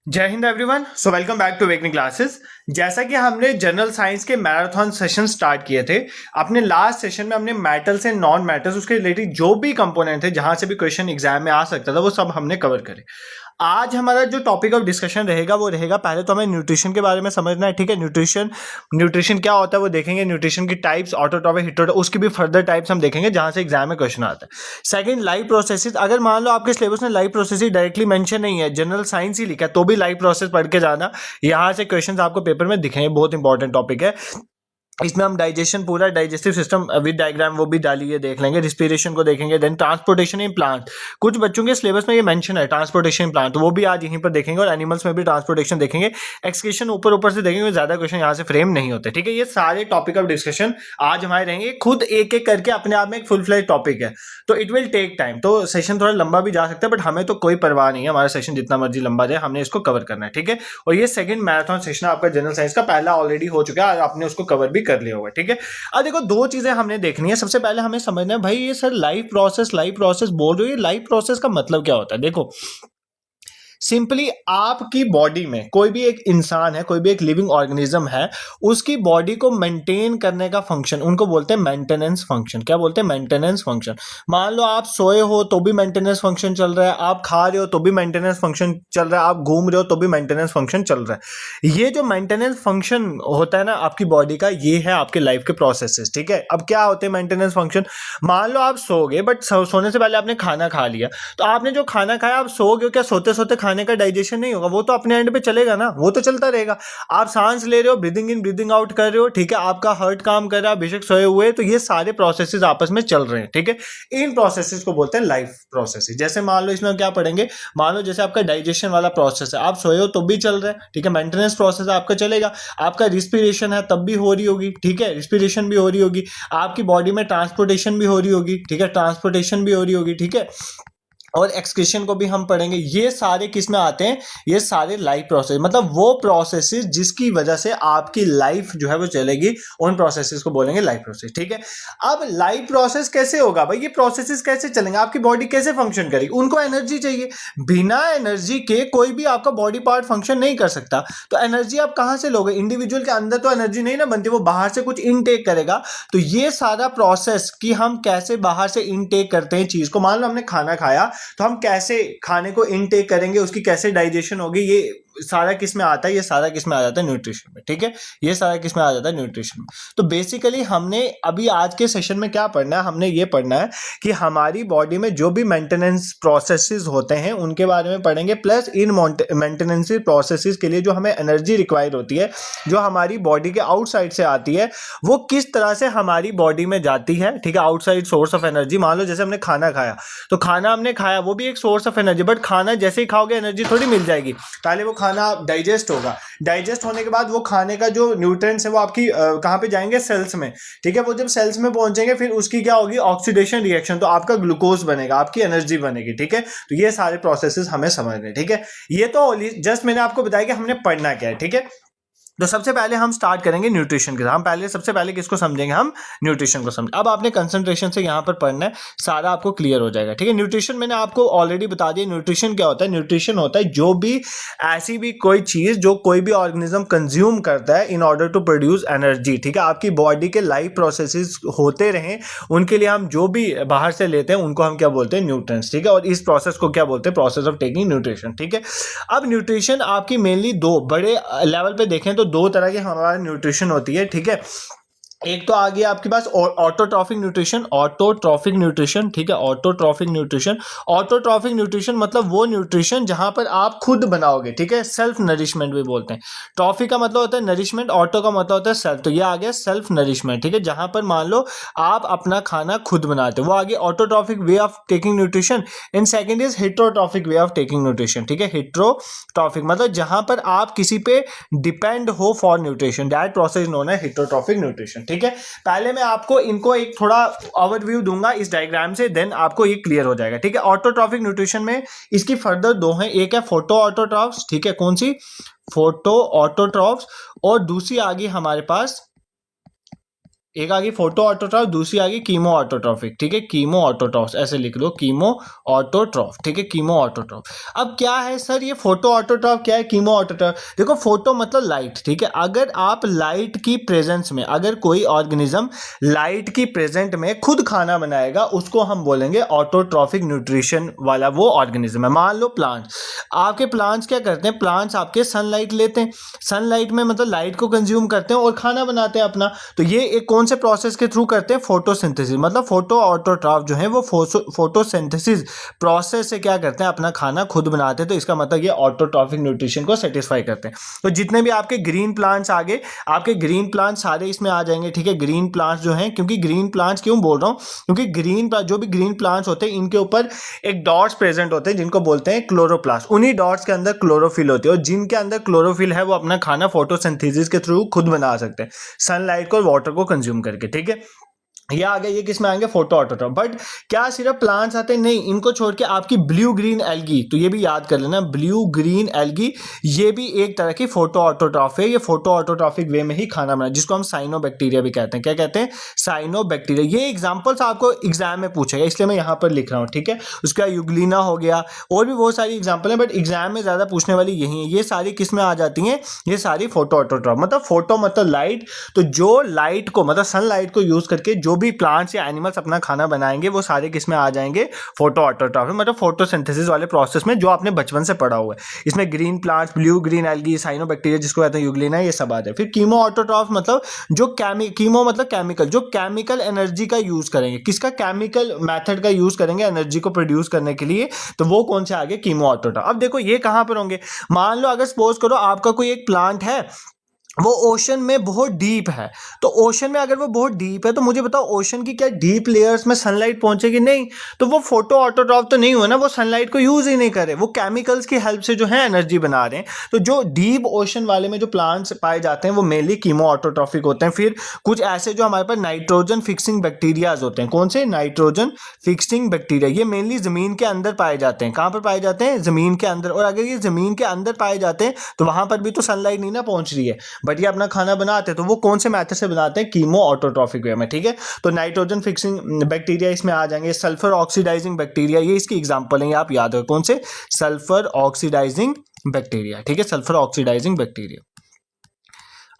जय हिंद everyone. So welcome back to Awakening Classes. जैसा कि हमने जनरल साइंस के मैराथन सेशन स्टार्ट किए थे, अपने लास्ट सेशन में हमने मेटल्स एंड नॉन मेटल्स उसके रिलेटेड जो भी कंपोनेंट थे जहां से भी क्वेश्चन एग्जाम में आ सकता था वो सब हमने कवर करे। आज हमारा जो टॉपिक ऑफ डिस्कशन रहेगा वो रहेगा, पहले तो हमें न्यूट्रिशन के बारे में समझना है। ठीक है, न्यूट्रिशन न्यूट्रिशन क्या होता है वो देखेंगे, न्यूट्रिशन की टाइप्स, ऑटोट्रॉफिक, हिटरोट्रॉफिक, उसकी भी फर्दर टाइप्स हम देखेंगे जहां से एग्जाम में क्वेश्चन आता है। Second, live processes. अगर मान लो आपके सिलेबस में लाइव प्रोसेस डायरेक्टली मेंशन नहीं है, जनरल साइंस ही लिखा है, तो भी लाइव प्रोसेस पढ़ के जाना, यहाँ से क्वेश्चन आपको पेपर में दिखेंगे। बहुत इंपॉर्टेंट टॉपिक है। इसमें हम डाइजेशन, पूरा डाइजेस्टिव सिस्टम विद डायग्राम वो भी डालिए, देख लेंगे। रिस्पिरेशन को देखेंगे, देन ट्रांसपोर्टेशन इन प्लांट। कुछ बच्चों के सिलेबस में ये मेंशन है ट्रांसपोर्टेशन इन प्लांट, तो वो भी आज यहीं पर देखेंगे। और एनिमल्स में भी ट्रांसपोर्टेशन देखेंगे। एक्सक्रीशन ऊपर ऊपर से देखेंगे, ज्यादा क्वेश्चन यहाँ से फ्रेम नहीं होते। ठीक है, ये सारे टॉपिक ऑफ डिस्कशन आज हमारे रहेंगे। खुद एक एक करके अपने आप में एक फुल फ्लेज टॉपिक है, तो इट विल टेक टाइम। तो सेशन थोड़ा लंबा भी जा सकता है, बट हमें तो कोई परवाह नहीं है, हमारा सेशन जितना मर्जी लंबा जाए, हमने इसको कवर करना है। ठीक है, और ये सेकंड मैराथन सेशन आपका जनरल साइंस का, पहला ऑलरेडी हो चुका है और आपने उसको कवर भी कर लिया होगा। ठीक है, अब देखो दो चीजें हमने देखनी है। सबसे पहले हमें समझना है, भाई ये सर लाइव प्रोसेस बोल रहे हो, ये लाइव प्रोसेस का मतलब क्या होता है। देखो सिंपली आपकी बॉडी में कोई भी एक इंसान है, कोई भी एक लिविंग ऑर्गेनिज्म है, उसकी बॉडी को मेंटेन करने का फंक्शन उनको बोलते हैं मेंटेनेंस फंक्शन। क्या बोलते हैं? Maintenance function. मान लो आप सोए हो तो भी मेंटेनेंस फंक्शन चल रहा है, आप खा रहे हो तो भी मेंटेनेंस फंक्शन चल रहा है, आप घूम रहे हो तो भी मेंटेनेंस फंक्शन चल रहा है। ये जो मेंटेनेंस फंक्शन होता है ना आपकी बॉडी का, ये है आपके लाइफ के प्रोसेसेस। ठीक है, अब क्या होते हैं मेंटेनेंस फंक्शन? मान लो आप सो गए, बट सोने से पहले आपने खाना खा लिया, तो आपने जो खाना खाया आप सो गए, क्या सोते सोते खाने का डाइजेशन नहीं होगा? वो तो अपने एंड पे चलेगा ना, वो तो चलता रहेगा। आप सांस ले रहे हो, ब्रीदिंग इन ब्रीदिंग आउट कर रहे हो, ठीक है, आपका हार्ट काम कर रहा है, बेशक सोए हुए, तो ये सारे प्रोसेसेस आपस में चल रहे हैं। ठीक है, इन प्रोसेसेस को बोलते हैं लाइफ प्रोसेसेस। जैसे मान लो इसमें क्या पढ़ेंगे, मान लो जैसे आपका डाइजेशन वाला प्रोसेस है, आप सोए हो तो भी चल रहा है, ठीक है, मेंटेनेंस प्रोसेस आपका चलेगा। आपका रिस्पिरेशन है तब भी हो रही होगी, ठीक है, रिस्पिरेशन भी हो रही होगी। आपकी बॉडी में ट्रांसपोर्टेशन भी हो रही होगी, ठीक है, ट्रांसपोर्टेशन भी हो रही होगी। ठीक है, और एक्सक्रीशन को भी हम पढ़ेंगे। ये सारे किस में आते हैं? ये सारे लाइफ प्रोसेस, मतलब वो प्रोसेसेस जिसकी वजह से आपकी लाइफ जो है वो चलेगी, उन प्रोसेसेस को बोलेंगे लाइफ प्रोसेस। ठीक है, अब लाइफ प्रोसेस कैसे होगा भाई? ये प्रोसेसेस कैसे चलेंगे, आपकी बॉडी कैसे फंक्शन करेगी? उनको एनर्जी चाहिए। बिना एनर्जी के कोई भी आपका बॉडी पार्ट फंक्शन नहीं कर सकता। तो एनर्जी आप कहां से लोगे? इंडिविजुअल के अंदर तो एनर्जी नहीं ना बनती, वो बाहर से कुछ इनटेक करेगा। तो ये सारा प्रोसेस कि हम कैसे बाहर से इनटेक करते हैं चीज को, मान लो हमने खाना खाया, तो हम कैसे खाने को इनटेक करेंगे, उसकी कैसे डाइजेशन होगी, ये सारा किस में आता है? ये सारा किस में आ जाता है? न्यूट्रिशन में। ठीक है, ये सारा किस में आ जाता है? न्यूट्रिशन में। तो बेसिकली हमने अभी आज के सेशन में क्या पढ़ना है? हमने ये पढ़ना है कि हमारी बॉडी में जो भी मेंटेनेंस प्रोसेसेस होते हैं उनके बारे में पढ़ेंगे, प्लस इन मेंटेनेंस प्रोसेसेस के लिए जो हमें एनर्जी रिक्वायर होती है, जो हमारी बॉडी के आउटसाइड से आती है, वो किस तरह से हमारी बॉडी में जाती है। ठीक है, आउटसाइड सोर्स ऑफ एनर्जी। मान लो जैसे हमने खाना खाया, तो खाना हमने खाया, वो भी एक सोर्स ऑफ एनर्जी, बट खाना जैसे ही खाओगे एनर्जी थोड़ी मिल जाएगी। पहले वो खाना डाइजेस्ट होगा, डाइजेस्ट होने के बाद वो खाने का जो न्यूट्रिएंट्स है वो आपकी कहाँ पे जाएंगे? सेल्स में। ठीक है, वो जब सेल्स में पहुंचेंगे फिर उसकी क्या होगी? ऑक्सीडेशन रिएक्शन, तो आपका ग्लूकोज बनेगा, आपकी एनर्जी बनेगी। ठीक है, तो ये सारे प्रोसेसेस हमें समझने। ठीक है, ये तो जस्ट मैंने आपको बताया कि हमने पढ़ना क्या है। ठीक है, तो सबसे पहले हम स्टार्ट करेंगे न्यूट्रिशन के साथ। हम पहले सबसे पहले किसको समझेंगे? हम न्यूट्रिशन को समझ। अब आपने कंसंट्रेशन से यहाँ पर पढ़ना है, सारा आपको क्लियर हो जाएगा। ठीक है, न्यूट्रिशन मैंने आपको ऑलरेडी बता दिया। न्यूट्रिशन क्या होता है? न्यूट्रिशन होता है जो भी ऐसी भी कोई चीज जो कोई भी ऑर्गेनिज्म कंज्यूम करता है in order to produce energy. ठीक है, आपकी बॉडी के लाइफ प्रोसेसेस होते रहें, उनके लिए हम जो भी बाहर से लेते हैं उनको हम क्या बोलते हैं? न्यूट्रिएंट्स। ठीक है, और इस प्रोसेस को क्या बोलते हैं? Process of taking nutrition. ठीक है, अब न्यूट्रिशन आपकी मेनली दो बड़े लेवल पे देखें तो दो तरह की हमारी न्यूट्रिशन होती है। ठीक है, एक तो आ गया आपके पास ऑटोट्रॉफिक न्यूट्रिशन, ऑटोट्रॉफिक न्यूट्रिशन। ठीक है, ऑटोट्रॉफिक न्यूट्रिशन। ऑटोट्रॉफिक न्यूट्रिशन मतलब वो न्यूट्रिशन जहां पर आप खुद बनाओगे। ठीक है, सेल्फ नरिशमेंट भी बोलते हैं। ट्रॉफिक का मतलब होता है नरिशमेंट, ऑटो का मतलब होता है सेल्फ, तो ये आ गया सेल्फ नरिशमेंट। ठीक है, जहां पर मान लो आप अपना खाना खुद बनाते हो, वो आ गया autotrophic way of taking nutrition. In second is heterotrophic way of taking nutrition. ठीक है, हेट्रोट्रॉफिक मतलब जहां पर आप किसी पे डिपेंड हो for nutrition, that process known है हेट्रोट्रॉफिक न्यूट्रिशन। ठीक है, पहले मैं आपको इनको एक थोड़ा ओवरव्यू दूंगा इस डायग्राम से, देन आपको ये क्लियर हो जाएगा। ठीक है, ऑटोट्रॉफिक न्यूट्रिशन में इसकी फर्दर दो हैं, एक है फोटो ऑटोट्रॉफ्स। ठीक है, कौन सी? Photo autotrophs. और दूसरी आ गई हमारे पास एक आ गई फोटो ऑटोट्रॉफ, दूसरी आ गई कीमो ऑटोट्रॉफिक, ठीक है, कीमो ऑटोट्रॉफ ऐसे लिख लो, कीमो ऑटोट्रॉफ, ठीक है, कीमो ऑटोट्रॉफ। अब क्या है सर ये फोटो ऑटोट्रॉफ, क्या है कीमो ऑटोट्रॉफ? देखो फोटो मतलब लाइट, ठीक है, अगर आप लाइट की प्रेजेंस में, अगर कोई ऑर्गेनिज्म लाइट की प्रेजेंट में खुद खाना बनाएगा, उसको हम बोलेंगे ऑटोट्रॉफिक न्यूट्रिशन वाला वो ऑर्गेनिज्म है। मान लो प्लांट, आपके प्लांट्स क्या करते हैं, प्लांट्स आपके सनलाइट लेते हैं, सनलाइट में मतलब लाइट को कंज्यूम करते हैं और खाना बनाते हैं अपना। तो ये एक कौन से प्रोसेस के थ्रू करते हैं, फोटोसिंथेसिस, मतलब फोटो ऑटोट्रॉफ जो है वो फोटोसिंथेसिस प्रोसेस से क्या करते हैं, अपना खाना खुद बनाते हैं। तो इसका मतलब ये ऑटोट्रॉफिक न्यूट्रिशन को सेटिस्फाई करते हैं। तो जितने भी आपके ग्रीन प्लांट्स आगे, आपके ग्रीन प्लांट्स सारे इसमें आ जाएंगे, ठीक है, ग्रीन प्लांट्स जो हैं, क्योंकि ग्रीन प्लांट्स क्यों बोल रहा हूँ, क्योंकि ग्रीन जो भी ग्रीन प्लांट्स होते हैं इनके ऊपर एक डॉट्स प्रेजेंट होते हैं जिनको बोलते हैं क्लोरोप्लास्ट, उन्हीं डॉट्स के अंदर क्लोरोफिल होती है, और जिनके अंदर क्लोरोफिल है वो अपना खाना फोटोसिंथेसिस के थ्रू खुद बना सकते हैं, सनलाइट को और वाटर को कंज्यूम करके, ठीक है। ये आ गया, ये किस में आएंगे, फोटो ऑटोट्रॉफ। बट क्या सिर्फ प्लांट्स आते हैं, नहीं, इनको छोड़ के आपकी ब्लू ग्रीन एल्गी, तो ये भी याद कर लेना, ब्लू ग्रीन एल्गी ये भी एक तरह की फोटो ऑटोट्रॉफ है। ये फोटो ऑटोट्रॉफिक वे में ही खाना बना, जिसको हम साइनोबैक्टीरिया भी कहते हैं। क्या कहते हैं, साइनोबैक्टीरिया। ये एग्जाम्पल्स आपको एग्जाम में पूछेगा, इसलिए मैं यहाँ पर लिख रहा हूँ, ठीक है। उसका यूग्लिना हो गया, और भी बहुत सारी एग्जाम्पल है, बट एग्जाम में ज्यादा पूछने वाली यही है। ये सारी किस में आ जाती हैं, ये सारी फोटो ऑटोट्रॉफ, मतलब फोटो मतलब लाइट, तो जो लाइट को मतलब सनलाइट को यूज करके जो भी प्लांट्स या एनिमल्स अपना खाना बनाएंगे वो सारे किस में आ जाएंगे, फोटो ऑटोट्रॉफ, मतलब फोटोसिंथेसिस वाले प्रोसेस में, जो आपने बचपन से पढ़ा हुआ है। इसमें green plants, blue green algae, cyanobacteria जिसको कहते हैं, यूग्लिना, ये सब आ जाए। फिर कीमो ऑटोट्रॉफ मतलब जो कीमो मतलब केमिकल, जो केमिकल एनर्जी का यूज करेंगे, किसका, केमिकल मेथड का यूज करेंगे एनर्जी को प्रोड्यूस करने के लिए, तो वो कौन से आगे, कीमो ऑटोट्रॉफ। अब देखो ये कहां पर होंगे, मान लो अगर सपोज करो आपका कोई एक प्लांट है, वो ओशन में बहुत डीप है, तो ओशन में अगर वो बहुत डीप है, तो मुझे बताओ ओशन की क्या डीप लेयर्स में सनलाइट पहुंचेगी, नहीं, तो वो फोटो ऑटोट्रॉफ तो नहीं हुआ ना, वो सनलाइट को यूज ही नहीं करे, वो केमिकल्स की हेल्प से जो है एनर्जी बना रहे हैं। तो जो डीप ओशन वाले में जो प्लांट्स पाए जाते हैं वो मेनली कीमो ऑटोट्रॉफिक होते हैं। फिर कुछ ऐसे जो हमारे पास नाइट्रोजन फिक्सिंग बैक्टीरियाज होते हैं, कौन से, नाइट्रोजन फिक्सिंग बैक्टीरिया, ये मेनली जमीन के अंदर पाए जाते हैं। कहाँ पर पाए जाते हैं, जमीन के अंदर। और अगर ये जमीन के अंदर पाए जाते हैं तो वहां पर भी तो सनलाइट नहीं ना पहुंच रही है, बट ये अपना खाना बनाते हैं। तो वो कौन से मेथड से बनाते हैं, कीमो ऑटोट्रॉफिक वे में, ठीक है। तो नाइट्रोजन फिक्सिंग बैक्टीरिया इसमें आ जाएंगे, सल्फर ऑक्सीडाइजिंग बैक्टीरिया, ये इसकी एग्जांपल है, आप याद रखो, कौन से, सल्फर ऑक्सीडाइजिंग बैक्टीरिया, ठीक है, सल्फर ऑक्सीडाइजिंग बैक्टीरिया।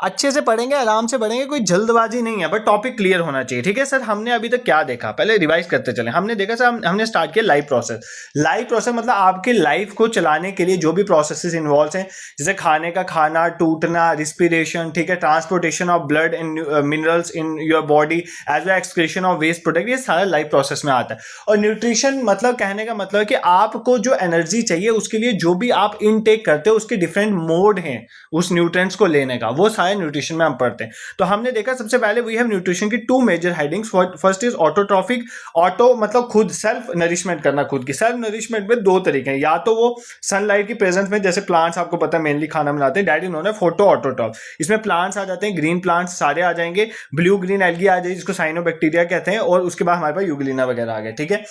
अच्छे से पढ़ेंगे, आराम से पढ़ेंगे, कोई जल्दबाजी नहीं है, बट टॉपिक क्लियर होना चाहिए, ठीक है। सर हमने अभी तक क्या देखा, पहले रिवाइज करते चले। हमने देखा सर, हमने स्टार्ट किया लाइफ प्रोसेस। लाइफ प्रोसेस मतलब आपके लाइफ को चलाने के लिए जो भी प्रोसेसेस इन्वॉल्व हैं, जैसे खाने का खाना, टूटना, रिस्पिरेशन, ठीक है, transportation of blood and minerals in your body, as well excretion of waste product, ये सारा लाइफ प्रोसेस में आता है। और न्यूट्रिशन मतलब कहने का मतलब है कि आपको जो एनर्जी चाहिए उसके लिए जो भी आप इनटेक करते हो उसके डिफरेंट मोड हैं उस न्यूट्रिएंट्स को लेने का, वो सारे न्यूट्रिशन में हम पढ़ते हैं। तो हमने देखा सबसे पहले वी हैव न्यूट्रिशन की two major headings. First is autotrophic, auto मतलब खुद, सेल्फ नरिशमेंट करना खुद की। सेल्फ नरिशमेंट में दो तरीके हैं, या तो वो सनलाइट की प्रेजेंस में, जैसे प्लांट्स आपको पता है मेनली खाना बनाते हैं, डैडी उन्होंने फोटो ऑटोट्रॉफ, इसमें प्लांट्स आ जाते हैं, ग्रीन प्लांट्स सारे आ जाएंगे, ब्लू ग्रीन एल्गी आ जाएगी जिसको साइनोबैक्टीरिया कहते हैं, और उसके बाद हमारे पास यूग्लिना वगैरह आ गए, ठीक है।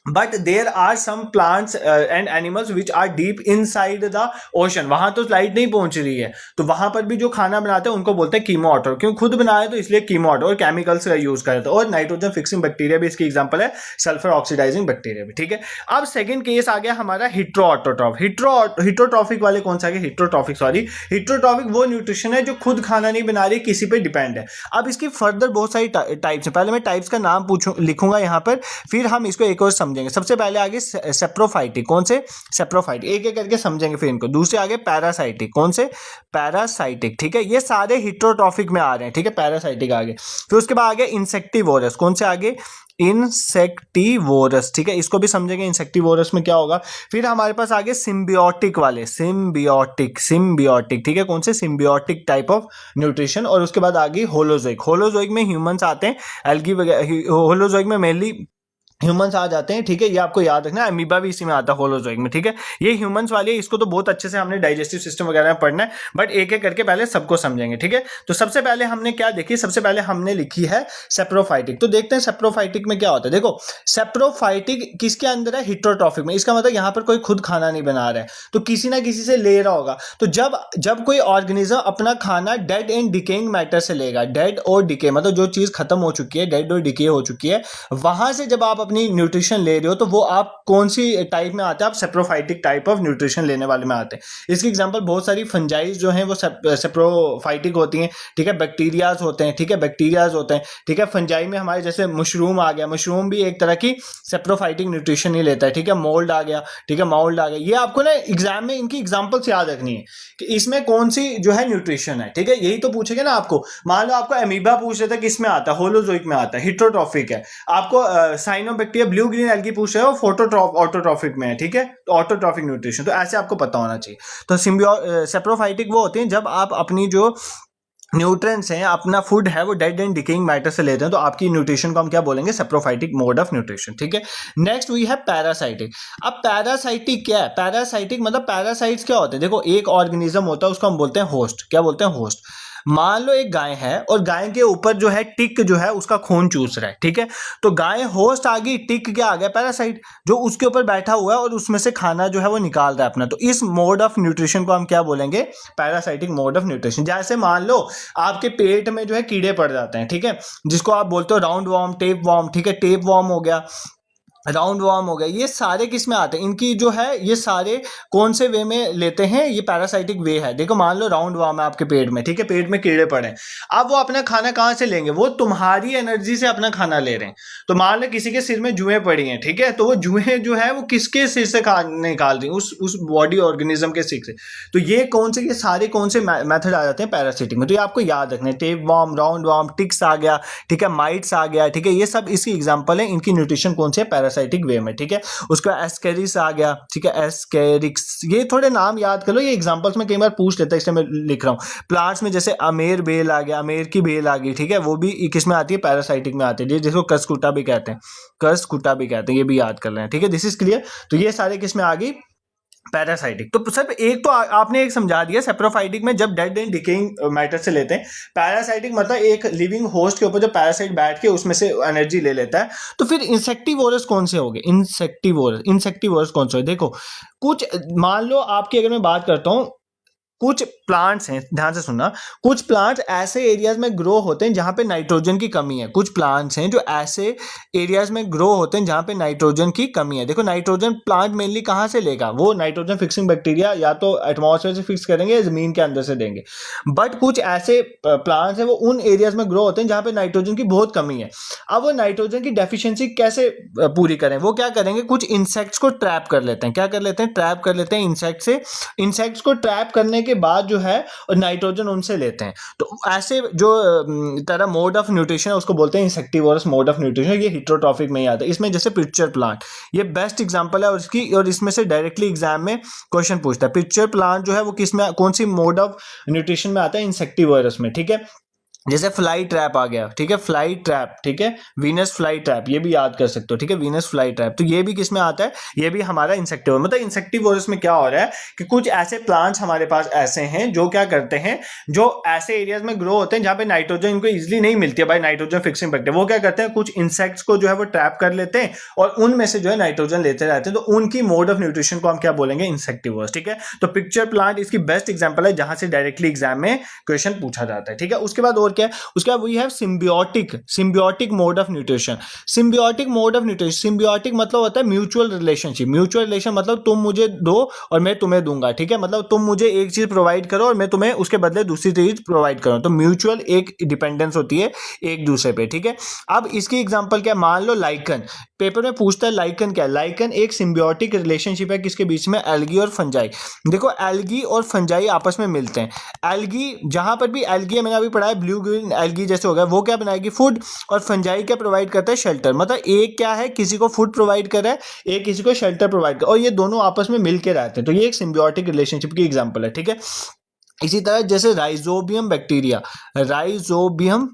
But there are some plants and animals which are deep inside the ocean, वहां तो लाइट नहीं पहुंच रही है, तो वहां पर भी जो खाना बनाते हैं उनको बोलते हैं कीमो ऑटो, क्यों, खुद बनाए तो इसलिए कीमो ऑटो, और केमिकल्स का यूज करते हैं। और नाइट्रोजन फिक्सिंग बैक्टीरिया भी इसकी एग्जांपल है, सल्फर ऑक्सीडाइजिंग बैक्टीरिया भी, ठीक है। अब सेकंड केस आ गया हमारा हिट्रो ऑटोट्रॉफ। हिट्रोट्रॉफिक वाले कौन सा है, हिट्रोट्रॉफिक वो न्यूट्रिशन है जो खुद खाना नहीं बना रही, किसी पे डिपेंड है। अब इसकी फर्दर बहुत सारी टाइप्स है, पहले मैं टाइप्स का नाम लिखूंगा यहाँ पर, फिर हम इसको एक और समझेंगे। सबसे पहले आगे सेप्रोफाइटिक, कौन से, सेप्रोफाइटिक, एक एक करके समझेंगे फिर इनको। दूसरे आगे पैरासाइटिक, कौन से, पैरासाइटिक, ठीक है, ये सारे हिट्रोट्रॉफिक में आ रहे हैं, ठीक है, पैरासाइटिक आगे। फिर उसके बाद आगे इंसेक्टिवोरस, कौन से आगे, इंसेक्टिवोरस, ठीक है, इसको भी समझेंगे इंसेक्टिवोरस में क्या होगा। फिर हमारे पास आगे सिम्बियोटिक वाले, सिम्बियोटिक, ठीक है, कौन से, सिम्बियोटिक टाइप ऑफ न्यूट्रिशन। और उसके बाद आगे होलोजोइक में ह्यूमंस आते हैं, एल्गी वगैरह, होलोजोइक में मेनली ह्यूमंस आ जाते हैं, ठीक है, ये आपको याद रखना है। अमीबा भी इसी में आता है, होलोजोइक में, ठीक है। ये ह्यूमंस वाली है, इसको तो बहुत अच्छे से हमने डाइजेस्टिव सिस्टम वगैरह में पढ़ना है, बट एक एक करके पहले सबको समझेंगे, ठीक है। तो सबसे पहले हमने क्या देखी, सबसे पहले हमने लिखी है सेप्रोफाइटिक। तो देखते हैं सेप्रोफाइटिक में क्या होता है। देखो सेप्रोफाइटिक किसके अंदर है, हिट्रोट्रॉफिक में। इसका मतलब यहाँ पर कोई खुद खाना नहीं बना रहा है, तो किसी ना किसी से ले रहा होगा। तो जब जब कोई ऑर्गेनिज्म अपना खाना डेड एंड डिकेइंग मैटर से लेगा, डेड और डिके मतलब जो चीज खत्म हो चुकी है, डेड और डिके हो चुकी है, वहां से जब आप अपनी न्यूट्रिशन ले रहे हो तो वो आप कौन सी टाइप में आते हैं, आप सेप्रोफाइटिक टाइप ऑफ न्यूट्रिशन लेने वाले में आते हैं। इसकी एग्जांपल बहुत सारी फंजाइज जो हैं वो सेप्रोफाइटिक होती हैं, ठीक है। बैक्टीरियाज होते हैं, ठीक है, बैक्टीरियाज होते हैं, ठीक है। फंजाई में हमारे जैसे मशरूम आ गया, मशरूम भी एक तरह की सेप्रोफाइटिक न्यूट्रिशन ही लेता है, ठीक है। मोल्ड आ गया, ठीक है, मोल्ड आ गया। ये आपको ना एग्जाम में इनकी एग्जाम्पल्स याद रखनी है कि इसमें कौन सी जो है न्यूट्रिशन है, ठीक है। यही तो पूछेगा ना आपको। मान लो आपको अमीबा पूछ रहे थे किसमें आता है, होलोजोइक में आता है, हिट्रोट्रॉफिक है। आपको साइनोबैक्टीरिया ब्लू ग्रीन एल्गी पूछ रहे हो, ऑटोट्रॉफिक में है, ठीक है, तो ऑटोट्रॉफिक न्यूट्रिशन, तो ऐसे आपको पता होना चाहिए। तो सेप्रोफाइटिक वो होते हैं जब आप अपनी जो न्यूट्रिएंट्स हैं, अपना फूड है, वो डेड एंड डिकेइंग मैटर से लेते हैं, तो आपकी न्यूट्रिशन को हम क्या बोलेंगे, सेप्रोफाइटिक मोड ऑफ न्यूट्रिशन, ठीक है। नेक्स्ट वी है पैरासाइटिक। अब पैरासाइटिक क्या है, पैरासाइटिक मतलब पैरासाइट्स क्या होते हैं। देखो एक ऑर्गेनिज्म होता है, उसको हम बोलते हैं होस्ट। क्या बोलते हैं, होस्ट। मान लो एक गाय है और गाय के ऊपर जो है टिक जो है उसका खून चूस रहा है, ठीक है। तो गाय होस्ट आ गई, टिक क्या आ गया, पैरासाइट, जो उसके ऊपर बैठा हुआ है और उसमें से खाना जो है वो निकाल रहा है अपना। तो इस मोड ऑफ न्यूट्रिशन को हम क्या बोलेंगे, पैरासाइटिक मोड ऑफ न्यूट्रिशन। जैसे मान लो आपके पेट में जो है कीड़े पड़ जाते हैं, ठीक है, जिसको आप बोलते हो राउंड वॉर्म, टेप वॉर्म, ठीक है, टेप वॉर्म हो गया, राउंड वार्म हो गया। ये सारे किस में आते हैं, इनकी जो है ये सारे कौन से वे में लेते हैं, ये पैरासाइटिक वे है। देखो मान लो राउंड वार्म है आपके पेट में, ठीक है, पेट में कीड़े पड़े, अब वो अपना खाना कहाँ से लेंगे, वो तुम्हारी एनर्जी से अपना खाना ले रहे हैं। तो मान लो किसी के सिर में जुएं पड़ी हैं, ठीक है, तो वो जुएं जो है वो किसके सिर से निकाल रही हैं, उस बॉडी ऑर्गेनिज्म के सिर से। तो ये कौन से, ये सारे कौन से मेथड आ जाते हैं पैरासिटिक में। तो ये आपको याद रखना है, tapeworm, roundworm, ticks आ गया, ठीक है, माइट्स आ गया, ठीक है, ये सब इसकी एग्जाम्पल है। इनकी न्यूट्रिशन कौन से है, पैरासाइटिक वे में, ठीक है। उसका एस्केरिस आ गया, ठीक है, एस्केरिक्स, ये थोड़े नाम याद कर लो, ये एग्जांपल्स में कई बार पूछ लेता है, इसलिए मैं लिख रहा हूँ। प्लांट्स में जैसे अमेर बेल आ गया, अमेर की बेल आ गई, ठीक है, वो भी किस में आती है, पैरासाइटिक में आती है, जिसको कसकुटा भी कहते हैं, कसकुटा भी कहते हैं, ये भी याद कर लें, ठीक है। This is clear. तो ये सारे किस में आ गई, पैरासाइटिक। तो सर एक तो आपने एक समझा दिया, सेप्रोफाइटिक में जब डेड एंड डिकेइंग मैटर से लेते हैं, पैरासाइटिक मतलब एक लिविंग होस्ट के ऊपर जो पैरासाइट बैठ के उसमें से एनर्जी ले लेता है। तो फिर इंसेक्टिवोरस कौन से हो गए, इंसेक्टिवोरस कौन से हो, देखो कुछ मान लो आपकी अगर मैं बात करता हूँ, कुछ प्लांट्स हैं, ध्यान से सुनना, कुछ प्लांट्स ऐसे एरियाज में ग्रो होते हैं जहां पे नाइट्रोजन की कमी है। कुछ प्लांट्स हैं जो ऐसे एरियाज में ग्रो होते हैं जहां पे नाइट्रोजन की कमी है। देखो नाइट्रोजन प्लांट मेनली कहां से लेगा, वो नाइट्रोजन फिक्सिंग बैक्टीरिया या तो एटमॉस्फेयर से फिक्स करेंगे या जमीन के अंदर से देंगे। बट कुछ ऐसे प्लांट्स हैं वो उन एरियाज में ग्रो होते हैं जहां पे नाइट्रोजन की बहुत कमी है। अब वो नाइट्रोजन की डेफिशिएंसी कैसे पूरी करें, वो क्या करेंगे, कुछ इंसेक्ट्स को ट्रैप कर लेते हैं। क्या कर लेते हैं, ट्रैप कर लेते हैं इंसेक्ट से। इंसेक्ट्स को ट्रैप करने के बाद जो है और नाइट्रोजन उनसे लेते हैं। तो ऐसे जो तरह मोड ऑफ न्यूट्रिशन है उसको बोलते हैं इंसेक्टिवोरस मोड ऑफ न्यूट्रिशन। ये हिट्रोट्रॉफिक में ही आता है। इसमें जैसे पिक्चर प्लांट, ये बेस्ट एग्जांपल है और इसकी, और इसमें से डायरेक्टली एग्जाम में क्वेश्चन पूछता है। पिक्चर प्लांट जो है वो किस में, कौन सी मोड ऑफ न्यूट्रिशन में आता है, इंसेक्टिवोरस में, ठीक है। जैसे फ्लाई ट्रैप आ गया, ठीक है, फ्लाई ट्रैप, ठीक है, वीनस फ्लाई ट्रैप, ये भी याद कर सकते हो, ठीक है, वीनस फ्लाई ट्रैप। तो ये भी किस में आता है, ये भी हमारा इंसेक्टिवोरस। मतलब इंसेक्टिवोरस में क्या हो रहा है कि कुछ ऐसे प्लांट्स हमारे पास ऐसे हैं जो क्या करते हैं, जो ऐसे एरियाज में ग्रो होते हैं जहां पे नाइट्रोजन इनको इजिली नहीं मिलती है बाय नाइट्रोजन फिक्सिंग बैक्टीरिया। वो क्या करते हैं, कुछ इंसेक्ट्स को जो है वो ट्रैप कर लेते हैं और उनमें से जो है नाइट्रोजन लेते रहते हैं। तो उनकी मोड ऑफ न्यूट्रिशन को हम क्या बोलेंगे, इंसेक्टिवोरस, ठीक है। तो पिक्चर प्लांट इसकी बेस्ट एग्जांपल है जहां से डायरेक्टली एग्जाम में क्वेश्चन पूछा जाता है, ठीक है। उसके बाद और क्या है, उसके बाद we have symbiotic mode of nutrition. Symbiotic mode of nutrition, symbiotic मतलब होता है म्यूचुअल रिलेशनशिप। म्यूचुअल रिलेशन मतलब तुम मुझे दो और मैं तुम्हें दूंगा, ठीक है। मतलब तुम मुझे एक चीज प्रोवाइड करो और मैं तुम्हें उसके बदले दूसरी चीज प्रोवाइड करूं। तो म्यूचुअल एक डिपेंडेंस होती है एक दूसरे पे, ठीक है। अब इसकी एग्जांपल क्या, मान लो लाइकन, पेपर में पूछता है लाइकन क्या है। लाइकन एक सिम्बियोटिक रिलेशनशिप है किसके बीच में, एल्गी और फंजाई। देखो एल्गी और फंजाई आपस में मिलते हैं। एल्गी, जहां पर भी एल्गी है, मैंने अभी पढ़ा है ब्लू ग्रीन एल्गी जैसे हो गया, वो क्या बनाएगी, फूड। और फंजाई क्या प्रोवाइड करता है, शेल्टर। मतलब एक क्या है, किसी को फूड प्रोवाइड कर रहा है, एक किसी को शेल्टर प्रोवाइड कर, और ये दोनों आपस में मिलकर रहते हैं। तो ये एक सिम्बियोटिक रिलेशनशिप की एग्जांपल है, ठीक है। इसी तरह जैसे राइजोबियम बैक्टीरिया, राइजोबियम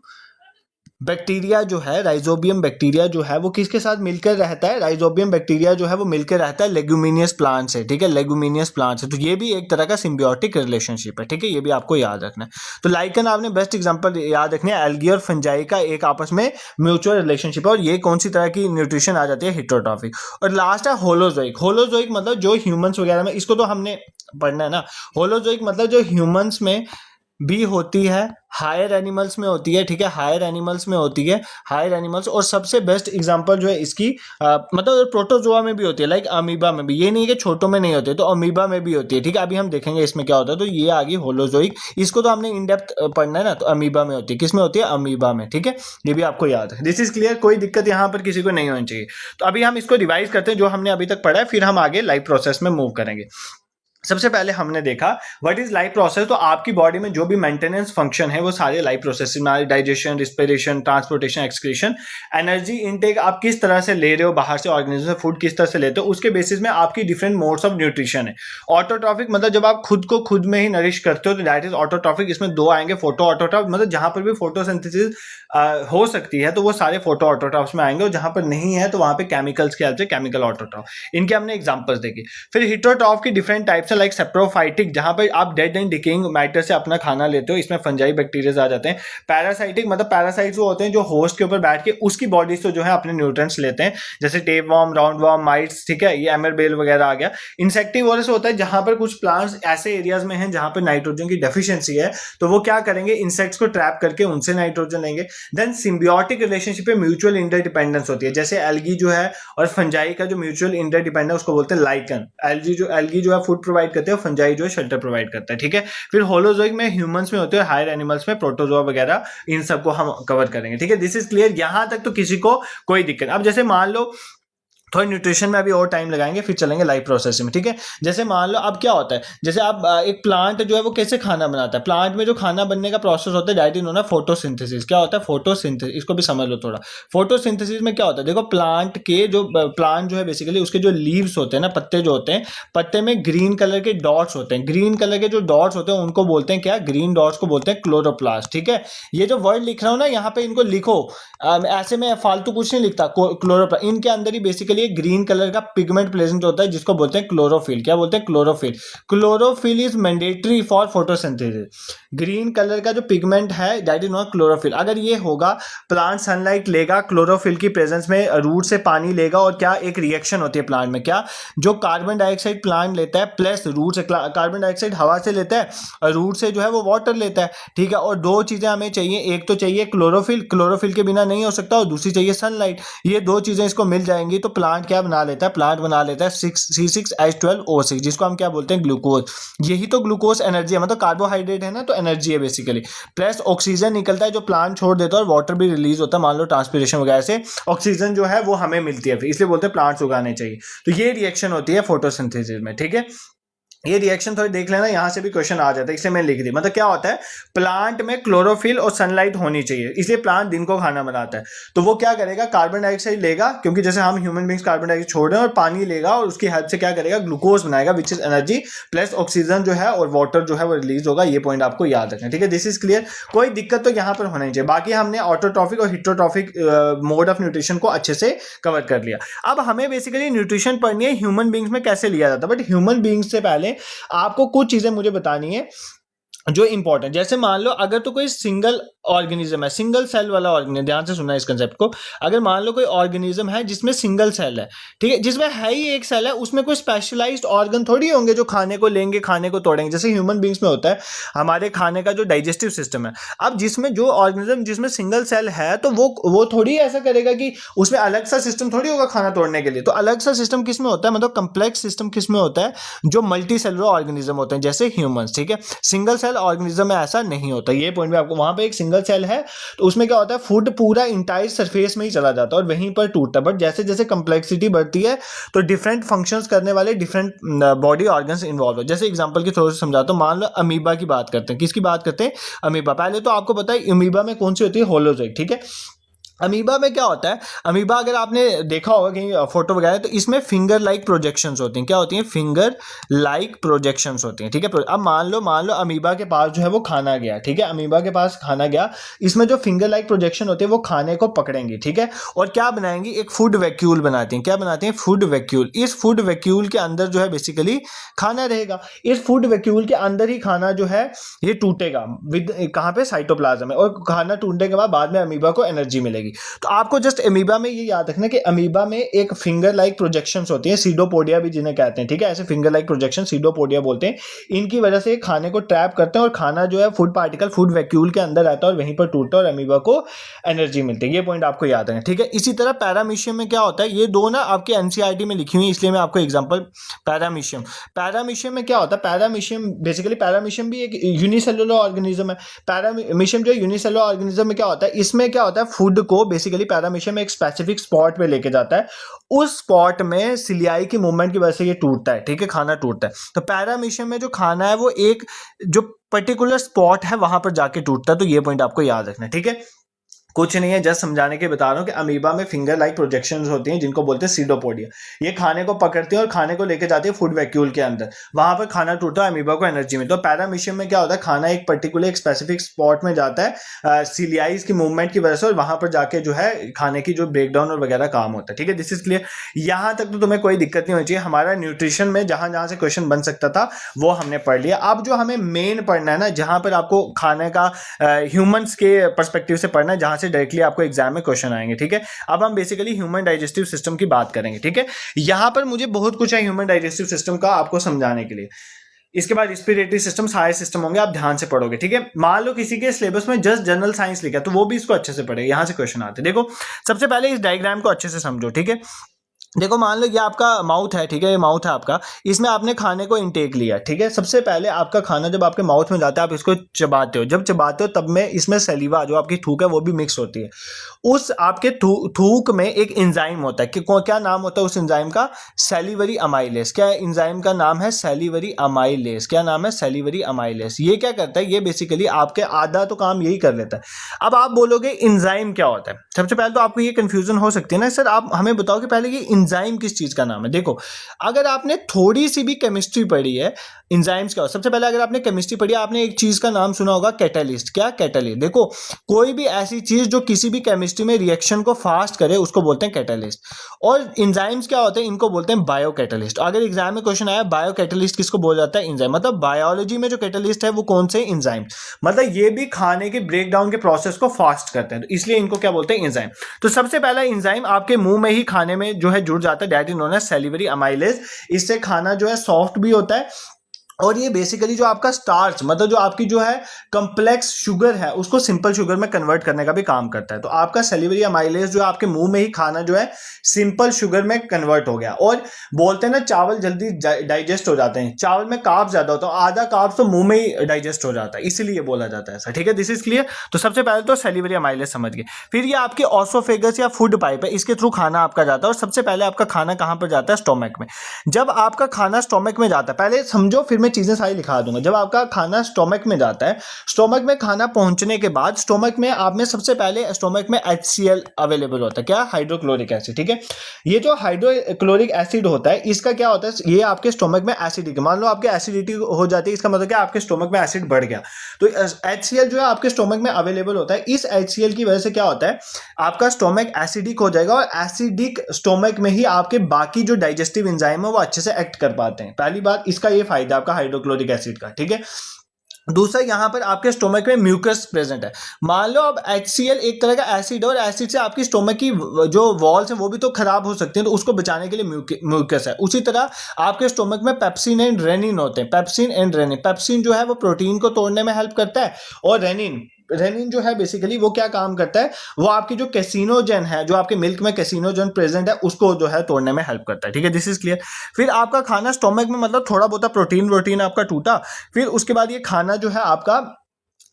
बैक्टीरिया जो है, राइजोबियम बैक्टीरिया जो है वो किसके साथ मिलकर रहता है? राइजोबियम बैक्टीरिया जो है वो मिलकर रहता है लेगुमिनियस प्लांट से, ठीक है, लेगुमिनियस प्लांट से। तो ये भी एक तरह का सिम्बियोटिक रिलेशनशिप है, ठीक है, ये भी आपको याद रखना है। तो लाइकन आपने बेस्ट एग्जांपल याद रखने है, एल्गी और फंजाई का एक आपस में म्यूचुअल रिलेशनशिप है, और ये कौन सी तरह की न्यूट्रिशन आ जाती है? हेटेरोट्रॉफिक। और लास्ट है होलोजोइक। होलोजोइक मतलब जो ह्यूमंस वगैरह में, इसको तो हमने पढ़ना है ना। होलोजोइक मतलब जो ह्यूमंस में भी होती है, हायर एनिमल्स में होती है, ठीक है, हायर एनिमल्स में होती है, हायर एनिमल्स। और सबसे बेस्ट एग्जांपल जो है इसकी मतलब प्रोटोजोआ में भी होती है, लाइक अमीबा में भी, ये नहीं है कि छोटों में नहीं होती है, तो अमीबा में भी होती है, ठीक है। अभी हम देखेंगे इसमें क्या होता है। तो ये आ गई होलोजोइक, इसको तो हमने इन डेप्थ पढ़ना है ना। तो अमीबा में होती है, किस में होती है? अमीबा में, ठीक है, ये भी आपको याद है। दिस इज क्लियर, कोई दिक्कत यहाँ पर किसी को नहीं होनी चाहिए। तो अभी हम इसको रिवाइज करते हैं जो हमने अभी तक पढ़ा है, फिर हम आगे लाइफ प्रोसेस में मूव करेंगे। सबसे पहले हमने देखा व्हाट इज लाइफ प्रोसेस। तो आपकी बॉडी में जो भी मेंटेनेंस फंक्शन है वो सारे लाइफ प्रोसेस में, digestion, respiration, transportation, excretion, energy intake आप किस तरह से ले रहे हो बाहर से, ऑर्गेनिज्म से फूड किस तरह से लेते हो, उसके बेसिस में आपकी डिफरेंट मोड्स ऑफ न्यूट्रिशन है। ऑटोट्रॉफिक मतलब जब आप खुद को खुद में ही नरिश करते हो, तो दैट इज ऑटोट्रॉफिक। इसमें दो आएंगे, फोटो ऑटोट्रॉफ मतलब जहां पर भी फोटोसिंथेसिस हो सकती है तो वो सारे फोटो ऑटोट्रॉफ्स में आएंगे, और जहां पर नहीं है तो वहां पे केमिकल्स के हेल्प से केमिकल ऑटोट्रॉफ। इनके हमने एग्जांपल्स देखे। फिर हिटोट्रॉफ की डिफरेंट टाइप्स है, लाइक सेप्रोफाइटिक जहां पर आप डेड एंड डिकेइंग मैटर से अपना खाना लेते हो, इसमें फंजाई बैक्टीरिया आ जाते हैं। पैरासाइटिक मतलब पैरासाइट्स वो होते हैं जो होस्ट के ऊपर बैठ के उसकी बॉडी से जो है अपने न्यूट्रिएंट्स लेते हैं, जैसे tape warm, round warm, mites, ठीक है, ये एमरबेल वगैरह आ गया। इंसेक्टिवोरस होता है जहां पर कुछ प्लांट्स ऐसे एरियाज में हैं जहां पर नाइट्रोजन की डेफिशिएंसी है, तो वो क्या करेंगे? इंसेक्ट्स को ट्रैप करके उनसे नाइट्रोजन लेंगे। देन सिम्बियोटिक रिलेशनशिप में म्यूचुअल इंटरडिपेंडेंस होती है, जैसे एल्गी जो है और फंजाई का जो म्यूचुअल इंटरडिपेंडेंस उसको बोलते हैं लाइकन। एल्गी जो है फूड प्रोवाइड करते हैं, फंजाई जो है शेल्टर प्रोवाइड करता है, ठीक है। फिर होलोजोइक में ह्यूमंस में होते हैं, हायर एनिमल्स में प्रोटोजोआ वगैरह, इन सबको हम कवर करेंगे, ठीक है। दिस इज क्लियर, यहां तक तो किसी को कोई दिक्कत। अब जैसे मान लो थोड़ा न्यूट्रिशन में अभी और टाइम लगाएंगे, फिर चलेंगे लाइफ प्रोसेस में, ठीक है। जैसे मान लो अब क्या होता है, जैसे आप एक प्लांट जो है वो कैसे खाना बनाता है, प्लांट में जो खाना बनने का प्रोसेस होता है that is known as photosynthesis. क्या होता है? फोटोसिंथेसिस, इसको भी समझ लो थोड़ा। फोटोसिंथेसिस में क्या होता है, देखो प्लांट जो है बेसिकली उसके जो लीव्स होते हैं ना, पत्ते जो होते हैं, पत्ते में ग्रीन कलर के डॉट्स होते हैं। ग्रीन कलर के जो डॉट्स होते हैं उनको बोलते हैं क्या? ग्रीन डॉट्स को बोलते हैं क्लोरोप्लास्ट, ठीक है। ये जो वर्ड लिख रहा हूं ना यहाँ पे, इनको लिखो, ऐसे में फालतू कुछ नहीं लिखता। क्लोरोप्लास्ट, इनके अंदर ही बेसिकली ग्रीन कलर का पिगमेंट प्रेजेंट होता है जिसको बोलते हैं क्लोरोफिल। क्या बोलते हैं? Chlorophyll. Chlorophyll is mandatory for photosynthesis. Green colour का जो पिगमेंट है दैट इज नॉट क्लोरोफिल। अगर ये होगा, प्लांट सनलाइट लेगा, क्लोरोफिल की प्रेजेंस में रूट से पानी लेगा, और क्या एक रिएक्शन होती है प्लांट में, क्या जो कार्बन डाइऑक्साइड प्लांट लेता है प्लस रूट से, कार्बन डाइऑक्साइड हवा से लेता है और रूट से जो है वो वाटर लेता है, ठीक है। और दो चीजें हमें चाहिए, एक तो चाहिए क्लोरोफिल, क्लोरोफिल के बिना नहीं हो सकता, और दूसरी चाहिए सनलाइट। ये दो चीजें इसको मिल जाएंगी तो प्लांट क्या बना लेता है? प्लांट बना लेता है C6H12O6, जिसको हम क्या बोलते हैं? ग्लूकोज। यही तो ग्लूकोज एनर्जी है, मतलब कार्बोहाइड्रेट है ना, तो एनर्जी है बेसिकली। प्लस ऑक्सीजन निकलता है जो प्लांट छोड़ देता है, और वाटर भी रिलीज होता है, मान लो ट्रांसपिरेशन वगैरह से ऑक्सीजन जो है वो हमें मिलती है, इसलिए बोलते हैं प्लांट्स उगाने चाहिए। तो ये रिएक्शन होती है फोटोसिंथेसिस में, ठीक है। ये रिएक्शन थोड़ी देख लेना, यहां से भी क्वेश्चन आ जाता है, इसलिए मैं लिख दी। मतलब क्या होता है, प्लांट में क्लोरोफिल और सनलाइट होनी चाहिए, इसलिए प्लांट दिन को खाना बनाता है। तो वो क्या करेगा? कार्बन डाइऑक्साइड लेगा, क्योंकि जैसे हम ह्यूमन बींग्स कार्बन डाइऑक्साइड छोड़ रहे हैं, और पानी लेगा और उसकी हेल्प से क्या करेगा? ग्लूकोज बनाएगा, which is energy, plus oxygen जो है और वाटर जो है वो रिलीज होगा। ये पॉइंट आपको याद रखना, ठीक है। दिस इज क्लियर, कोई दिक्कत तो यहाँ पर होना ही चाहिए। बाकी हमने ऑटोट्रॉफिक और हिटरोट्रॉफिक मोड ऑफ न्यूट्रिशन को अच्छे से कवर कर लिया। अब हमें बेसिकली न्यूट्रिशन पढ़नी है ह्यूमन बींग्स में कैसे लिया जाता है, बट ह्यूमन बींग्स से पहले आपको कुछ चीजें मुझे बतानी है जो इंपॉर्टेंट। जैसे मान लो अगर तो कोई सिंगल ऑर्गेनिज्म है, सिंगल सेल वाला ऑर्गेनिज्म, ध्यान से सुनना इस कंसेप्ट को। अगर मान लो कोई ऑर्गेनिज्म है जिसमें सिंगल सेल है, ठीक है, जिसमें है ही एक सेल है, उसमें कोई स्पेशलाइज्ड ऑर्गन थोड़ी होंगे जो खाने को लेंगे, खाने को तोड़ेंगे। जैसे ह्यूमन बींग्स में होता है हमारे खाने का जो डाइजेस्टिव सिस्टम है। अब जिसमें जो ऑर्गेनिज्म जिसमें सिंगल सेल है, तो वो थोड़ी ऐसा करेगा कि उसमें अलग सा सिस्टम थोड़ी होगा खाना तोड़ने के लिए। तो अलग सा सिस्टम किसमें होता है, मतलब कंप्लेक्स सिस्टम किसमें होता है? जो मल्टी सेलुलर ऑर्गेनिज्म होते हैं, जैसे ह्यूमंस, ठीक है। सिंगल सेल ऑर्गेनिज्म में ऐसा नहीं होता। ये पॉइंट भी आपको, वहां पे एक सिंगल सेल है तो उसमें क्या होता है, फूड पूरा इंटायर सरफेस में ही चला जाता है और वहीं पर टूटता है। बट जैसे जैसे कंप्लेक्सिटी बढ़ती है तो डिफरेंट फंक्शंस करने वाले डिफरेंट बॉडी ऑर्गन्स इन्वॉल्व है। जैसे एग्जांपल के थ्रू से समझाता हूं, मान लो अमीबा की बात करते हैं। किसकी बात करते हैं? अमीबा। पहले तो आपको पता है अमीबा में कौन सी होती है? होलोजोइक, ठीक है। अमीबा में क्या होता है, अमीबा अगर आपने देखा होगा कहीं फोटो वगैरह, तो इसमें फिंगर लाइक प्रोजेक्शंस होती हैं। क्या होती हैं? फिंगर लाइक प्रोजेक्शंस होती हैं, ठीक है। अब मान लो अमीबा के पास जो है वो खाना गया, ठीक है, अमीबा के पास खाना गया, इसमें जो फिंगर लाइक प्रोजेक्शन होती है वो खाने को पकड़ेंगी, ठीक है, और क्या बनाएंगी? एक फूड वैक्यूल बनाती हैं। क्या बनाती हैं? Food vacuole. इस फूड वैक्यूल के अंदर जो है बेसिकली खाना रहेगा। इस फूड वैक्यूल के अंदर ही खाना जो है ये टूटेगा विद कहाँ पे? साइटोप्लाज्म में। और खाना टूटने के बाद में अमीबा को एनर्जी मिलेगी। तो आपको जस्ट अमीबा में ये याद रखना कि अमीबा में एक फिंगर लाइक प्रोजेक्शंस होती हैं, सीडोपोडिया भी जिन्हें कहते हैं, ठीक है, ऐसे फिंगर लाइक प्रोजेक्शन सीडोपोडिया बोलते हैं। इनकी वजह से खाने को ट्रैप करते हैं और खाना जो है फूड पार्टिकल फूड वैक्यूल के अंदर रहता है और वहीं पर टूटता है और अमीबा को एनर्जी मिलती है। ये पॉइंट आपको याद रखना, ठीक है। इसी तरह पैरामीशियम में क्या होता है, ये दो ना आपके एनसीईआरटी में लिखी हुई है, इसलिए मैं आपको एग्जांपल पैरामीशियम में क्या होता है, पैरामीशियम बेसिकली पैरामीशियम भी एक यूनिसेलुलर ऑर्गेनिज्म है। पैरामीशियम जो यूनिसेलुलर ऑर्गेनिज्म में क्या होता है, इसमें क्या होता है, फूड को बेसिकली पैरामीशियम एक स्पेसिफिक स्पॉट पे लेके जाता है, उस स्पॉट में सिलियाई की मूवमेंट की वजह से ये टूटता है, ठीक है, खाना टूटता है। तो पैरामीशियम में जो खाना है वो एक जो पर्टिकुलर स्पॉट है वहां पर जाके टूटता है। तो ये पॉइंट आपको याद रखना है, ठीक है। कुछ नहीं है, जस्ट समझाने के बता रहा हूँ कि अमीबा में फिंगर लाइक प्रोजेक्शंस होती हैं जिनको बोलते हैं सीडोपोडिया। ये खाने को पकड़ती हैं और खाने को लेके जाती है फूड वैक्यूल के अंदर, वहां पर खाना टूटता है, अमीबा को एनर्जी मिलती है। तो पैरामीशियम में क्या होता है, खाना एक पर्टिकुलर एक स्पेसिफिक स्पॉट में जाता है सीलियाइज की मूवमेंट की वजह से, और वहां पर जाके जो है खाने की जो ब्रेकडाउन और वगैरह काम होता है, ठीक है। This is clear. यहां तक तो तुम्हें कोई दिक्कत नहीं होनी चाहिए। हमारा न्यूट्रिशन में जहां जहां से क्वेश्चन बन सकता था वो हमने पढ़ लिया। अब जो हमें मेन पढ़ना है ना, जहां पर आपको खाने का ह्यूमंस के परस्पेक्टिव से पढ़ना है, जहां से डायरेक्टली आपको एग्जाम में क्वेश्चन आएंगे, ठीक है। अब हम बेसिकली ह्यूमन डाइजेस्टिव सिस्टम की बात करेंगे, ठीक है। यहां पर मुझे बहुत कुछ है ह्यूमन डाइजेस्टिव सिस्टम का आपको समझाने के लिए। इसके बाद रिस्पिरेटरी सिस्टम, सारे सिस्टम होंगे, आप ध्यान से पढ़ोगे, ठीक है। मान लो किसी के सिलेबस में जस्ट जनरल साइंस लिखा है तो वो भी इसको अच्छे से पढ़े, यहां से क्वेश्चन आते हैं। देखो सबसे पहले इस डायग्राम को अच्छे से समझो, ठीक है। देखो मान लो ये आपका माउथ है, ठीक है, ये माउथ है आपका, इसमें आपने खाने को इनटेक लिया, ठीक है। सबसे पहले आपका खाना जब आपके माउथ में जाता है आप इसको चबाते हो, जब चबाते हो तब में इसमें सलीवा जो आपकी थूक है वो भी मिक्स होती है। उस आपके थूक में एक एंजाइम होता है कि क्या नाम होता है उस एंजाइम का? Salivary amylase. क्या एंजाइम का नाम है? Salivary amylase. क्या नाम है? Salivary amylase. ये क्या करता है? ये बेसिकली आपके आधा तो काम यही कर लेता है। अब आप बोलोगे एंजाइम क्या होता है? सबसे पहले तो आपको ये कंफ्यूजन हो सकती है ना, सर आप हमें बताओ कि पहले ये एंजाइम किस चीज का नाम है। देखो अगर आपने थोड़ी सी भी केमिस्ट्री पढ़ी है, एंजाइम्स क्या हो, सबसे पहले अगर आपने केमिस्ट्री पढ़ी है, आपने एक चीज का नाम सुना होगा कैटलिस्ट। क्या? कैटलिस्ट। देखो कोई भी ऐसी चीज जो किसी भी केमिस्ट्री में रिएक्शन को फास्ट करे उसको बोलते हैं कैटलिस्ट। और एंजाइम्स क्या होते हैं? इनको बोलते हैं बायो कैटलिस्ट। अगर एग्जाम में क्वेश्चन आया बायो कैटलिस्ट किसको बोला जाता है? एंजाइम। मतलब बायोलॉजी में जो कैटलिस्ट है वो कौन से? एंजाइम। मतलब ये भी खाने के ब्रेकडाउन के प्रोसेस को फास्ट करते हैं, तो इसलिए इनको क्या बोलते हैं? एंजाइम। तो सबसे पहला एंजाइम आपके मुंह में ही खाने में जो है जुड़ जाता है, that is known as salivary amylase. इससे खाना जो है सॉफ्ट भी होता है और ये बेसिकली जो आपका स्टार्च मतलब जो आपकी जो है कॉम्प्लेक्स शुगर है उसको सिंपल शुगर में कन्वर्ट करने का भी काम करता है। तो आपका सैलिवरी अमाइलेज जो है आपके मुंह में ही खाना जो है सिंपल शुगर में कन्वर्ट हो गया। और बोलते हैं ना चावल जल्दी डाइजेस्ट हो जाते हैं, चावल में कार्ब ज्यादा होता है, आधा कार्ब तो मुंह में ही डाइजेस्ट हो जाता है, इसीलिए बोला जाता है ऐसा, ठीक है। This is clear. तो सबसे पहले तो सैलिवरी अमाइलेज समझ गए। फिर ये आपके ऑसोफेगस या फूड पाइप है, इसके थ्रू खाना आपका जाता है। और सबसे पहले आपका खाना कहां पर जाता है? स्टोमक में। जब आपका खाना स्टोमक में जाता है, पहले समझो फिर मैं चीजें सारी लिखा दूंगा। जब आपका खाना स्टोमक में जाता है, स्टोमक में खाना पहुंचने के बाद स्टोमक में आप में सबसे पहले स्टोमक में HCl अवेलेबल होता है। क्या? हाइड्रोक्लोरिक एसिड, ठीक है। ये जो हाइड्रोक्लोरिक एसिड होता है इसका क्या होता है? ये आपके स्टोमक में एसिडिटी, मान लो आपके एसिडिटी हो जाती है, इसका मतलब क्या? आपके स्टोमक में एसिड बढ़ गया। तो HCl जो है आपके स्टोमक में अवेलेबल होता है। इस HCl की वजह से क्या होता है? आपका स्टोमक एसिडिक हो जाएगा और एसिडिक स्टोमक में ही आपके बाकी जो डाइजेस्टिव एंजाइम है वो अच्छे से एक्ट कर पाते हैं। पहली बात इसका ये फायदा आपका हाइड्रोक्लोरिक एसिड का, ठीक है। दूसरा यहां पर आपके स्टोमक में म्यूकस प्रेजेंट है। मान लो अब HCl एक तरह का एसिड है और एसिड से आपकी स्टोमक की जो वॉल्स है वो भी तो खराब हो सकती हैं, तो उसको बचाने के लिए म्यूकस है। उसी तरह आपके स्टोमक में पेप्सिन एंड रेनिन होते हैं। पेप्सिन एंड रेनिन, पेप्सिन जो है वो प्रोटीन को तोड़ने में हेल्प करता है और रेनिन जो है बेसिकली वो क्या काम करता है? वो आपकी जो कैसिनोजन है, जो आपके मिल्क में कैसिनोजन प्रेजेंट है उसको जो है तोड़ने में हेल्प करता है, ठीक है। This is clear. फिर आपका खाना स्टोमक में मतलब थोड़ा बहुत प्रोटीन आपका टूटा, फिर उसके बाद ये खाना जो है आपका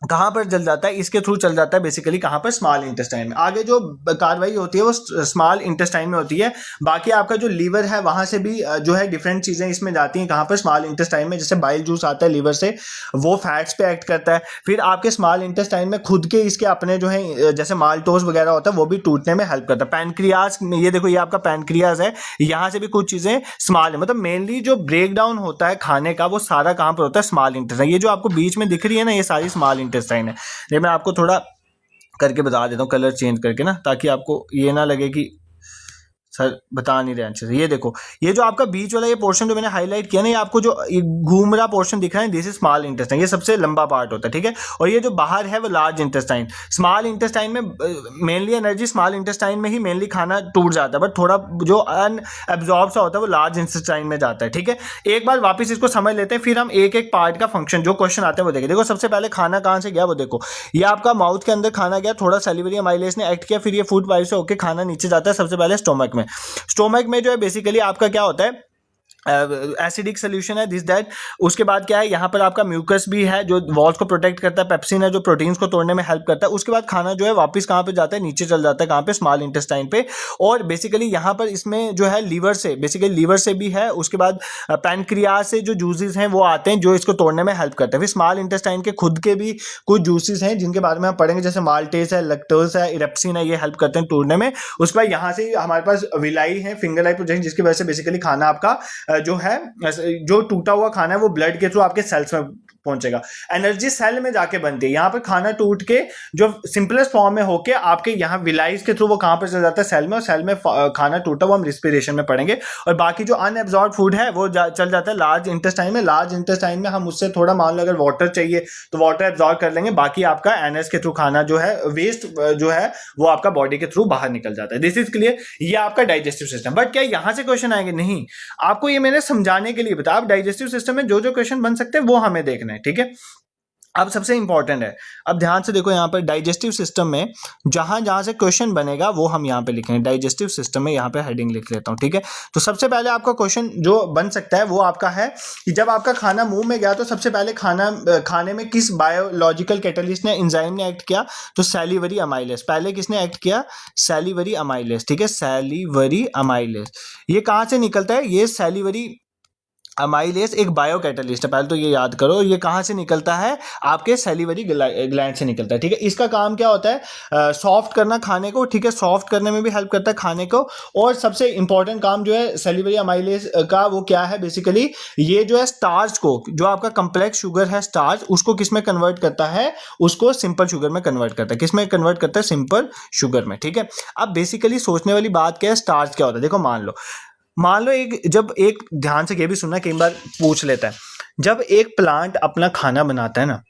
कहाँ पर चल जाता है, इसके थ्रू चल जाता है बेसिकली कहाँ पर, स्मॉल इंटेस्टाइन में। आगे जो कार्रवाई होती है वो स्मॉल इंटेस्टाइन में होती है। बाकी आपका जो लीवर है वहां से भी जो है डिफरेंट चीजें इसमें जाती हैं कहाँ पर, स्मॉल इंटेस्टाइन में। जैसे बाइल जूस आता है लीवर से, वो फैट्स पे एक्ट करता है। फिर आपके स्मॉल इंटेस्टाइन में खुद के इसके अपने जो है जैसे माल्टोज वगैरह होता है वो भी टूटने में हेल्प करता है। पैनक्रियाज में ये देखो, ये आपका पैनक्रियाज है, यहाँ से भी कुछ चीजें स्मॉल है। मतलब मेनली जो ब्रेक डाउन होता है खाने का वो सारा कहाँ पर होता है, स्मॉल इंटेस्टाइन। ये जो आपको बीच में दिख रही है ना, ये सारी स्मॉल इंटेस्टाइन है। ये मैं आपको थोड़ा करके बता देता हूँ, कलर चेंज करके ना, ताकि आपको ये ना लगे कि सर बता नहीं रहे अच्छे से। ये देखो, ये जो आपका बीच वाला ये पोर्शन जो मैंने हाईलाइट किया ना, ये आपको जो घूम रहा पोर्शन दिख रहा है, दिस इज स्मॉल इंटेस्टाइन। ये सबसे लंबा पार्ट होता है, ठीक है। और ये जो बाहर है वो लार्ज इंटेस्टाइन। स्मॉल इंटेस्टाइन में मेनली एनर्जी स्मॉल इंटेस्टाइन में ही मेनली खाना टूट जाता है, बट थोड़ा जो अनएब्जॉर्ब सा होता है वो लार्ज इंटेस्टाइन में जाता है, ठीक है। एक बार वापस इसको समझ लेते हैं, फिर हम एक एक पार्ट का फंक्शन जो क्वेश्चन आते हैं वो देखें। देखो सबसे पहले खाना कहाँ से गया वो देखो, ये आपका माउथ के अंदर खाना गया, थोड़ा सैलिवरी अमाइलेज ने एक्ट किया, फिर ये फूड पाइप से होकर खाना नीचे जाता है सबसे पहले स्टोमक में। स्टोमक में जो है बेसिकली आपका क्या होता है, एसिडिक सोल्यूशन है दिस दैट। उसके बाद क्या है, यहाँ पर आपका म्यूकस भी है जो वॉल्स को प्रोटेक्ट करता है, पेप्सिन है जो प्रोटीन्स को तोड़ने में हेल्प करता है। उसके बाद खाना जो है वापस कहाँ पे जाता है, नीचे चल जाता है, कहाँ पे, स्मॉल इंटेस्टाइन पे। और बेसिकली यहाँ पर इसमें जो है लीवर से, बेसिकली लीवर से भी है। उसके बाद पैनक्रियाज से जो जूसेस हैं वो आते हैं जो इसको तोड़ने में हेल्प करते हैं। फिर स्मॉल इंटेस्टाइन के खुद के भी कुछ जूसेस हैं जिनके बारे में हम पढ़ेंगे, जैसे माल्टेस है, लैक्टोज है, इरेप्सिन है, ये हेल्प करते हैं तोड़ने में। उसके बाद यहाँ से हमारे पास विलाई है, फिंगर लाइक प्रोजेक्शन, जिसकी वजह से बेसिकली खाना आपका जो है, जो टूटा हुआ खाना है वो ब्लड के थ्रू आपके सेल्स में पहुंचेगा। एनर्जी सेल में जाके बनती है। यहाँ पर खाना टूट के जो सिंपलेस्ट फॉर्म में होके आपके यहाँ विलाइज के थ्रू वो कहाँ पर चल जाता है, सेल में। और सेल में खाना टूटा वो हम रिस्पिरेशन में पढ़ेंगे। और बाकी जो अनएब्जॉर्ब फूड है वो चल जाता है लार्ज इंटेस्टाइन में। लार्ज इंटेस्टाइन में हम उससे थोड़ा, मान लो अगर वाटर चाहिए तो वाटर एब्जॉर्ब कर लेंगे। बाकी आपका एनएस के थ्रू खाना जो है, वेस्ट जो है वो आपका बॉडी के थ्रू बाहर निकल जाता है। दिस इज क्लियर, ये आपका डाइजेस्टिव सिस्टम। बट क्या यहाँ से क्वेश्चन आएंगे? नहीं, आपको ये मैंने समझाने के लिए बताया। आप डाइजेस्टिव सिस्टम में जो जो क्वेश्चन बन सकते हैं वो हमें देखना है, ठीक है। अब सबसे इंपॉर्टेंट है, अब ध्यान से देखो, यहाँ पर डाइजेस्टिव सिस्टम में जहां जहां से क्वेश्चन बनेगा वो हम यहाँ पे लिखेंगे। डाइजेस्टिव सिस्टम में यहाँ पे हेडिंग लिख लेता हूँ, ठीक है। तो सबसे पहले आपका क्वेश्चन जो बन सकता है वो आपका है कि जब आपका खाना मुंह में गया तो सबसे पहले खाने में किस बायोलॉजिकल कैटलिस्ट ने, एंजाइम ने एक्ट किया? तो सैलिवरी अमाइलेज। पहले किसने एक्ट किया? सैलिवरी अमाइलेज, ठीक है। सैलिवरी अमाइलेज ये कहाँ से निकलता है? ये सैलिवरी अमाइलेज एक बायो कैटलिस्ट है, पहले तो ये याद करो। ये कहाँ से निकलता है? आपके सैलिवरी ग्लैंड से निकलता है, ठीक है। इसका काम क्या होता है? सॉफ्ट करना खाने को, ठीक है। सॉफ्ट करने में भी हेल्प करता है खाने को। और सबसे इंपॉर्टेंट काम जो है सैलिवरी अमाइलेज का वो क्या है? बेसिकली ये जो है स्टार्च को, जो आपका कम्प्लेक्स शुगर है स्टार्च, उसको किस में कन्वर्ट करता है? उसको सिंपल शुगर में कन्वर्ट करता है। किस में कन्वर्ट करता है? सिंपल शुगर में, ठीक है। अब बेसिकली सोचने वाली बात क्या है, स्टार्च क्या होता है? देखो मान लो एक ध्यान से ये भी सुनना, कई बार पूछ लेता है, जब एक प्लांट अपना खाना बनाता है ना,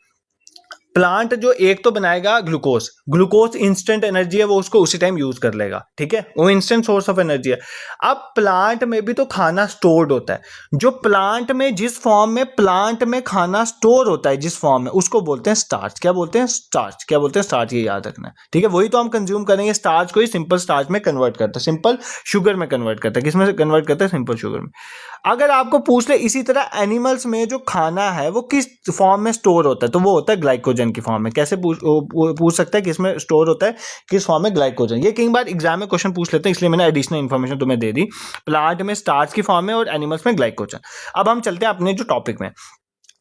प्लांट जो एक तो बनाएगा ग्लूकोज इंस्टेंट एनर्जी है, वो उसको उसी टाइम यूज कर लेगा, ठीक है। वो इंस्टेंट सोर्स ऑफ एनर्जी है। अब प्लांट में भी तो खाना स्टोर्ड होता है। जो प्लांट में जिस फॉर्म में प्लांट में खाना स्टोर होता है, जिस फॉर्म में, उसको बोलते हैं स्टार्च। क्या बोलते हैं? स्टार्च। क्या बोलते हैं? स्टार्च। ये याद रखना है, ठीक है। वही तो हम कंज्यूम करेंगे। स्टार्च को ही सिंपल स्टार्च में कन्वर्ट करता है, सिंपल शुगर में कन्वर्ट करता है। किस में कन्वर्ट करता है? सिंपल शुगर में। अगर आपको पूछ ले इसी तरह एनिमल्स में जो खाना है वो किस फॉर्म में स्टोर होता है, तो वो होता है ग्लाइकोजन की फॉर्म में। कैसे पूछ सकता है किस में स्टोर होता है, किस फॉर्म में? ग्लाइकोजन। ये कई बार एग्जाम में क्वेश्चन पूछ लेते हैं, इसलिए मैंने एडिशनल इन्फॉर्मेशन तुम्हें दे दी। प्लांट में स्टार्च की फॉर्म में और एनिमल्स में ग्लाइकोजन। अब हम चलते हैं अपने जो टॉपिक में।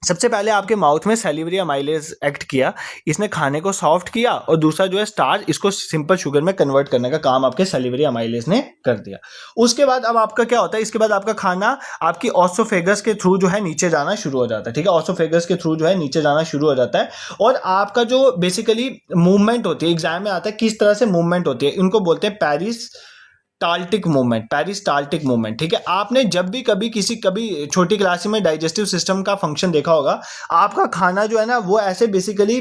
सबसे पहले आपके माउथ में सैलिवरी अमाइलेज एक्ट किया, इसने खाने को सॉफ्ट किया। और दूसरा जो है स्टार्च, इसको सिंपल शुगर में कन्वर्ट करने का काम आपके सैलिवरी अमाइलेज ने कर दिया। उसके बाद अब आपका क्या होता है? इसके बाद आपका खाना आपकी ऑसोफेगस के थ्रू जो है नीचे जाना शुरू हो जाता है, ठीक है। ऑसोफेगस के थ्रू जो है नीचे जाना शुरू हो जाता है। और आपका जो बेसिकली मूवमेंट होती है, एग्जाम में आता है किस तरह से मूवमेंट होती है, इनको बोलते हैं पेरिस्टाल्टिक मूवमेंट, ठीक है। आपने जब भी कभी छोटी क्लास में डाइजेस्टिव सिस्टम का फंक्शन देखा होगा, आपका खाना जो है ना वो ऐसे बेसिकली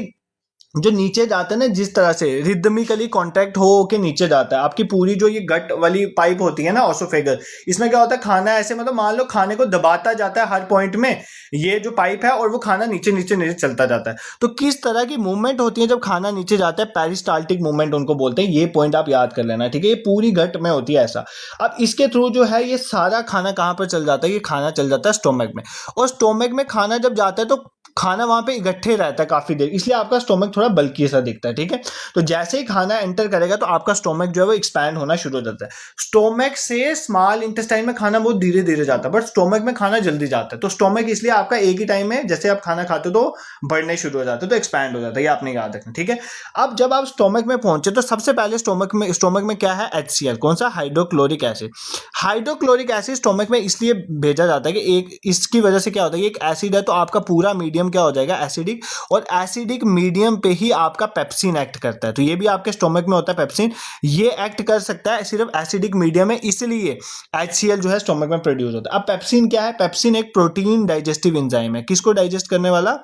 जो नीचे जाता है ना, जिस तरह से रिदमिकली कांटेक्ट हो के नीचे जाता है। आपकी पूरी जो ये गट वाली पाइप होती है ना, ऑसोफेगस, इसमें क्या होता है? खाना ऐसे, मतलब मान लो खाने को दबाता जाता है हर पॉइंट में, ये जो पाइप है, और वो खाना नीचे नीचे नीचे चलता जाता है। तो किस तरह की मूवमेंट होती है जब खाना नीचे जाता है? पेरिस्टाल्टिक मूवमेंट उनको बोलते हैं। ये पॉइंट आप याद कर लेना, ठीक है। ये पूरी गट में होती है ऐसा। अब इसके थ्रू जो है ये सारा खाना कहाँ पर चल जाता है? ये खाना चल जाता है स्टोमक में। और स्टोमक में खाना जब जाता है तो खाना वहां पे इकट्ठे रहता है काफी देर, इसलिए आपका स्टोमक थोड़ा बल्कि सा दिखता है। ठीक है, तो जैसे ही खाना एंटर करेगा तो आपका स्टोमक जो है वो एक्सपैंड होना शुरू हो जाता है। स्टोमक से स्मॉल इंटेस्टाइन में खाना बहुत धीरे धीरे जाता है, बट स्टोमक में खाना जल्दी जाता है। तो स्टोमक इसलिए आपका एक ही टाइम में जैसे आप खाना खाते हो तो बढ़ने शुरू हो जाते हैं, तो एक्सपैंड हो जाता है, ये आपने याद रखना। ठीक है, अब जब आप स्टोमक में पहुंचे तो सबसे पहले स्टोमक में क्या है, HCl, कौन सा, hydrochloric acid. Hydrochloric acid stomach में इसलिए भेजा जाता है कि एक इसकी वजह से क्या होता है, एक एसिड है तो आपका पूरा मीडियम क्या हो जाएगा, एसिडिक, और एसिडिक मीडियम पे ही आपका पेप्सिन एक्ट करता है। तो ये भी आपके स्टोमक में होता है पेप्सिन, ये एक्ट कर सकता है सिर्फ एसिडिक मीडियम में, इसलिए HCl जो है स्टोमक में प्रोड्यूस होता है। अब पेप्सिन क्या है, पेप्सिन एक प्रोटीन डाइजेस्टिव एंजाइम है। किसको डाइजेस्ट करने वाला,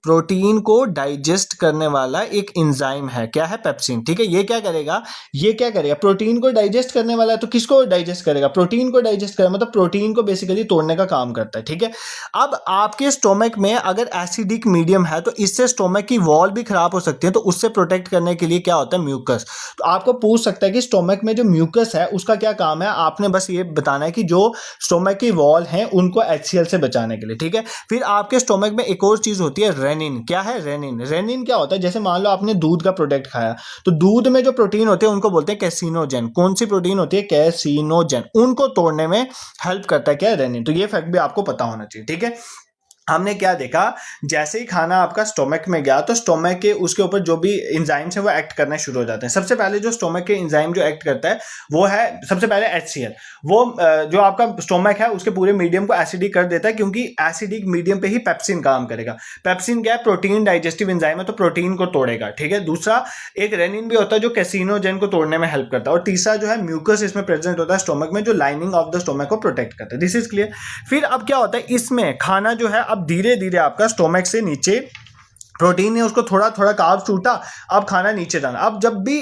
प्रोटीन को डाइजेस्ट करने वाला एक एंजाइम है, क्या है, पेप्सिन। ठीक है, ये क्या करेगा, प्रोटीन को डाइजेस्ट करने वाला है, तो किसको डाइजेस्ट करेगा, प्रोटीन को डाइजेस्ट करेगा, मतलब प्रोटीन को बेसिकली तोड़ने का काम करता है। ठीक है, अब आपके स्टोमक में अगर एसिडिक मीडियम है तो इससे स्टोमक की वॉल भी खराब हो सकती है, तो उससे प्रोटेक्ट करने के लिए क्या होता है, म्यूकस। तो आपको पूछ सकता है कि स्टोमक में जो म्यूकस है उसका क्या काम है, आपने बस ये बताना है कि जो स्टोमक की वॉल है उनको HCl से बचाने के लिए। ठीक है, फिर आपके स्टोमक में एक और चीज होती है, रेनिन। क्या है, रेनिन। रेनिन क्या होता है, जैसे मान लो आपने दूध का प्रोडक्ट खाया, तो दूध में जो प्रोटीन होते हैं उनको बोलते हैं कैसिनोजन। कौन सी प्रोटीन होती है, कैसिनोजन, उनको तोड़ने में हेल्प करता है क्या, रेनिन। तो ये फैक्ट भी आपको पता होना चाहिए। ठीक है, हमने क्या देखा, जैसे ही खाना आपका स्टोमक में गया तो स्टोमक के उसके ऊपर जो भी एंजाइम्स है वो एक्ट करना शुरू हो जाते हैं। सबसे पहले जो स्टोमक के एंजाइम जो एक्ट करता है वो है सबसे पहले HCl। वो जो आपका स्टोमक है उसके पूरे मीडियम को एसिडिक कर देता है, क्योंकि एसिडिक मीडियम पे ही पेप्सिन काम करेगा। पेप्सिन क्या है, प्रोटीन डाइजेस्टिव एंजाइम है, तो प्रोटीन को तोड़ेगा। ठीक है, दूसरा एक रेनिन भी होता है जो कैसिनोजन को तोड़ने में हेल्प करता है, और तीसरा जो है म्यूकस इसमें प्रेजेंट होता है स्टोमक में, जो लाइनिंग ऑफ द स्टोमक को प्रोटेक्ट करता है। This is clear. फिर अब क्या होता है, इसमें खाना जो है अब धीरे धीरे आपका स्टोमक से नीचे, प्रोटीन ने उसको थोड़ा थोड़ा कार्ब्स टूटा, अब खाना नीचे जाना। अब जब भी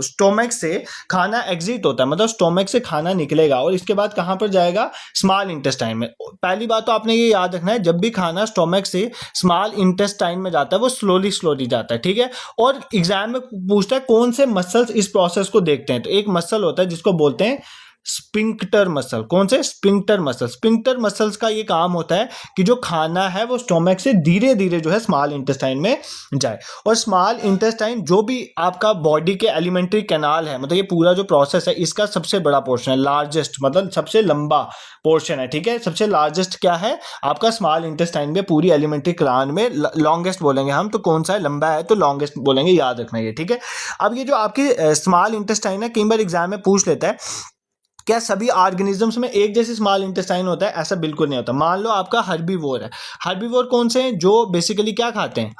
स्टोमक से खाना एग्जिट होता है, मतलब स्टोमक से खाना निकलेगा और इसके बाद कहां पर जाएगा, स्मॉल इंटेस्टाइन में। पहली बात तो आपने ये याद रखना है, जब भी खाना स्टोमक से स्मॉल इंटेस्टाइन में जाता है वो स्लोली स्लोली जाता है। ठीक है, और एग्जाम में पूछता है कौन से मसल्स इस प्रोसेस को देखते हैं, तो एक मसल होता है जिसको बोलते हैं स्पिंक्टर मसल। कौन से, स्पिंक्टर मसल। स्पिंक्टर मसल्स का ये काम होता है कि जो खाना है वो स्टोमक से धीरे धीरे जो है स्मॉल इंटेस्टाइन में जाए, और स्मॉल इंटेस्टाइन जो भी आपका बॉडी के एलिमेंट्री कैनाल है, मतलब ये पूरा जो प्रोसेस है इसका सबसे बड़ा पोर्शन है, लार्जेस्ट, मतलब सबसे लंबा पोर्शन है। ठीक है, सबसे लार्जेस्ट क्या है आपका, स्मॉल इंटेस्टाइन में, पूरी एलिमेंट्री कैनाल में लॉन्गेस्ट बोलेंगे हम, तो कौन सा है, लंबा है तो लॉन्गेस्ट बोलेंगे, याद रखना ये। ठीक है, अब ये जो आपकी स्मॉल इंटेस्टाइन है, कई बार एग्जाम में पूछ लेता है क्या सभी ऑर्गेनिजम्स में एक जैसे स्मॉल इंटेस्टाइन होता है, ऐसा बिल्कुल नहीं होता। मान लो आपका हर्बीवोर है, हर्बीवोर कौन से हैं, जो बेसिकली क्या खाते हैं,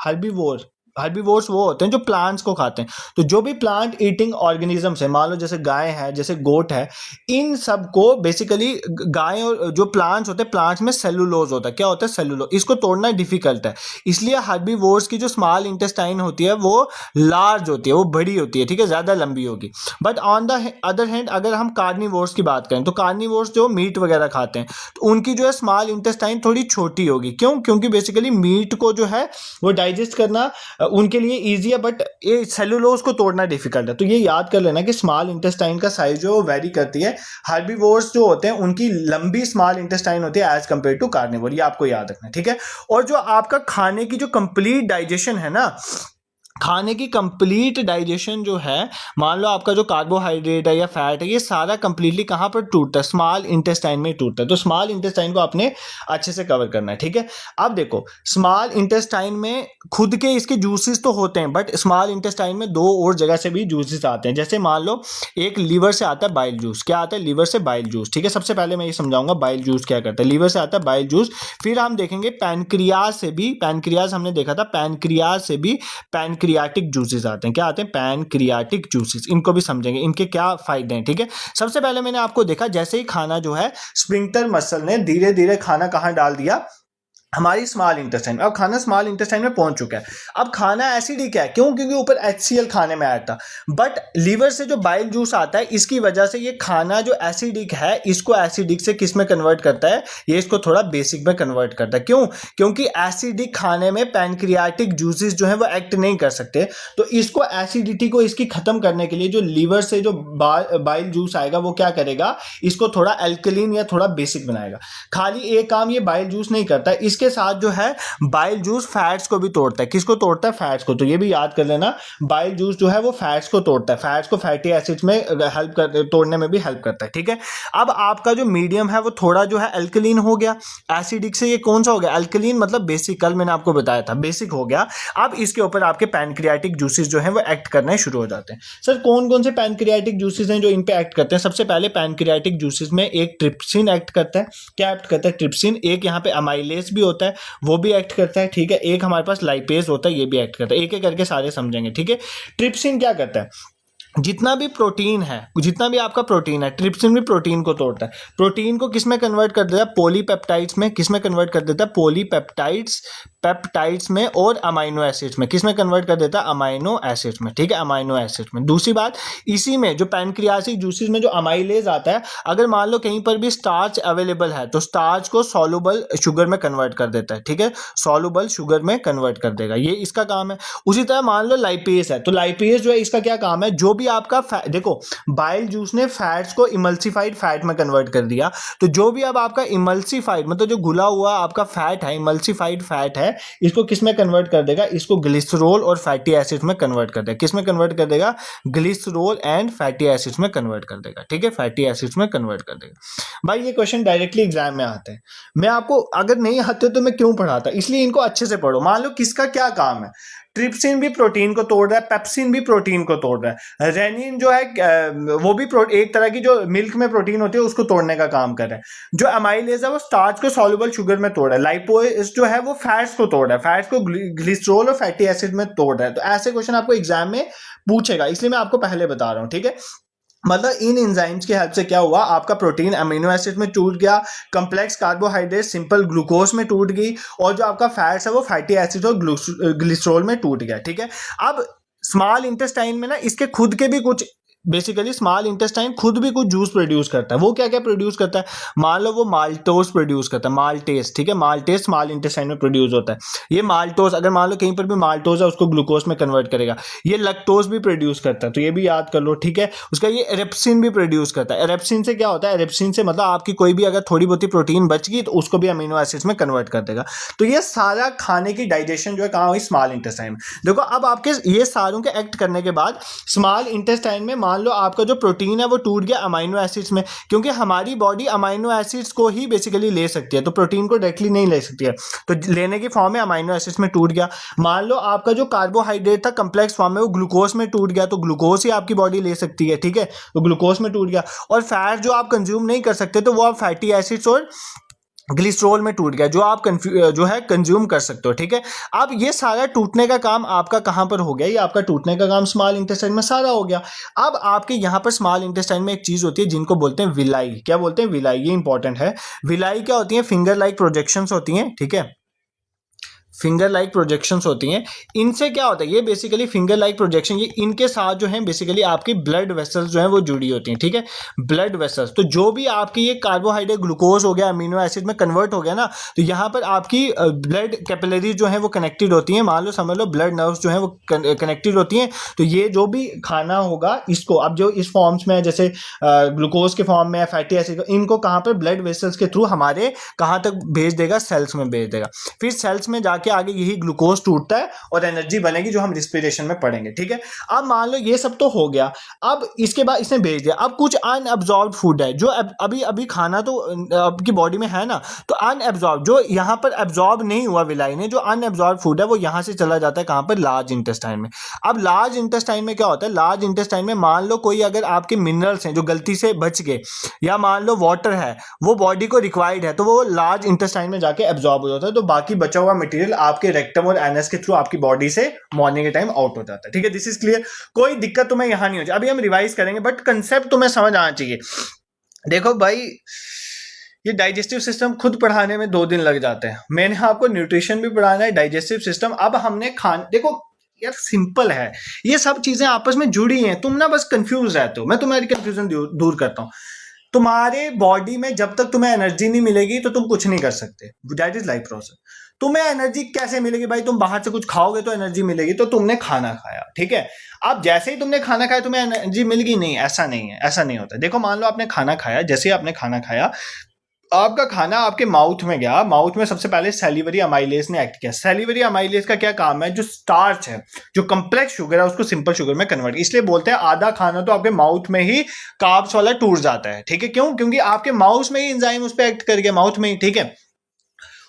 हर्बीवोर्स वो होते हैं जो प्लांट्स को खाते हैं। तो जो भी प्लांट ईटिंग ऑर्गेनिजम्स है, मान लो जैसे गाय है, जैसे गोट है, इन सब को बेसिकली गाय और जो प्लांट्स होते हैं, प्लांट्स में सेलुलोज होता है, क्या होता है, सेलुलोज, इसको तोड़ना डिफिकल्ट है, इसलिए हर्बीवोर्स की जो स्मॉल इंटेस्टाइन होती है वो लार्ज होती है, वो बड़ी होती है। ठीक है, ज्यादा लंबी होगी। But on the other hand अगर हम कार्निवोर्स की बात करें, तो कार्निवोर्स जो मीट वगैरह खाते हैं, तो उनकी जो है स्मॉल इंटेस्टाइन थोड़ी छोटी होगी। क्यों, क्योंकि बेसिकली मीट को जो है वो डाइजेस्ट करना उनके लिए इजी है, बट ये सेलुलोज को तोड़ना डिफिकल्ट है। तो ये याद कर लेना कि स्मॉल इंटेस्टाइन का साइज जो वेरी करती है। हर्बीवोर्स जो होते हैं उनकी लंबी स्मॉल इंटेस्टाइन होती है एज कंपेयर टू कार्निवोर, ये आपको याद रखना है। ठीक है, और जो आपका खाने की जो कंप्लीट डाइजेशन है ना, खाने की कंप्लीट डाइजेशन जो है, मान लो आपका जो कार्बोहाइड्रेट है या फैट है, ये सारा कंप्लीटली कहाँ पर टूटता है, स्मॉल इंटेस्टाइन में टूटता है। तो स्मॉल इंटेस्टाइन को आपने अच्छे से कवर करना है। ठीक है, अब देखो स्मॉल इंटेस्टाइन में खुद के इसके जूसेस तो होते हैं, बट स्मॉल इंटेस्टाइन में दो और जगह से भी जूसेस आते हैं। जैसे मान लो एक लीवर से आता है बाइल जूस, क्या आता है, लीवर से बाइल जूस। ठीक है, सबसे पहले मैं ये समझाऊंगा बाइल जूस क्या करता है। लीवर से आता है बाइल जूस, फिर हम देखेंगे पैनक्रियाज से भी, पैनक्रियाज हमने देखा था, पैनक्रियाज से भी पैनक्रियाटिक जूसेस आते हैं। क्या आते हैं, पैनक्रियाटिक जूसेस, इनको भी समझेंगे, इनके क्या फायदे हैं। ठीक है, सबसे पहले मैंने आपको देखा जैसे ही खाना जो है स्फिंक्टर मसल ने धीरे धीरे खाना कहां डाल दिया, हमारी स्मॉल इंटेस्टाइन। अब खाना स्मॉल इंटेस्टाइन में पहुंच चुका है। अब खाना एसिडिक है, क्यों, क्योंकि ऊपर HCl खाने में आया था। बट लीवर से जो बाइल जूस आता है, इसकी वजह से ये खाना जो एसिडिक है इसको एसिडिक से किस में कन्वर्ट करता है, ये इसको थोड़ा बेसिक में कन्वर्ट करता है। क्यों, क्योंकि एसिडिक खाने में पैनक्रियाटिक जूसेस जो है वो एक्ट नहीं कर सकते, तो इसको एसिडिटी को इसकी खत्म करने के लिए जो लीवर से जो बाइल जूस आएगा वो क्या करेगा, इसको थोड़ा एल्कलीन या थोड़ा बेसिक बनाएगा। खाली एक काम ये बाइल जूस नहीं करता, इसके इसके साथ जो है बाइल जूस फैट्स को भी तोड़ता है। किसको तोड़ता है? फैट्स को। तो ये भी याद कर लेना, बाइल जूस जो है वो फैट्स को तोड़ता है, फैट्स को फैटी एसिड्स में हेल्प कर तोड़ने में भी हेल्प करता है। ठीक है, अब आपका जो मीडियम है वो थोड़ा जो है अल्कलीन हो गया, एसिडिक से ये कौन सा हो गया? अल्कलीन मतलब बेसिक, कल मैंने आपको बताया था बेसिक हो गया। अब इसके ऊपर आपके पैनक्रियाटिक जूसेस जो है वो एक्ट करने शुरू हो जाते हैं। सर कौन कौन से पैनक्रियाटिक जूसेस हैं जो इन पे एक्ट करते हैं? सबसे पहले पैनक्रियाटिक जूसेस में एक ट्रिप्सिन एक्ट करता है। क्या एक्ट करता है? ट्रिप्सिन। एक यहाँ पे अमाइलेज भी होता है, वो भी एक्ट करता है। ठीक है, एक हमारे पास लाइपेज होता है, ये भी एक्ट करता है। एक एक करके सारे समझेंगे। ठीक है, ट्रिप्सिन क्या करता है? जितना भी प्रोटीन है, जितना भी आपका प्रोटीन है, ट्रिप्सिन भी प्रोटीन को तोड़ता है। प्रोटीन को किस में कन्वर्ट कर देता है? पॉलीपेप्टाइड्स में। किस में कन्वर्ट कर देता है? पॉलीपेप्टाइड्स, पेप्टाइड्स में और अमाइनो एसिड्स में। किस में कन्वर्ट कर देता है? अमाइनो एसिड्स में। ठीक है, अमाइनो एसिड्स में। दूसरी बात, इसी में जो पैनक्रियाटिक जूसेस में जो अमाइलेज आता है, अगर मान लो कहीं पर भी स्टार्च अवेलेबल है तो स्टार्च को सॉल्युबल शुगर में कन्वर्ट कर देता है। ठीक है, सॉल्युबल शुगर में कन्वर्ट कर देगा, ये इसका काम है। उसी तरह मान लो लाइपेज है, तो लाइपेज जो है इसका क्या काम है? जो भी आपका देखो, बाइल जूस ने फैट्स को इमल्सिफाइड फैट में कन्वर्ट कर दिया, तो जो भी अब आपका इमल्सिफाइड मतलब जो घुला हुआ आपका फैट है, इमल्सिफाइड फैट है, इसको किस में कन्वर्ट कर देगा? इसको ग्लिसरॉल और फैटी एसिड्स में कन्वर्ट कर देगा। किस में कन्वर्ट कर देगा? ग्लिसरॉल एंड फैटी एसिड्स में कन्वर्ट कर देगा। ठीक है, फैटी एसिड्स में कन्वर्ट कर देगा। भाई ये क्वेश्चन डायरेक्टली एग्जाम में आते हैं, मैं आपको अगर नहीं आते तो मैं क्यों पढ़ाता? इसलिए इनको अच्छे से पढ़ो। मान लो किसका क्या काम है? ट्रिप्सिन भी प्रोटीन को तोड़ रहा है, पेप्सिन भी प्रोटीन को तोड़ रहा है, रेनिन जो है वो भी एक तरह की जो मिल्क में प्रोटीन होती है उसको तोड़ने का काम कर रहा है। जो अमाइलेज है वो स्टार्च को सॉल्युबल शुगर में तोड़ रहा है। लाइपोज जो है वो फैट्स को तोड़ रहा है, फैट्स को ग्लिसरॉल और फैटी एसिड में तोड़ रहा है। तो ऐसे क्वेश्चन आपको एग्जाम में पूछेगा, इसलिए मैं आपको पहले बता रहा हूँ। ठीक है, मतलब इन एंजाइम्स की हेल्प से क्या हुआ? आपका प्रोटीन अमीनो एसिड में टूट गया, कॉम्प्लेक्स कार्बोहाइड्रेट सिंपल ग्लूकोज में टूट गई, और जो आपका फैट्स है वो फैटी एसिड और ग्लिसरॉल में टूट गया। ठीक है, अब स्मॉल इंटेस्टाइन में ना इसके खुद के भी कुछ, बेसिकली स्मॉल इंटेस्टाइन खुद भी कुछ जूस प्रोड्यूस करता है। वो क्या क्या प्रोड्यूस करता है? मान लो वो माल्टोस प्रोड्यूस करता है, माल्टेस। ठीक है, माल्टेस स्मॉल इंटेस्टाइन में प्रोड्यूस होता है। ये माल्टोस, अगर मान लो कहीं पर भी माल्टोस है उसको ग्लूकोज में कन्वर्ट करेगा। ये लैक्टोज भी प्रोड्यूस करता है, तो ये भी याद कर लो। ठीक है, उसका ये एरेप्सिन भी प्रोड्यूस करता है। एरेप्सिन से क्या होता है? एरेप्सिन से मतलब आपकी कोई भी अगर थोड़ी बहुत प्रोटीन बच गई तो उसको भी अमीनो एसिड्स में कन्वर्ट कर देगा। तो ये सारा खाने की डाइजेशन जो है कहाँ हुई? स्मॉल इंटेस्टाइन में। देखो अब आपके ये सारों के एक्ट करने के बाद स्मॉल इंटेस्टाइन में मान लो आपका जो प्रोटीन है वो टूट गया अमाइनो एसिड्स में, क्योंकि हमारी बॉडी अमाइनो एसिड्स को ही बेसिकली ले सकती है, तो प्रोटीन को डायरेक्टली नहीं ले सकती है, तो लेने की फॉर्म में अमाइनो एसिड्स में टूट गया। मान लो आपका जो कार्बोहाइड्रेट था कम्प्लेक्स फॉर्म में वो ग्लूकोज में टूट गया, तो ग्लूकोज ही आपकी बॉडी ले सकती है। ठीक है, तो ग्लूकोज में टूट गया। और फैट जो आप कंज्यूम नहीं कर सकते तो वो आप फैटी एसिड्स और ग्लिसरॉल में टूट गया, जो आप जो है कंज्यूम कर सकते हो। ठीक है, अब ये सारा टूटने का काम आपका कहां पर हो गया? ये आपका टूटने का काम स्मॉल इंटेस्टाइन में सारा हो गया। अब आपके यहां पर स्मॉल इंटेस्टाइन में एक चीज होती है जिनको बोलते हैं विलाई। क्या बोलते हैं? विलाई। ये इंपॉर्टेंट है। विलाई क्या होती है? फिंगर लाइक प्रोजेक्शंस होती हैं। ठीक है, फिंगर लाइक प्रोजेक्शंस होती हैं। इनसे क्या होता है? ये बेसिकली फिंगर लाइक प्रोजेक्शन, ये इनके साथ जो है बेसिकली आपकी ब्लड वेसल्स जो है वो जुड़ी होती हैं। ठीक है, ब्लड वेसल्स, तो जो भी आपकी ये कार्बोहाइड्रेट ग्लूकोज हो गया अमीनो एसिड में कन्वर्ट हो गया ना, तो यहाँ पर आपकी ब्लड कैपिलरीज जो है वो कनेक्टेड होती हैं। मान लो समझ लो ब्लड नर्व्स जो है वो कनेक्टेड होती हैं। तो ये जो भी खाना होगा इसको, अब जो इस फॉर्म्स में जैसे ग्लूकोज के फॉर्म में, फैटी एसिड, इनको कहाँ पर ब्लड वेसल्स के थ्रू हमारे कहाँ तक भेज देगा? सेल्स में भेज देगा। फिर सेल्स में जाके आगे यही ग्लूकोज टूटता है और एनर्जी बनेगी जो हम रिस्पिरेशन में पढ़ेंगे। ठीक है, अब मान लो ये सब तो हो गया। अब इसके बाद इसने भेज दिया। अब कुछ अनएब्जॉर्ब्ड फूड है जो अभी अभी खाना तो आपकी बॉडी में है ना, तो अनएब्जॉर्ब जो यहाँ पर एब्जॉर्ब नहीं हुआ विलाई ने, जो अनएब्जॉर्ब फूड है वो यहाँ से चला जाता है कहाँ पर? लार्ज इंटेस्टाइन में। अब लार्ज इंटेस्टाइन में क्या होता है? लार्ज इंटेस्टाइन में मान लो कोई अगर आपके मिनरल्स हैं जो गलती से बच गए, या मान लो वाटर है वो बॉडी को रिक्वायर्ड है, तो वो लार्ज इंटेस्टाइन में जाके एब्जॉर्ब हो जाता है। तो बाकी बचा हुआ मटेरियल आपके रेक्टम और एनस के थ्रू आपकी बॉडी से मॉर्निंग के टाइम आउट हो जाता है। ठीक है, दिस इज क्लियर। कोई दिक्कत तुम्हें यहां नहीं हो जाए। अभी हम रिवाइज करेंगे बट कंसेप्ट तुम्हें समझ आना चाहिए। देखो भाई, ये डाइजेस्टिव सिस्टम खुद पढ़ाने में 2 दिन लग जाते हैं। मैंने आपको न्यूट्रिशन भी पढ़ाना है, डाइजेस्टिव सिस्टम। अब हमने देखो यार सिंपल है, ये सब चीजें आपस में जुड़ी हैं। तुम ना बस कंफ्यूज रहते हो, मैं तुम्हारी कंफ्यूजन दूर करता हूं। तुम्हारे बॉडी में जब तक तुम्हें एनर्जी नहीं मिलेगी तो तुम कुछ नहीं कर सकते। That is life process. तुम्हें एनर्जी कैसे मिलेगी भाई? तुम बाहर से कुछ खाओगे तो एनर्जी मिलेगी, तो तुमने खाना खाया। ठीक है, अब जैसे ही तुमने खाना खाया तुम्हें एनर्जी मिल गई? नहीं, ऐसा नहीं है, ऐसा नहीं होता। देखो मान लो आपने खाना खाया, जैसे ही आपने खाना खाया आपका खाना आपके माउथ में गया, माउथ में सबसे पहले सैलिवरी अमाइलेज ने एक्ट किया। सैलिवरी अमाइलेज का क्या काम है, जो स्टार्च है, जो कम्प्लेक्स शुगर है, उसको सिंपल शुगर में कन्वर्ट, इसलिए बोलते हैं आधा खाना तो आपके माउथ में ही कार्ब्स वाला टूट जाता है, ठीक है। क्यों? क्योंकि आपके माउथ में ही एंजाइम उस पर एक्ट कर गया, माउथ में ही, ठीक है।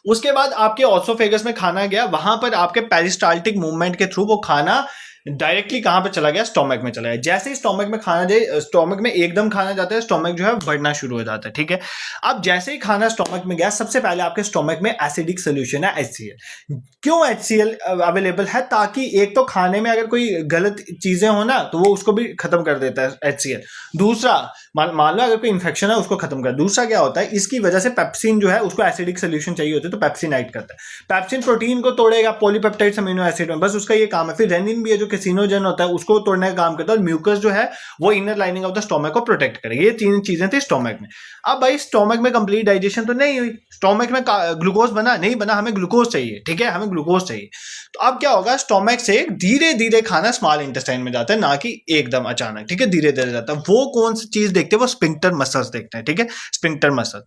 उसके बाद आपके ऑसोफेगस में खाना गया, वहां पर आपके पेरिस्टाल्टिक मूवमेंट के थ्रू वो खाना डायरेक्टली कहां पे चला गया, स्टोमक में चला गया। जैसे ही स्टोमक में खाना जाए, स्टोमक में एकदम खाना जाता है, स्टोमक जो है बढ़ना शुरू हो जाता है, ठीक है। अब जैसे ही खाना स्टोमक में गया, सबसे पहले आपके स्टोमक में एसिडिक सोल्यूशन है HCl। क्यों HCl अवेलेबल है? ताकि एक तो खाने में अगर कोई गलत चीजें हो ना तो वो उसको भी खत्म कर देता है HCl। दूसरा, मान लो अगर कोई इन्फेक्शन है उसको खत्म कर। दूसरा क्या होता है, इसकी वजह से पेप्सिन जो है उसको एसिडिक सोल्यूशन चाहिए होता है, तो पेप्सिन एक्ट करता है। पेप्सिन प्रोटीन को तोड़ेगा पॉलीपेप्टाइड्स अमीनो एसिड में, बस उसका ये काम है। फिर रेनिन भी है जो कैसिनोजन होता है, उसको तोड़ने का काम करता है। और म्यूकस जो है वो inner lining of the stomach को प्रोटेक्ट करेगा। ये तीन चीजें थी स्टोमक में। अब भाई स्टोमक में कंप्लीट डाइजेशन तो नहीं हुई, स्टोमक में ग्लूकोज बना नहीं बना, हमें ग्लूकोज चाहिए, ठीक है, हमें ग्लूकोज चाहिए। तो अब क्या होगा, स्टोमक से धीरे धीरे खाना स्मॉल इंटेस्टाइन में जाता है, ना कि एकदम अचानक, ठीक है, धीरे धीरे जाता है। वो कौन सी चीज देखते हैं, वो स्फिंक्टर मसल्स देखते हैं, ठीक है, स्फिंक्टर मसल।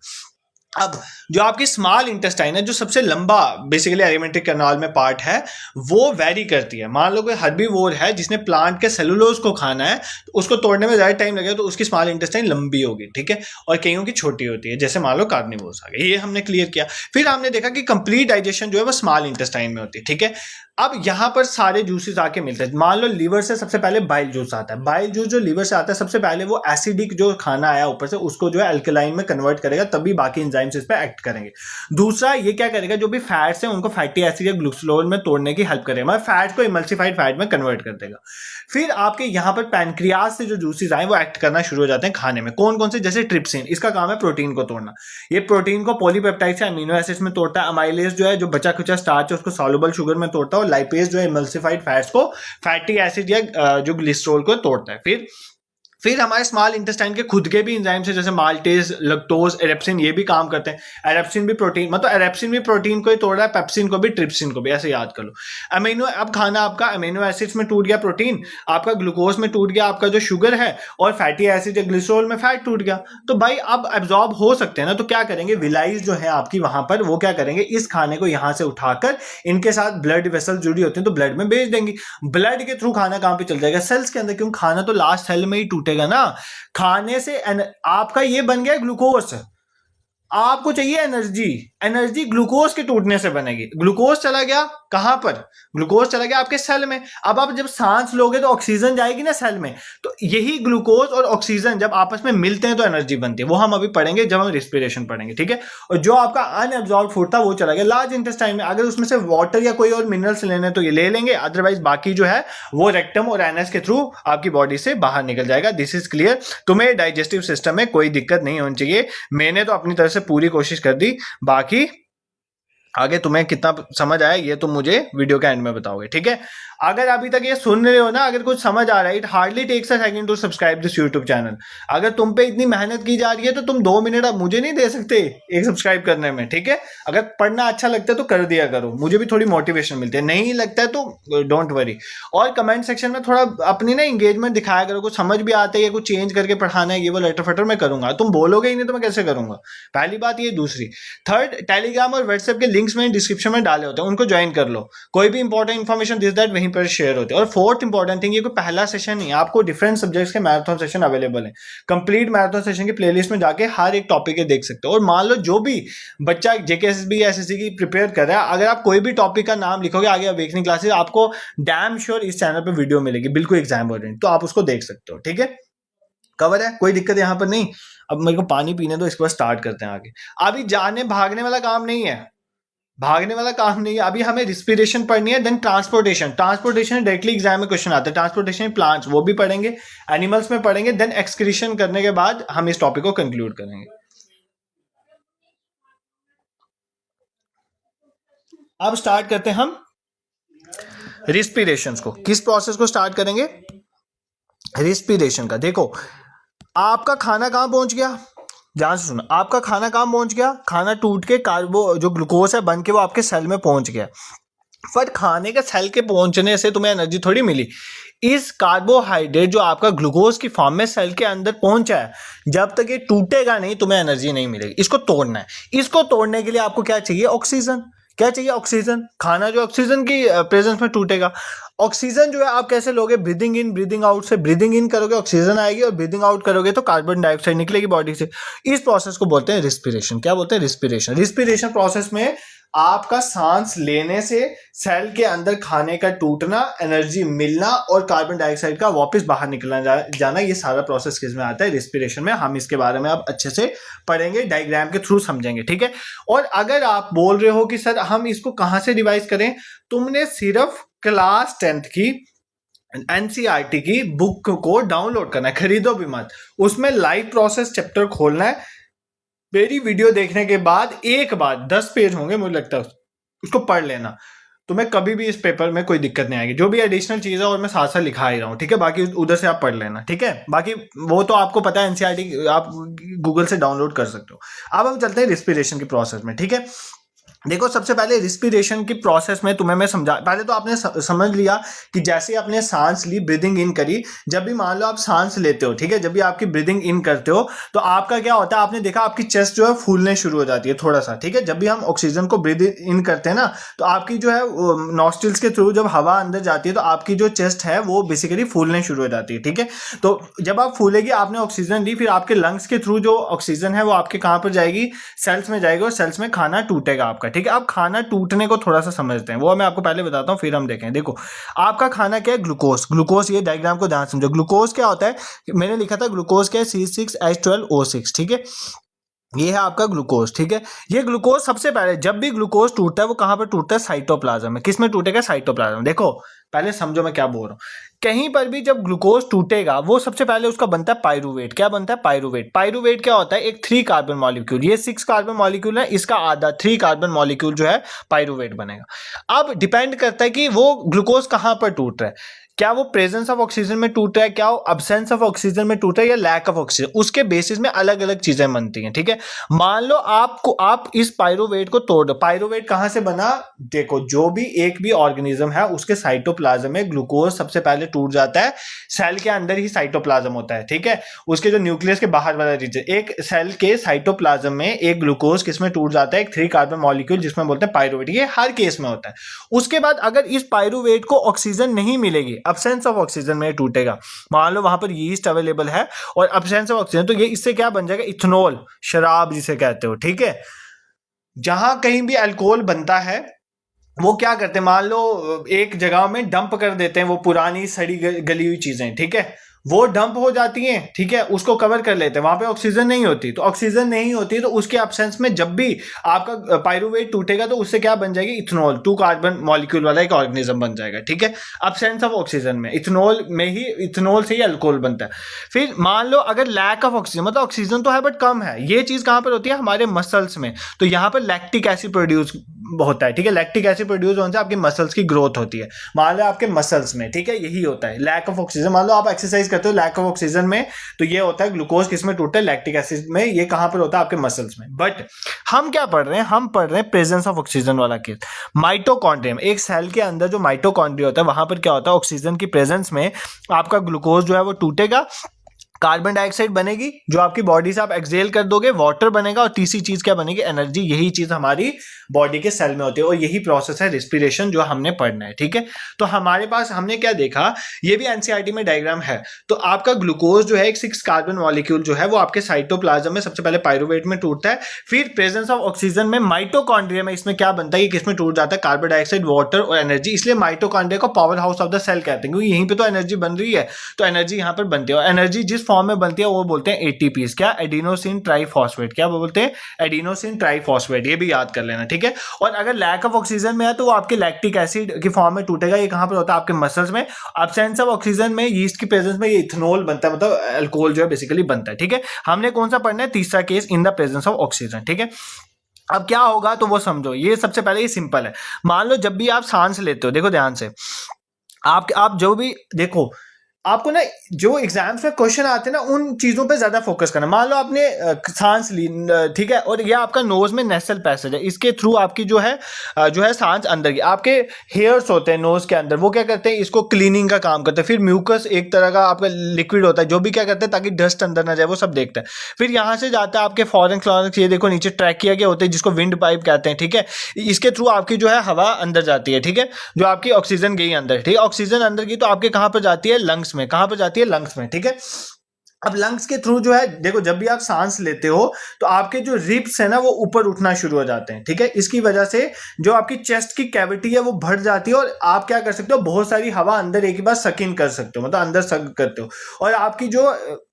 अब जो आपकी स्मॉल इंटेस्टाइन है, जो सबसे लंबा बेसिकली एलिमेंट्री कैनाल में पार्ट है, वो वेरी करती है। मान लो कोई हर्बीवोर है जिसने प्लांट के सेलुलोज को खाना है, तो उसको तोड़ने में ज्यादा टाइम लगेगा, तो उसकी स्मॉल इंटेस्टाइन लंबी होगी, ठीक है, और कईयों की छोटी होती है, जैसे मान लो कार्निवोर्स आ गए। ये हमने क्लियर किया। फिर हमने देखा कि कंप्लीट डाइजेशन जो है वो स्मॉल इंटेस्टाइन में होती है, ठीक है। अब यहां पर सारे जूसेस आके मिलते हैं। मान लो लीवर से सबसे पहले बाइल जूस आता है। बाइल जूस जो लीवर से आता है, सबसे पहले वो एसिडिक जो खाना आया ऊपर से उसको जो है अल्कलाइन में कन्वर्ट करेगा, तभी बाकी एंजाइम्स इस पे एक्ट करेंगे। दूसरा ये क्या करेगा, जो भी फैट्स हैं उनको फैटी एसिड या ग्लूकोज में तोड़ने की हेल्प करेगा, मतलब फैट को इमल्सिफाइड फैट में कन्वर्ट कर देगा। फिर आपके यहाँ पर पैनक्रियाज से जो जूसेस आए वो एक्ट करना शुरू हो जाते हैं खाने में। कौन कौन से? जैसे ट्रिप्सिन, इसका काम है प्रोटीन को तोड़ना। ये प्रोटीन को पॉलीपेप्टाइड से अमीनो एसिड्स में तोड़ता है। अमाइलेज जो है जो बचा खुचा स्टार्च है उसको सॉल्युबल शुगर में तोड़ता है। और लाइपेज जो है इमल्सिफाइड फैट्स को फैटी एसिड या जो ग्लिसरॉल को तोड़ता है। फिर हमारे स्मॉल इंटेस्टाइन के खुद के भी एंजाइम्स है, जैसे माल्टेज, लैक्टोज, एरेप्सिन, ये भी काम करते हैं। एरेप्सिन भी प्रोटीन, मतलब एरेप्सिन भी प्रोटीन को ही तोड़ रहा है, पेप्सिन को भी, ट्रिप्सिन को भी, ऐसे याद कर लो। अमीनो, अब खाना आपका अमीनो एसिड्स में टूट गया प्रोटीन, आपका ग्लूकोज में टूट गया आपका जो शुगर है, और फैटी एसिड या ग्लिसरॉल में फैट टूट गया। तो भाई अब एब्जॉर्ब हो सकते हैं ना, तो क्या करेंगे, विलाइज जो है आपकी वहां पर, वो क्या करेंगे, इस खाने को यहां से उठाकर इनके साथ ब्लड वेसल जुड़ी होती है तो ब्लड में भेज देंगी। ब्लड के थ्रू खाना कहां पे चल जाएगा, सेल्स के अंदर, क्योंकि खाना तो लास्ट सेल में ही टूटेगा ना। खाने से आपका ये बन गया ग्लूकोज, आपको चाहिए एनर्जी, एनर्जी ग्लूकोज के टूटने से बनेगी। ग्लूकोज चला गया कहां पर, ग्लूकोज चला गया आपके सेल में। अब आप जब सांस लोगे तो ऑक्सीजन जाएगी ना सेल में, तो यही ग्लूकोज और ऑक्सीजन जब आपस में मिलते हैं तो एनर्जी बनती है। वो हम अभी पढ़ेंगे जब हम रिस्पिरेशन पढ़ेंगे, ठीक है। और जो आपका अनएब्जॉर्ब फूड था वो चला गया लार्ज इंटेस्टाइन में। अगर उसमें से वाटर या कोई और मिनरल्स लेने तो ये ले लेंगे, अदरवाइज बाकी जो है वो रेक्टम और एनएस के थ्रू आपकी बॉडी से बाहर निकल जाएगा। This is clear. तुम्हें डाइजेस्टिव सिस्टम में कोई दिक्कत नहीं होनी चाहिए। मैंने तो अपनी तरफ से पूरी कोशिश कर दी, बाकी आगे तुम्हें कितना समझ आया ये तुम मुझे वीडियो के एंड में बताओगे, ठीक है। अगर अभी तक ये सुन रहे हो ना, अगर कुछ समझ आ रहा है, it hardly takes a second to subscribe this YouTube channel. अगर तुम पे इतनी मेहनत की जा रही है तो तुम 2 मिनट अब मुझे नहीं दे सकते एक सब्सक्राइब करने में, ठीक है। अगर पढ़ना अच्छा लगता है तो कर दिया करो, मुझे भी थोड़ी मोटिवेशन मिलती है। नहीं लगता है तो डोंट वरी। और कमेंट सेक्शन में थोड़ा अपनी ना इंगेजमेंट दिखाया करो, कुछ समझ भी आता है या कुछ चेंज करके पढ़ाना है, ये वो लेटर फटर मैं करूंगा। तुम बोलोगे ही नहीं तो मैं कैसे करूंगा, पहली बात ये। दूसरी, थर्ड, टेलीग्राम और व्हाट्सएप के लिंक्स मैंने डिस्क्रिप्शन में डाले होते हैं, उनको ज्वाइन कर लो। कोई भी इंपॉर्टेंट इन्फॉर्मेशन दिस दैट वहीं पर शेयर होते हैं। और फोर्थ इंपॉर्टेंट थिंग, ये कोई पहला सेशन नहीं है, आपको डिफरेंट सब्जेक्ट्स के मैराथन सेशन अवेलेबल है। कंप्लीट मैराथन सेशन की प्लेलिस्ट में जाके हर एक टॉपिक के देख सकते हो। और मान लो जो भी बच्चा जेकेएसएसबी या एसएससी की प्रिपेयर कर रहा है, अगर आप कोई भी टॉपिक का नाम लिखोगे आगे अवेकनिंग क्लासेस, आपको डैम श्योर इस चैनल पर वीडियो मिलेगी, बिल्कुल एग्जाम ओरिएंटेड, तो आप उसको देख सकते हो, ठीक है। कवर है, कोई दिक्कत यहाँ पर नहीं। अब मेरे को पानी पीने दो, इसके बाद स्टार्ट करते हैं आगे। अभी जाने भागने वाला काम नहीं है, भागने वाला काम नहीं है। अभी हमें रिस्पिरेशन पढ़नी है, then transportation. Transportation directly exam में क्वेश्चन आता है। ट्रांसपोर्टेशन प्लांट्स वो भी पढ़ेंगे, एनिमल्स में पढ़ेंगे, देन एक्सक्रीशन करने के बाद हम इस टॉपिक को कंक्लूड करेंगे। अब स्टार्ट करते हैं हम रिस्पिरेशन को। किस प्रोसेस को स्टार्ट करेंगे, रिस्पिरेशन का। देखो आपका खाना कहां पहुंच गया, ध्यान से सुनो, आपका खाना कहां पहुंच गया, खाना टूट के कार्बो जो ग्लूकोज है बन के वो आपके सेल में पहुंच गया। पर खाने के सेल के पहुंचने से तुम्हें एनर्जी थोड़ी मिली। इस कार्बोहाइड्रेट जो आपका ग्लूकोज की फॉर्म में सेल के अंदर पहुंचा है, जब तक ये टूटेगा नहीं तुम्हें एनर्जी नहीं मिलेगी। इसको तोड़ना है। इसको तोड़ने के लिए आपको क्या चाहिए? ऑक्सीजन। क्या चाहिए? ऑक्सीजन। खाना जो ऑक्सीजन की प्रेजेंस में टूटेगा। ऑक्सीजन जो है आप कैसे लोगे? ब्रीदिंग इन ब्रीदिंग आउट से। ब्रीदिंग इन करोगे ऑक्सीजन आएगी, और ब्रीदिंग आउट करोगे तो कार्बन डाइऑक्साइड निकलेगी बॉडी से। इस प्रोसेस को बोलते हैं रिस्पिरेशन। क्या बोलते हैं? रिस्पिरेशन। रिस्पिरेशन प्रोसेस में आपका सांस लेने से सेल के अंदर खाने का टूटना, एनर्जी मिलना और कार्बन डाइऑक्साइड का वापस बाहर निकलना जाना, ये सारा प्रोसेस किस में आता है? रिस्पिरेशन में। हम इसके बारे में अब अच्छे से पढ़ेंगे, डायग्राम के थ्रू समझेंगे, ठीक है। और अगर आप बोल रहे हो कि सर हम इसको कहां से रिवाइज करें, तुमने सिर्फ क्लास 10th की एनसीईआरटी की बुक को डाउनलोड करना है, खरीदो भी मत। उसमें लाइव प्रोसेस चैप्टर खोलना है। मेरी वीडियो देखने के बाद एक बार 10 पेज होंगे मुझे लगता है, उसको पढ़ लेना। तुम्हें कभी भी इस पेपर में कोई दिक्कत नहीं आएगी। जो भी एडिशनल चीज है और मैं साथ साथ लिखा ही रहा हूँ, ठीक है। बाकी उधर से आप पढ़ लेना, ठीक है। बाकी वो तो आपको पता है, एनसीईआरटी आप गूगल से डाउनलोड कर सकते हो। अब हम चलते हैं रिस्पिरेशन की प्रोसेस में, ठीक है। देखो, सबसे पहले रिस्पिरेशन की प्रोसेस में तुम्हें मैं समझा, पहले तो आपने समझ लिया कि जैसे ही आपने सांस ली, ब्रीदिंग इन करी। जब भी मान लो आप सांस लेते हो, ठीक है, जब भी आपकी ब्रीदिंग इन करते हो तो आपका क्या होता है? आपने देखा आपकी चेस्ट जो है फूलने शुरू हो जाती है थोड़ा सा, ठीक है। जब भी हम ऑक्सीजन को ब्रीद इन करते हैं ना, तो आपकी जो है नॉस्ट्रिल्स के थ्रू जब हवा अंदर जाती है तो आपकी जो चेस्ट है वो बेसिकली फूलने शुरू हो जाती है, ठीक है। तो जब आप फूलेगी, आपने ऑक्सीजन ली, फिर आपके लंग्स के थ्रू जो ऑक्सीजन है वो आपके कहाँ पर जाएगी? सेल्स में जाएगी, और सेल्स में खाना टूटेगा आपका, ठीक है। अब खाना टूटने को थोड़ा सा समझते हैं, वो मैं आपको पहले बताता हूँ, फिर हम देखें। देखो, आपका खाना क्या है? ग्लूकोज। ग्लूकोज, ये डायग्राम को ध्यान समझो। ग्लूकोज क्या होता है? मैंने लिखा था ग्लूकोज क्या है? C6H12O6, ठीक है। ये है आपका ग्लूकोज, ठीक है। ये ग्लूकोज सबसे पहले जब भी ग्लूकोज टूटता है वो कहां पर टूटता है? साइटोप्लाज्म में। किस में टूटेगा? साइटोप्लाज्म। देखो, पहले समझो मैं क्या बोल रहा हूं। कहीं पर भी जब ग्लूकोज टूटेगा, वो सबसे पहले उसका बनता है पाइरूवेट। क्या बनता है? पाइरूवेट। पाइरूवेट क्या होता है? एक 3 कार्बन मॉलिक्यूल। ये 6 कार्बन मॉलिक्यूल है, इसका आधा 3 कार्बन मॉलिक्यूल जो है पाइरूवेट बनेगा। अब डिपेंड करता है कि वो ग्लूकोज कहां पर टूट रहा है। क्या वो प्रेजेंस ऑफ ऑक्सीजन में टूट रहा है, क्या वो अब्सेंस ऑफ ऑक्सीजन में टूट रहा है, या लैक ऑफ ऑक्सीजन? उसके बेसिस में अलग अलग चीजें बनती हैं, ठीक है। मान लो आप इस पाइरूवेट को तोड़ दो। पाइरूवेट कहां से बना? देखो, जो भी एक भी ऑर्गेनिज्म है उसके साइटोप्लाज्म में ग्लूकोज सबसे पहले टूट जाता है। सेल के अंदर ही साइटोप्लाज्म होता है, ठीक है। उसके जो न्यूक्लियस के बाहर वाला रीजन, एक सेल के साइटोप्लाज्म में एक ग्लूकोज किसमें टूट जाता है? एक 3 कार्बन मॉलिक्यूल, जिसमें बोलते हैं पाइरूवेट। ये हर केस में होता है। उसके बाद अगर इस पाइरूवेट को ऑक्सीजन नहीं मिलेगी, अब्सेंस ऑफ ऑक्सीजन में टूटेगा। मान लो वहां पर यीस्ट अवेलेबल है और अब्सेंस ऑफ ऑक्सीजन, तो ये इससे क्या बन जाएगा? इथेनॉल, शराब जिसे कहते हो, ठीक है। जहां कहीं भी अल्कोहल बनता है, वो क्या करते हैं? मान लो एक जगह में डंप कर देते हैं वो पुरानी सड़ी गली हुई चीजें, ठीक है। वो डंप हो जाती हैं, ठीक है, उसको कवर कर लेते हैं। वहां पे ऑक्सीजन नहीं होती, तो ऑक्सीजन नहीं होती तो उसके एब्सेंस में जब भी आपका पाइरूवेट टूटेगा तो उससे क्या बन जाएगी? इथेनॉल, 2 कार्बन मॉलिक्यूल वाला एक ऑर्गेनिज्म बन जाएगा, ठीक है। एब्सेंस ऑफ ऑक्सीजन में इथेनॉल में ही, इथेनॉल से ही अल्कोहल बनता है। फिर मान लो अगर लैक ऑफ ऑक्सीजन, मतलब ऑक्सीजन तो है बट कम है, ये चीज कहां पर होती है? हमारे मसल्स में। तो यहां पर लैक्टिक एसिड प्रोड्यूस होता है, ठीक है। लैक्टिक एसिड प्रोड्यूस होने से आपकी मसल्स की ग्रोथ होती है। मान लो आपके मसल्स में, ठीक है, यही होता है लैक ऑफ ऑक्सीजन। मान लो आप एक्सरसाइज करते हो लैक ऑफ ऑक्सीजन में, तो ये होता है ग्लूकोज किसमें टूटता है? लैक्टिक एसिड में। ये कहां पर होता है? आपके मसल्स में। बट हम क्या पढ़ रहे हैं? हम पढ़ रहे हैं प्रेजेंस ऑफ ऑक्सीजन वाला केस। माइटोकॉन्ड्रियम, एक सेल के अंदर जो माइटोकॉन्ड्रिया होता है, वहां पर क्या होता है? ऑक्सीजन की प्रेजेंस में आपका ग्लूकोज जो है वो टूटेगा, कार्बन डाइऑक्साइड बनेगी जो आपकी बॉडी से आप एक्सहेल कर दोगे, वाटर बनेगा, और तीसरी चीज क्या बनेगी? एनर्जी। यही चीज हमारी बॉडी के सेल में होती है और यही प्रोसेस है रिस्पिरेशन जो हमने पढ़ना है, ठीक है। तो हमारे पास हमने क्या देखा, ये भी एनसीईआरटी में डायग्राम है। तो आपका ग्लूकोज जो है एक 6 कार्बन मॉलिक्यूल जो है वो आपके साइटोप्लाज्म में सबसे पहले पाइरूवेट में टूटता है। फिर प्रेजेंस ऑफ ऑक्सीजन में माइटोकॉन्ड्रिया में इसमें क्या बनता है? किसमें टूट जाता है? कार्बन डाइऑक्साइड, वाटर और एनर्जी। इसलिए माइटोकॉन्ड्रिया को power house of the cell कहते हैं, क्योंकि यहीं पे तो एनर्जी बन रही है। तो एनर्जी यहाँ पर बनती है, और एनर्जी जिस फॉर्म में बनती है वो बोलते हैं एटीपीज। क्या? Adenosine triphosphate. क्या बोलते हैं? Adenosine triphosphate. ये भी याद कर लेना, ठीक है। और अगर लैक ऑफ ऑक्सीजन में है तो वो आपके लैक्टिक एसिड की फॉर्म में टूटेगा। ये कहां पर होता है? आपके मसल्स में। एब्सेंस ऑफ ऑक्सीजन में यीस्ट की प्रेजेंस में ये इथेनॉल बनता है, मतलब अल्कोहल जो है बेसिकली बनता है, ठीक है। हमने कौन सा पढ़ना है? तीसरा case, in the presence of oxygen, ठीक है। अब क्या होगा तो वो समझो। ये सबसे पहले ये सिंपल है। मान लो जब भी आप सांस लेते हो, देखो ध्यान से, आप जो भी देखो, आपको ना जो एग्जाम्स में क्वेश्चन आते हैं ना उन चीजों पे ज्यादा फोकस करना। मान लो आपने सांस ली, ठीक है, और यह आपका नोज में नेसल पैसेज है, इसके थ्रू आपकी जो है सांस अंदर की, आपके हेयर्स होते हैं नोज के अंदर, वो क्या करते हैं, इसको क्लीनिंग का काम करते हैं। फिर म्यूकस एक तरह का आपका लिक्विड होता है जो भी क्या करते हैं ताकि डस्ट अंदर ना जाए, वो सब देखता है। फिर यहाँ से जाता है आपके फॉरेंक्स लॉरेंक्स, ये देखो नीचे ट्रैकिया के होते हैं जिसको विंड पाइप कहते हैं, ठीक है। इसके थ्रू आपकी जो है हवा अंदर जाती है, ठीक है, जो आपकी ऑक्सीजन गई अंदर, ठीक है, ऑक्सीजन अंदर की तो आपके कहां पर जाती है, लंग्स में। कहां पर जाती है, लंग्स में, ठीक है। अब लंग्स के थ्रू जो है, देखो जब भी आप सांस लेते हो तो आपके जो रिब्स है ना वो ऊपर उठना शुरू हो जाते हैं, ठीक है। इसकी वजह से जो आपकी चेस्ट की कैविटी है वो बढ़ जाती है, और आप क्या कर सकते हो, बहुत सारी हवा अंदर एक ही बार सक इन कर सकते हो, मतलब अंदर सक करते हो। और आपकी जो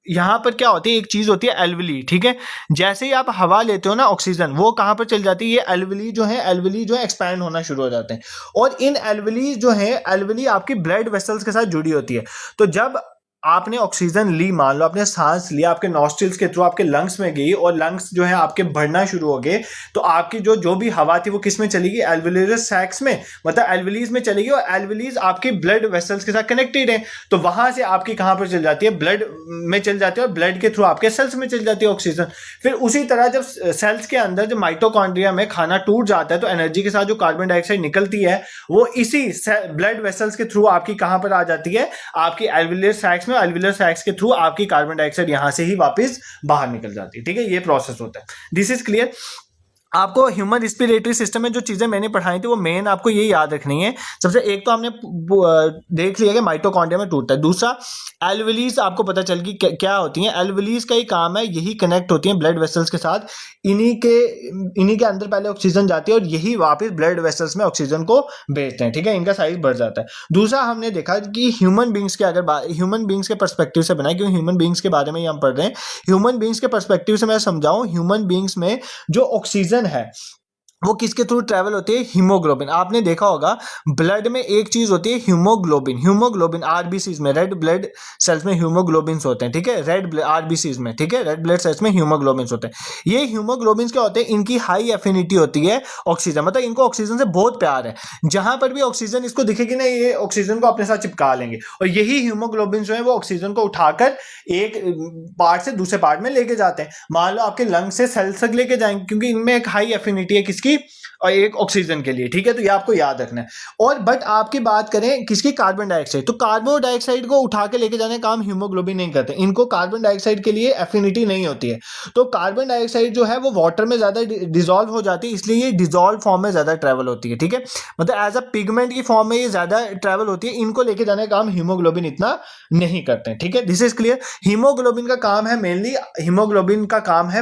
यहाँ पर क्या होती है, एक चीज होती है एल्वली, ठीक है। जैसे ही आप हवा लेते हो ना ऑक्सीजन, वो कहां पर चल जाती है, ये एल्वली जो है एक्सपैंड होना शुरू हो जाते हैं। और इन एल्वली जो है, एल्वली आपकी ब्लड वेसल्स के साथ जुड़ी होती है। तो जब आपने ऑक्सीजन ली, मान लो आपने सांस लिया, आपके नॉस्ट्रिल्स के थ्रू आपके लंग्स में गई, और लंग्स जो है आपके बढ़ना शुरू हो गए, तो आपकी जो भी हवा थी वो किस में चलेगी, एल्वुलर सैक्स में, मतलब एल्वुलीज में चलेगी, और एल्वुलीज आपकी ब्लड वेसल्स के साथ कनेक्टेड है। तो वहां से आपकी कहां पर चल जाती है, ब्लड में चल जाती है, और ब्लड के थ्रू आपके सेल्स में चल जाती है ऑक्सीजन। फिर उसी तरह जब सेल्स के अंदर जो माइटोकॉन्ड्रिया में खाना टूट जाता है तो एनर्जी के साथ जो कार्बन डाइऑक्साइड निकलती है वो इसी ब्लड वेसल्स के थ्रू आपकी कहां पर आ जाती है, आपकी एल्वुलर सैक्स में। एल्वुलर सैक्स के थ्रू आपकी कार्बन डाइऑक्साइड यहां से ही वापस बाहर निकल जाती है, ठीक है। ये प्रोसेस होता है। This is clear. आपको ह्यूमन रिस्पिरेटरी सिस्टम में जो चीजें मैंने पढ़ाई थी वो मेन आपको ये याद रखनी है। सबसे एक तो हमने देख लिया कि माइटोकॉन्ड्रिया में टूटता है। दूसरा, एल्वुलीज आपको पता चल गई क्या होती हैं। एल्वुलीज का ही काम है, यही कनेक्ट होती हैं ब्लड वेसल्स के साथ। इन्हीं के अंदर पहले ऑक्सीजन जाती है और यही वापस ब्लड वेसल्स में ऑक्सीजन को भेजते हैं, ठीक है। इनका साइज बढ़ जाता है। दूसरा, हमने देखा कि ह्यूमन बींग्स के ह्यूमन बींग्स के पर्सपेक्टिव से बनाए, क्योंकि ह्यूमन बींग्स के बारे में ही हम पढ़ रहे हैं। ह्यूमन बींग्स के पर्सपेक्टिव से मैं समझाऊं, ह्यूमन बींग्स में जो ऑक्सीजन है वो किसके थ्रू ट्रेवल होती है, हीमोग्लोबिन। आपने देखा होगा ब्लड में एक चीज होती है हीमोग्लोबिन आरबीसीज में, रेड ब्लड सेल्स में हीमोग्लोबिन्स होते हैं, ठीक है, रेड आरबीसीज में, ठीक है, रेड ब्लड सेल्स में हीमोग्लोबिन्स होते हैं। ये हीमोग्लोबिन्स क्या होते हैं, इनकी हाई एफिनिटी होती है ऑक्सीजन, मतलब इनको ऑक्सीजन से बहुत प्यार है। जहां पर भी ऑक्सीजन इसको दिखेगी ना, ये ऑक्सीजन को अपने साथ चिपका लेंगे, और यही हीमोग्लोबिन जो है वो ऑक्सीजन को उठाकर एक पार्ट से दूसरे पार्ट में लेके जाते हैं। मान लो आपके लंग से सेल्स तक लेके जाएंगे, क्योंकि इनमें एक हाई एफिनिटी है किसकी, और एक ऑक्सीजन के लिए, ठीक है। तो ये आपको याद रखना है। और बट आपकी बात करें किसकी, कार्बन डाइऑक्साइड, तो कार्बन डाइऑक्साइड को उठा के लेके जाने का काम हीमोग्लोबिन नहीं करते। इनको कार्बन डाइऑक्साइड के लिए एफिनिटी नहीं होती है, तो कार्बन डाइऑक्साइड जो है वो वाटर में ज्यादा डिजोल्व हो जाती है, इसलिए ये डिजोल्व फॉर्म में ज्यादा ट्रेवल होती है, ठीक है। मतलब एज अ पिगमेंट की फॉर्म में ये ज्यादा ट्रेवल होती है। इनको लेके जाने का काम हीमोग्लोबिन इतना नहीं करते हैं, ठीक है। This is clear. हीमोग्लोबिन का काम है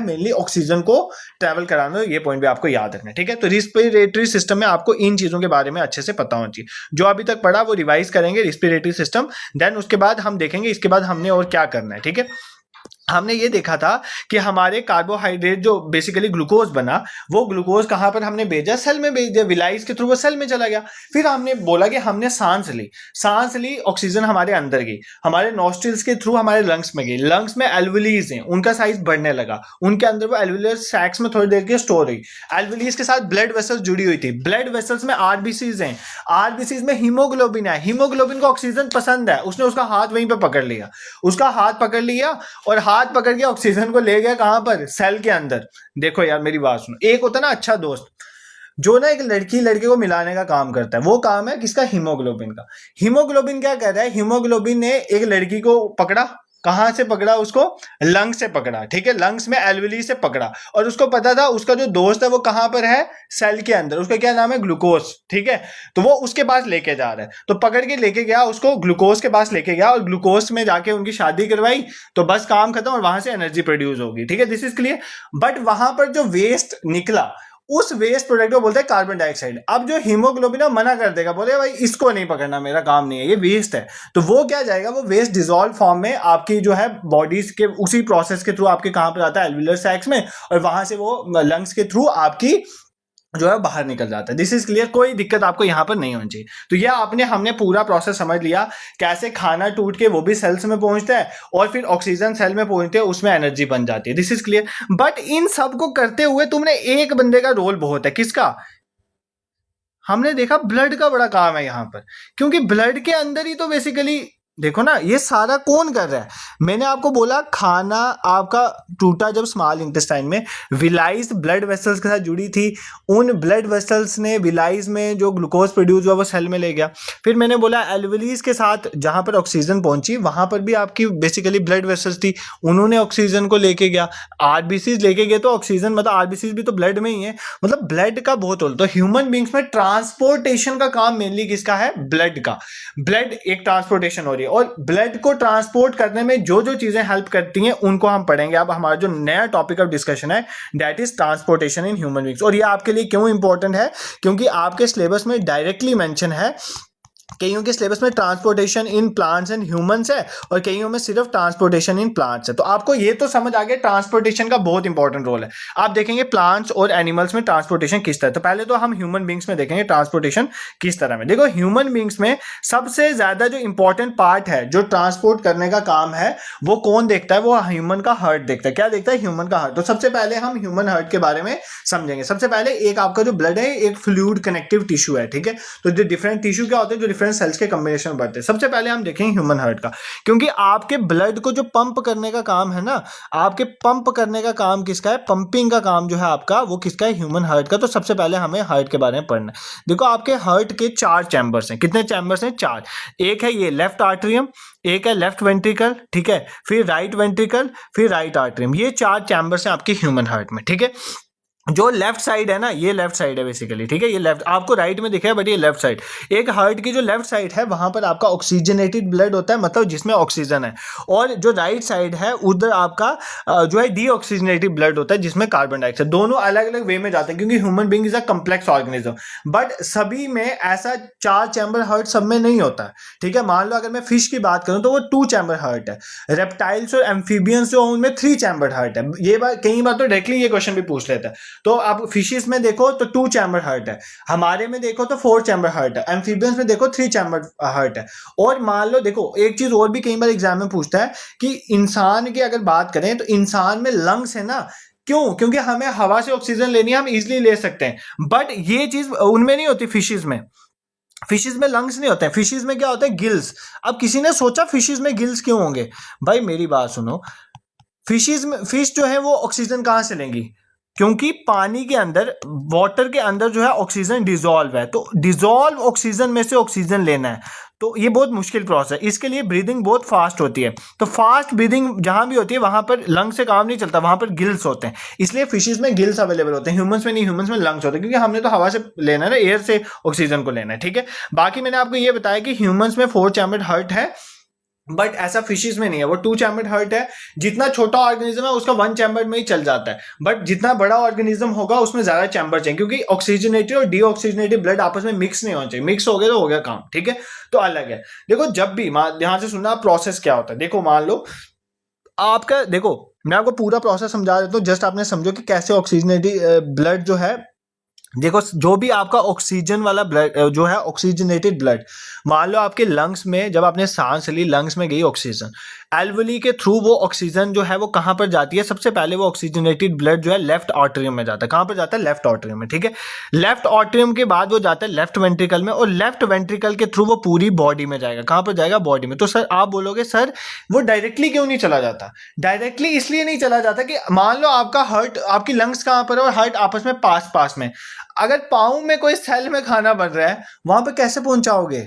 मेनली ऑक्सीजन को ट्रेवल कराना। ये पॉइंट भी आपको याद रखना है, ठीक है। तो रिस्पिरेटरी सिस्टम में आपको इन चीजों के बारे में अच्छे से पता होना चाहिए। जो अभी तक पढ़ा वो रिवाइज करेंगे रिस्पिरेटरी सिस्टम, देन उसके बाद हम देखेंगे इसके बाद हमने और क्या करना है, ठीक है। हमने ये देखा था कि हमारे कार्बोहाइड्रेट जो बेसिकली ग्लूकोज बना, वो ग्लूकोज कहां पर हमने भेजा, सेल में भेज दिया, विलाइज के थ्रू वो सेल में चला गया। फिर हमने बोला कि हमने सांस ली, ऑक्सीजन हमारे अंदर गई, हमारे नॉस्ट्रिल्स के थ्रू हमारे लंग्स में गई। लंग्स में एल्वुलीज हैं, उनका साइज बढ़ने लगा, उनके अंदर वो एल्वुलर सैक्स में थोड़ी देर के स्टोर हुई। एल्वुलीज के साथ ब्लड वेसल्स जुड़ी हुई थी, ब्लड वेसल्स में आरबीसीज हैं, आरबीसीज में हीमोग्लोबिन है, हीमोग्लोबिन को ऑक्सीजन पसंद है, उसने उसका हाथ वहीं पर पकड़ लिया, और हाथ पकड़ के ऑक्सीजन को ले गया कहां पर, सेल के अंदर। देखो यार मेरी बात सुनो, एक होता है ना अच्छा दोस्त जो ना एक लड़की लड़के को मिलाने का काम करता है, वो काम है किसका, हीमोग्लोबिन का। हीमोग्लोबिन क्या कर रहा है, हीमोग्लोबिन ने एक लड़की को पकड़ा, कहां से पकड़ा उसको, लंग से पकड़ा, ठीक है, लंग्स में एल्वुली से पकड़ा, और उसको पता था उसका जो दोस्त है वो कहां पर है, सेल के अंदर, उसका क्या नाम है, ग्लूकोज, ठीक है। तो वो उसके पास लेके जा रहा है, तो पकड़ के लेके गया उसको, ग्लूकोज के पास लेके गया, और ग्लूकोज में जाके उनकी शादी करवाई, तो बस काम खत्म, और वहां से एनर्जी प्रोड्यूस होगी, ठीक है। This is clear. बट वहां पर जो वेस्ट निकला, उस वेस्ट प्रोडक्ट को बोलते हैं कार्बन डाइऑक्साइड। अब जो हीमोग्लोबिन मना कर देगा, बोले भाई इसको नहीं पकड़ना, मेरा काम नहीं है, ये वेस्ट है, तो वो क्या जाएगा, वो वेस्ट डिसॉल्व फॉर्म में आपकी जो है बॉडीज के उसी प्रोसेस के थ्रू आपके कहां पर आता है, एल्वुलर सैक्स में, और वहां से वो लंग्स के थ्रू आपकी जो है बाहर निकल जाता है। This is clear. कोई दिक्कत आपको यहां पर नहीं होनी चाहिए। तो यह हमने पूरा प्रोसेस समझ लिया, कैसे खाना टूट के वो भी सेल्स में पहुंचता है, और फिर ऑक्सीजन सेल में पहुंचते हैं, उसमें एनर्जी बन जाती है। This is clear. But in सब को करते हुए तुमने एक बंदे का रोल बहुत है, किसका, हमने देखा ब्लड का बड़ा काम है यहां पर, क्योंकि ब्लड के अंदर ही तो बेसिकली देखो ना, ये सारा कौन कर रहा है? मैंने आपको बोला खाना आपका टूटा जब स्मॉल इंटेस्टाइन में, विलाइज ब्लड वेसल्स के साथ जुड़ी थी, उन ब्लड वेसल्स ने विलाइज में जो ग्लूकोज प्रोड्यूस हुआ वो सेल में ले गया। फिर मैंने बोला एल्वेलीज के साथ जहां पर ऑक्सीजन पहुंची वहां पर भी आपकी बेसिकली ब्लड वेसल्स थी, उन्होंने ऑक्सीजन को लेके गया। आरबीसीज लेके गए तो ऑक्सीजन, मतलब आरबीसीज भी तो ब्लड में ही है, मतलब ब्लड का बहुत होल। तो ह्यूमन बींग्स में ट्रांसपोर्टेशन का काम मेनली किसका है? ब्लड का। ब्लड एक ट्रांसपोर्टेशन हो रही है, और ब्लड को ट्रांसपोर्ट करने में जो जो चीजें हेल्प करती हैं उनको हम पढ़ेंगे। अब हमारा जो नया टॉपिक ऑफ डिस्कशन है that is transportation in human beings. और ये आपके लिए क्यों इंपॉर्टेंट है? क्योंकि आपके सिलेबस में डायरेक्टली मेंशन है, कईयों के सिलेबस में transportation in plants and humans है और कईयों में सिर्फ ट्रांसपोर्टेशन इन प्लांट्स है। तो आपको ये तो समझ आ गया ट्रांसपोर्टेशन का बहुत इंपॉर्टेंट रोल है। आप देखेंगे प्लांट्स और एनिमल्स में ट्रांसपोर्टेशन किस तरह। तो पहले तो हम ह्यूमन बींग्स में देखेंगे ट्रांसपोर्टेशन किस तरह में। देखो, ह्यूमन बींग्स में सबसे ज्यादा जो इंपॉर्टेंट पार्ट है जो ट्रांसपोर्ट करने का काम है वो कौन देखता है? वो ह्यूमन का हार्ट देखता है। क्या देखता है? ह्यूमन का हार्ट। तो सबसे पहले हम ह्यूमन हार्ट के बारे में समझेंगे। सबसे पहले एक आपका जो ब्लड है एक फ्लूइड कनेक्टिव टिश्यू है, ठीक है। तो जो डिफरेंट टिश्यू क्या होते हैं? जो डिफरेंट सेल्स के कॉम्बिनेशन बढ़ते हैं। सबसे पहले हम देखेंगे ह्यूमन हार्ट का, क्योंकि आपके ब्लड को जो पंप करने का काम है ना, आपके पंप करने का काम किसका है? पंपिंग का काम जो है आपका वो किसका है? ह्यूमन हार्ट का। तो सबसे पहले हमें हार्ट के बारे में पढ़ना है। देखो, आपके हार्ट के 4 चैम्बर्स हैं। कितने चैम्बर्स हैं? 4। एक है ये लेफ्ट आर्ट्रियम, एक है लेफ्ट वेंट्रिकल, ठीक है, फिर राइट वेंट्रिकल, फिर राइट आर्ट्रियम। ये 4 चैम्बर्स हैं आपके ह्यूमन हार्ट में, ठीक है। जो लेफ्ट साइड है ना, ये लेफ्ट साइड है बेसिकली, ठीक है। ये लेफ्ट आपको राइट में दिख रहा है बट ये लेफ्ट साइड। एक हार्ट की जो लेफ्ट साइड है वहां पर आपका ऑक्सीजनेटेड ब्लड होता है, मतलब जिसमें ऑक्सीजन है। और जो राइट साइड है उधर आपका जो है डीऑक्सीजनेटेड ब्लड होता है जिसमें कार्बन डाइऑक्साइड। दोनों अलग अलग वे में जाते हैं क्योंकि human being is a complex organism. But सभी में ऐसा 4 चैम्बर हार्ट सब में नहीं होता, ठीक है। मान लो अगर मैं फिश की बात करूं तो वो 2 चैम्बर हार्ट है। रेप्टाइल्स और एम्फीबियंस जो उनमें 3 चैम्बर हार्ट है। ये बात कई बार तो डायरेक्टली ये क्वेश्चन भी पूछ लेता है। तो आप फिशेस में देखो तो 2 चैम्बर हार्ट है, हमारे में देखो तो 4 चैम्बर हार्ट है, एम्फीबियंस में देखो 3 चैम्बर हार्ट है। और मान लो देखो एक चीज और भी कई बार एग्जाम में पूछता है कि इंसान की अगर बात करें तो इंसान में लंग्स है ना, क्यों? क्योंकि हमें हवा से ऑक्सीजन लेनी है, हम इजिली ले सकते हैं। बट ये चीज उनमें नहीं होती, फिशेस में। फिशेस में लंग्स नहीं होते हैं, फिशेस में क्या होता है? गिल्स। अब किसी ने सोचा फिशेस में गिल्स क्यों होंगे? भाई मेरी बात सुनो, फिशेस में फिश जो है वो ऑक्सीजन कहां से लेंगी? क्योंकि पानी के अंदर, वाटर के अंदर जो है ऑक्सीजन डिजोल्व है, तो डिजोल्व ऑक्सीजन में से ऑक्सीजन लेना है तो ये बहुत मुश्किल प्रोसेस है। इसके लिए ब्रीदिंग बहुत फास्ट होती है। तो फास्ट ब्रीदिंग जहां भी होती है वहां पर लंग से काम नहीं चलता, वहां पर गिल्स होते हैं। इसलिए फिशेस में गिल्स अवेलेबल होते हैं, ह्यूमंस में नहीं। ह्यूमंस में लंग्स होते हैं क्योंकि हमने तो हवा से लेना है ना, एयर से ऑक्सीजन को लेना है, ठीक है। बाकी मैंने आपको ये बताया कि ह्यूमंस में 4 चैम्बर्ड हार्ट है, बट ऐसा फिशेस में नहीं है, वो 2 चैम्बर्ड हार्ट है। जितना छोटा ऑर्गेनिज्म है उसका 1 चैम्बर्ड में ही चल जाता है, बट जितना बड़ा ऑर्गेनिज्म होगा उसमें ज्यादा चैम्बर चाहिए क्योंकि ऑक्सीजनेटेड और डीऑक्सीजनेटेड ब्लड आपस में मिक्स नहीं होना चाहिए। मिक्स हो गया तो हो गया काम, ठीक है। तो अलग है। देखो, जब भी ध्यान से सुनना प्रोसेस क्या होता है। देखो, मान लो आपका, देखो मैं आपको पूरा प्रोसेस समझा देता हूँ, जस्ट आपने समझो कि कैसे ऑक्सीजनेटेड ब्लड जो है। देखो, जो भी आपका ऑक्सीजन वाला ब्लड जो है, ऑक्सीजनेटेड ब्लड, मान लो आपके लंग्स में जब आपने सांस ली, लंग्स में गई ऑक्सीजन, एल्वली के थ्रू वो ऑक्सीजन जो है वो कहां पर जाती है? सबसे पहले वो ऑक्सीजनेटेड ब्लड जो है लेफ्ट आर्टरियम में जाता है। कहां पर जाता है? लेफ्ट आर्टरियम में, ठीक है। लेफ्ट आर्टरियम के बाद वो जाता है लेफ्ट वेंट्रिकल में, और लेफ्ट वेंट्रिकल के थ्रू वो पूरी बॉडी में जाएगा। कहां पर जाएगा? बॉडी में। तो सर आप बोलोगे सर वो डायरेक्टली क्यों नहीं चला जाता? डायरेक्टली इसलिए नहीं चला जाता कि मान लो आपका हार्ट, आपकी लंग्स कहां पर है और हार्ट आपस में पास में। अगर पाँव में कोई सेल में खाना बन रहा है वहां पर कैसे पहुंचाओगे?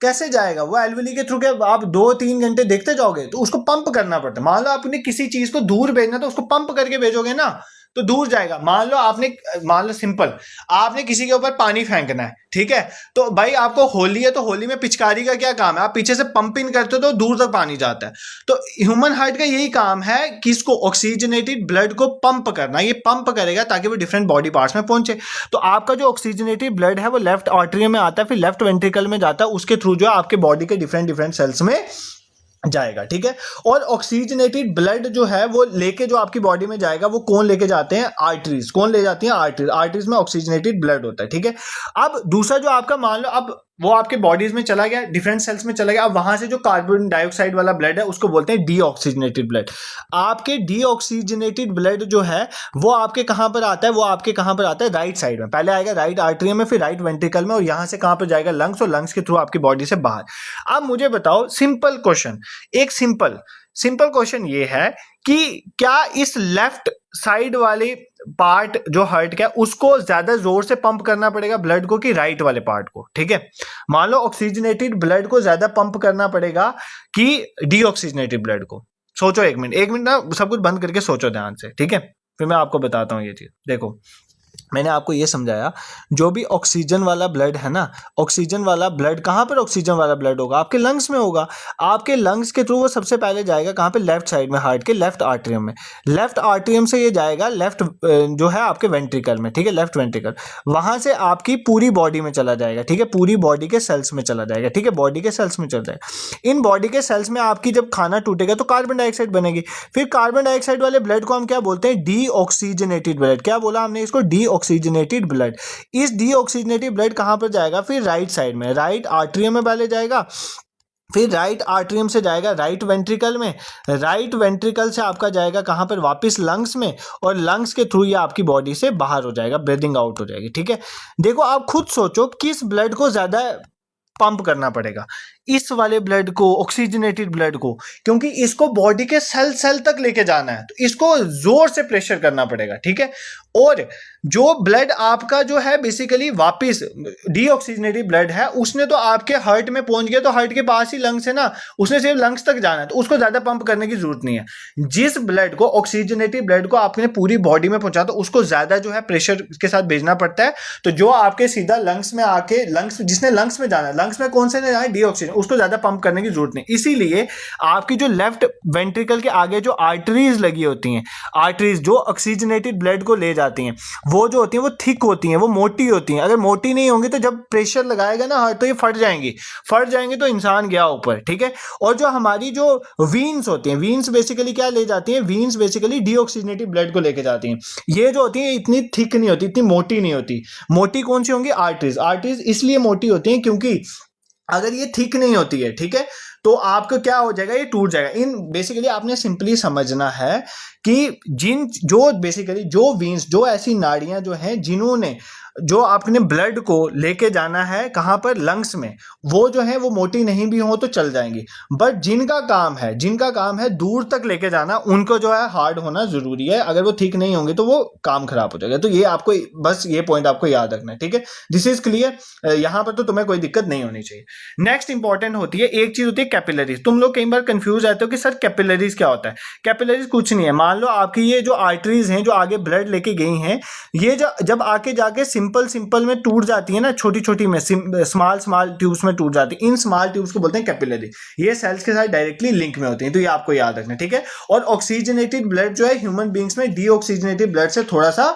कैसे जाएगा वो? एल्वेली के थ्रू के आप 2-3 घंटे देखते जाओगे तो उसको पंप करना पड़ता है। मान लो आपने किसी चीज को दूर भेजना तो उसको पंप करके भेजोगे ना, तो दूर जाएगा। मान लो सिंपल, आपने किसी के ऊपर पानी फेंकना है, ठीक है। तो भाई आपको होली है तो होली में पिचकारी का क्या काम है? आप पीछे से पंप इन करते हो तो दूर तक पानी जाता है। तो ह्यूमन हार्ट का यही काम है कि इसको ऑक्सीजनेटेड ब्लड को पंप करना। ये पंप करेगा ताकि वो डिफरेंट बॉडी पार्ट्स में पहुंचे। तो आपका जो ऑक्सीजनेटेड ब्लड है वो लेफ्ट आर्टरियम में आता है, फिर लेफ्ट वेंट्रिकल में जाता है, उसके थ्रू जो है आपके बॉडी के डिफरेंट सेल्स में जाएगा, ठीक है। और ऑक्सीजनेटेड ब्लड जो है वो लेके जो आपकी बॉडी में जाएगा वो कौन लेके जाते हैं? आर्टरीज। कौन ले जाती है? आर्टरीज। आर्टरीज में ऑक्सीजनेटेड ब्लड होता है, ठीक है। अब दूसरा जो आपका, मान लो अब वो आपके बॉडीज में चला गया, डिफरेंट सेल्स में चला गया। अब वहां से जो कार्बन डाइऑक्साइड वाला ब्लड है उसको बोलते हैं डीऑक्सीजनेटेड ब्लड। आपके डीऑक्सीजनेटेड ब्लड जो है वो आपके कहां पर आता है, वो आपके कहां पर आता है, राइट साइड में। पहले आएगा राइट आर्टरियम में, फिर राइट वेंट्रिकल में, और यहां से कहां पर जाएगा, लंग्स, और लंग्स के थ्रू आपकी बॉडी से बाहर। अब मुझे बताओ सिंपल क्वेश्चन, एक सिंपल क्वेश्चन ये है कि क्या इस लेफ्ट साइड वाले पार्ट जो हार्ट का है उसको ज्यादा जोर से पंप करना पड़ेगा ब्लड को, कि राइट वाले पार्ट को? ठीक है, मान लो ऑक्सीजनेटेड ब्लड को ज्यादा पंप करना पड़ेगा कि डीऑक्सीजनेटेड ब्लड को? सोचो, एक मिनट ना, सब कुछ बंद करके सोचो ध्यान से, ठीक है, फिर मैं आपको बताता हूँ ये चीज। देखो, मैंने आपको ये समझाया, जो भी ऑक्सीजन वाला ब्लड है ना, ऑक्सीजन वाला ब्लड कहाँ पर ऑक्सीजन वाला ब्लड होगा? आपके लंग्स में होगा। आपके लंग्स के थ्रू वो सबसे पहले जाएगा कहाँ पे? लेफ्ट साइड में, हार्ट के लेफ्ट आर्टरियम में। लेफ्ट आर्टरियम से ये जाएगा लेफ्ट जो है आपके वेंट्रिकल में, ठीक है, लेफ्ट वेंट्रिकल। वहां से आपकी पूरी बॉडी में चला जाएगा, ठीक है, पूरी बॉडी के सेल्स में चला जाएगा, ठीक है, बॉडी के सेल्स में चला जाएगा। इन बॉडी के सेल्स में आपकी जब खाना टूटेगा तो कार्बन डाइऑक्साइड बनेगी। फिर कार्बन डाइऑक्साइड वाले ब्लड को हम क्या बोलते हैं? Deoxygenated blood. क्या बोला हमने इसको? Deoxygenated blood. इस डीऑक्सीजनेटेड ब्लड कहां पर जाएगा? फिर राइट साइड में, राइट आर्टरियम में पहले जाएगा, फिर राइट आर्टरियम से जाएगा राइट वेंट्रिकल में, राइट वेंट्रिकल से आपका जाएगा कहां पर? वापस लंग्स में, और लंग्स के थ्रू ये आपकी बॉडी से बाहर हो जाएगा, ब्रीदिंग आउट हो जाएगी, ठीक है। देखो, आप खुद सोचो किस ब्लड को ज्यादा पंप करना पड़ेगा, इस वाले ब्लड को, ऑक्सीजनेटेड ब्लड को, क्योंकि इसको बॉडी के सेल तक लेके जाना है, तो इसको जोर से प्रेशर करना पड़ेगा, ठीक है। और जो ब्लड आपका जो है बेसिकली वापस डीऑक्सीजनेटेड ब्लड है, उसने तो आपके हार्ट में पहुंच गया, तो हार्ट के पास ही लंग्स है ना, उसने सिर्फ लंग्स तक जाना है, तो उसको ज्यादा पंप करने की जरूरत नहीं है। जिस ब्लड को, ऑक्सीजनेटेड ब्लड को आपने पूरी बॉडी में पहुंचा, तो उसको ज्यादा जो है प्रेशर के साथ भेजना पड़ता है। तो जो आपके सीधा लंग्स में आके, लंग्स जिसने लंग्स में जाना है, लंग्स में कौन से ने जाना है? डीऑक्सीजन, उसको ज्यादा पंप करने की जरूरत नहीं। इसीलिए आपकी जो लेफ्ट वेंट्रिकल के आगे जो आर्टरीज लगी होती हैं, आर्टरीज जो ऑक्सीजनेटेड ब्लड को ले जाती हैं, वो जो होती हैं वो थिक होती हैं, वो मोटी होती हैं। अगर मोटी नहीं होंगी तो जब प्रेशर लगाएगा ना हार्ट, तो ये फट जाएंगी तो इंसान गया ऊपर, ठीक है। और जो हमारी जो वीन्स होती हैं, वीन्स बेसिकली क्या ले जाती हैं? वीन्स बेसिकली डीऑक्सीजनेटेड ब्लड को लेके जाती हैं। ये जो होती है इतनी थिक नहीं होती, इतनी मोटी नहीं होती। मोटी कौन सी होंगी? आर्टरीज। आर्टरीज इसलिए मोटी होती हैं क्योंकि अगर ये थिक नहीं होती है, ठीक है, तो आपको क्या हो जाएगा? ये टूट जाएगा। इन बेसिकली आपने सिंपली समझना है कि जो बेसिकली जो वीन्स, जो ऐसी नाड़ियां जो हैं जिन्होंने, जो आपने ब्लड को लेके जाना है कहां पर? लंग्स में, वो जो है वो मोटी नहीं भी हो तो चल जाएंगी। बट जिनका काम है दूर तक लेके जाना, उनको जो है हार्ड होना जरूरी है। अगर वो ठीक नहीं होंगे तो वो काम खराब हो जाएगा। तो ये आपको बस ये पॉइंट आपको याद रखना है, ठीक है। This is clear. यहां पर तो तुम्हें कोई दिक्कत नहीं होनी चाहिए। नेक्स्ट इंपॉर्टेंट होती है, एक चीज होती है कैपिलरीज। तुम लोग कई बार कंफ्यूज रहते हो कि सर कैपिलरीज क्या होता है? कैपिलरीज कुछ नहीं है। मान लो आपकी ये जो आर्टरीज हैं जो आगे ब्लड लेके गई हैं, ये जब आके जाके सिंपल में टूट जाती है ना, छोटी में, स्मॉल ट्यूब्स में टूट जाती है, इन स्मॉल ट्यूब्स को बोलते हैं कैपिलरी। ये सेल्स के साथ डायरेक्टली लिंक में होती हैं, तो ये आपको याद रखना है, ठीक है। और ऑक्सीजनेटेड ब्लड जो है ह्यूमन बींग्स में डीऑक्सीजनेटेड ब्लड से थोड़ा सा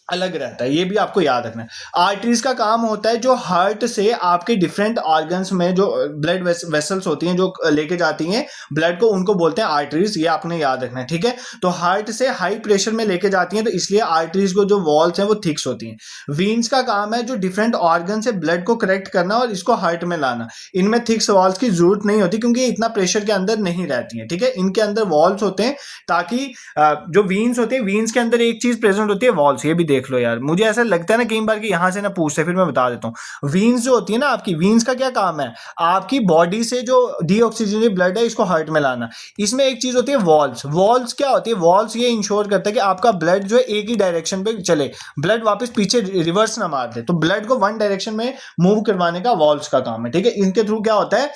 अलग रहता है, ये भी आपको याद रखना है। आर्टरीज का काम होता है जो हार्ट से आपके डिफरेंट ऑर्गन्स में जो ब्लड वेसल्स होती हैं जो लेके जाती हैं ब्लड को, उनको बोलते हैं आर्टरीज। ये आपने याद रखना है, ठीक है। तो हार्ट से हाई प्रेशर में लेके जाती हैं, तो इसलिए आर्टरीज को जो वॉल्स हैं वो थिक्स होती हैं। वीन्स का काम है जो डिफरेंट ऑर्गन से ब्लड को कलेक्ट करना और इसको हार्ट में लाना। इनमें थिक्स वॉल्स की जरूरत नहीं होती क्योंकि ये इतना प्रेशर के अंदर नहीं रहती है, ठीक है। इनके अंदर वॉल्स होते हैं ताकि जो वीन्स होते हैं, वीन्स के अंदर एक चीज प्रेजेंट होती है, वॉल्स। ये भी देख लो यार, मुझे ऐसा लगता है ना कई बार कि यहां से ना पूछते, फिर मैं बता देता हूं। वीन्स जो होती है ना आपकी, वीन्स का क्या काम है? आपकी बॉडी से जो डीऑक्सीजनेटेड ब्लड है इसको हार्ट में लाना। इसमें एक चीज होती है वॉल्स। वॉल्स क्या होती है? वॉल्स ये इंश्योर करता है कि आपका ब्लड जो है एक ही डायरेक्शन पे चले, ब्लड वापस पीछे रिवर्स ना मार दे। तो ब्लड को वन डायरेक्शन में मूव करवाने का वॉल्स का काम है, ठीक है। इनके थ्रू क्या होता है?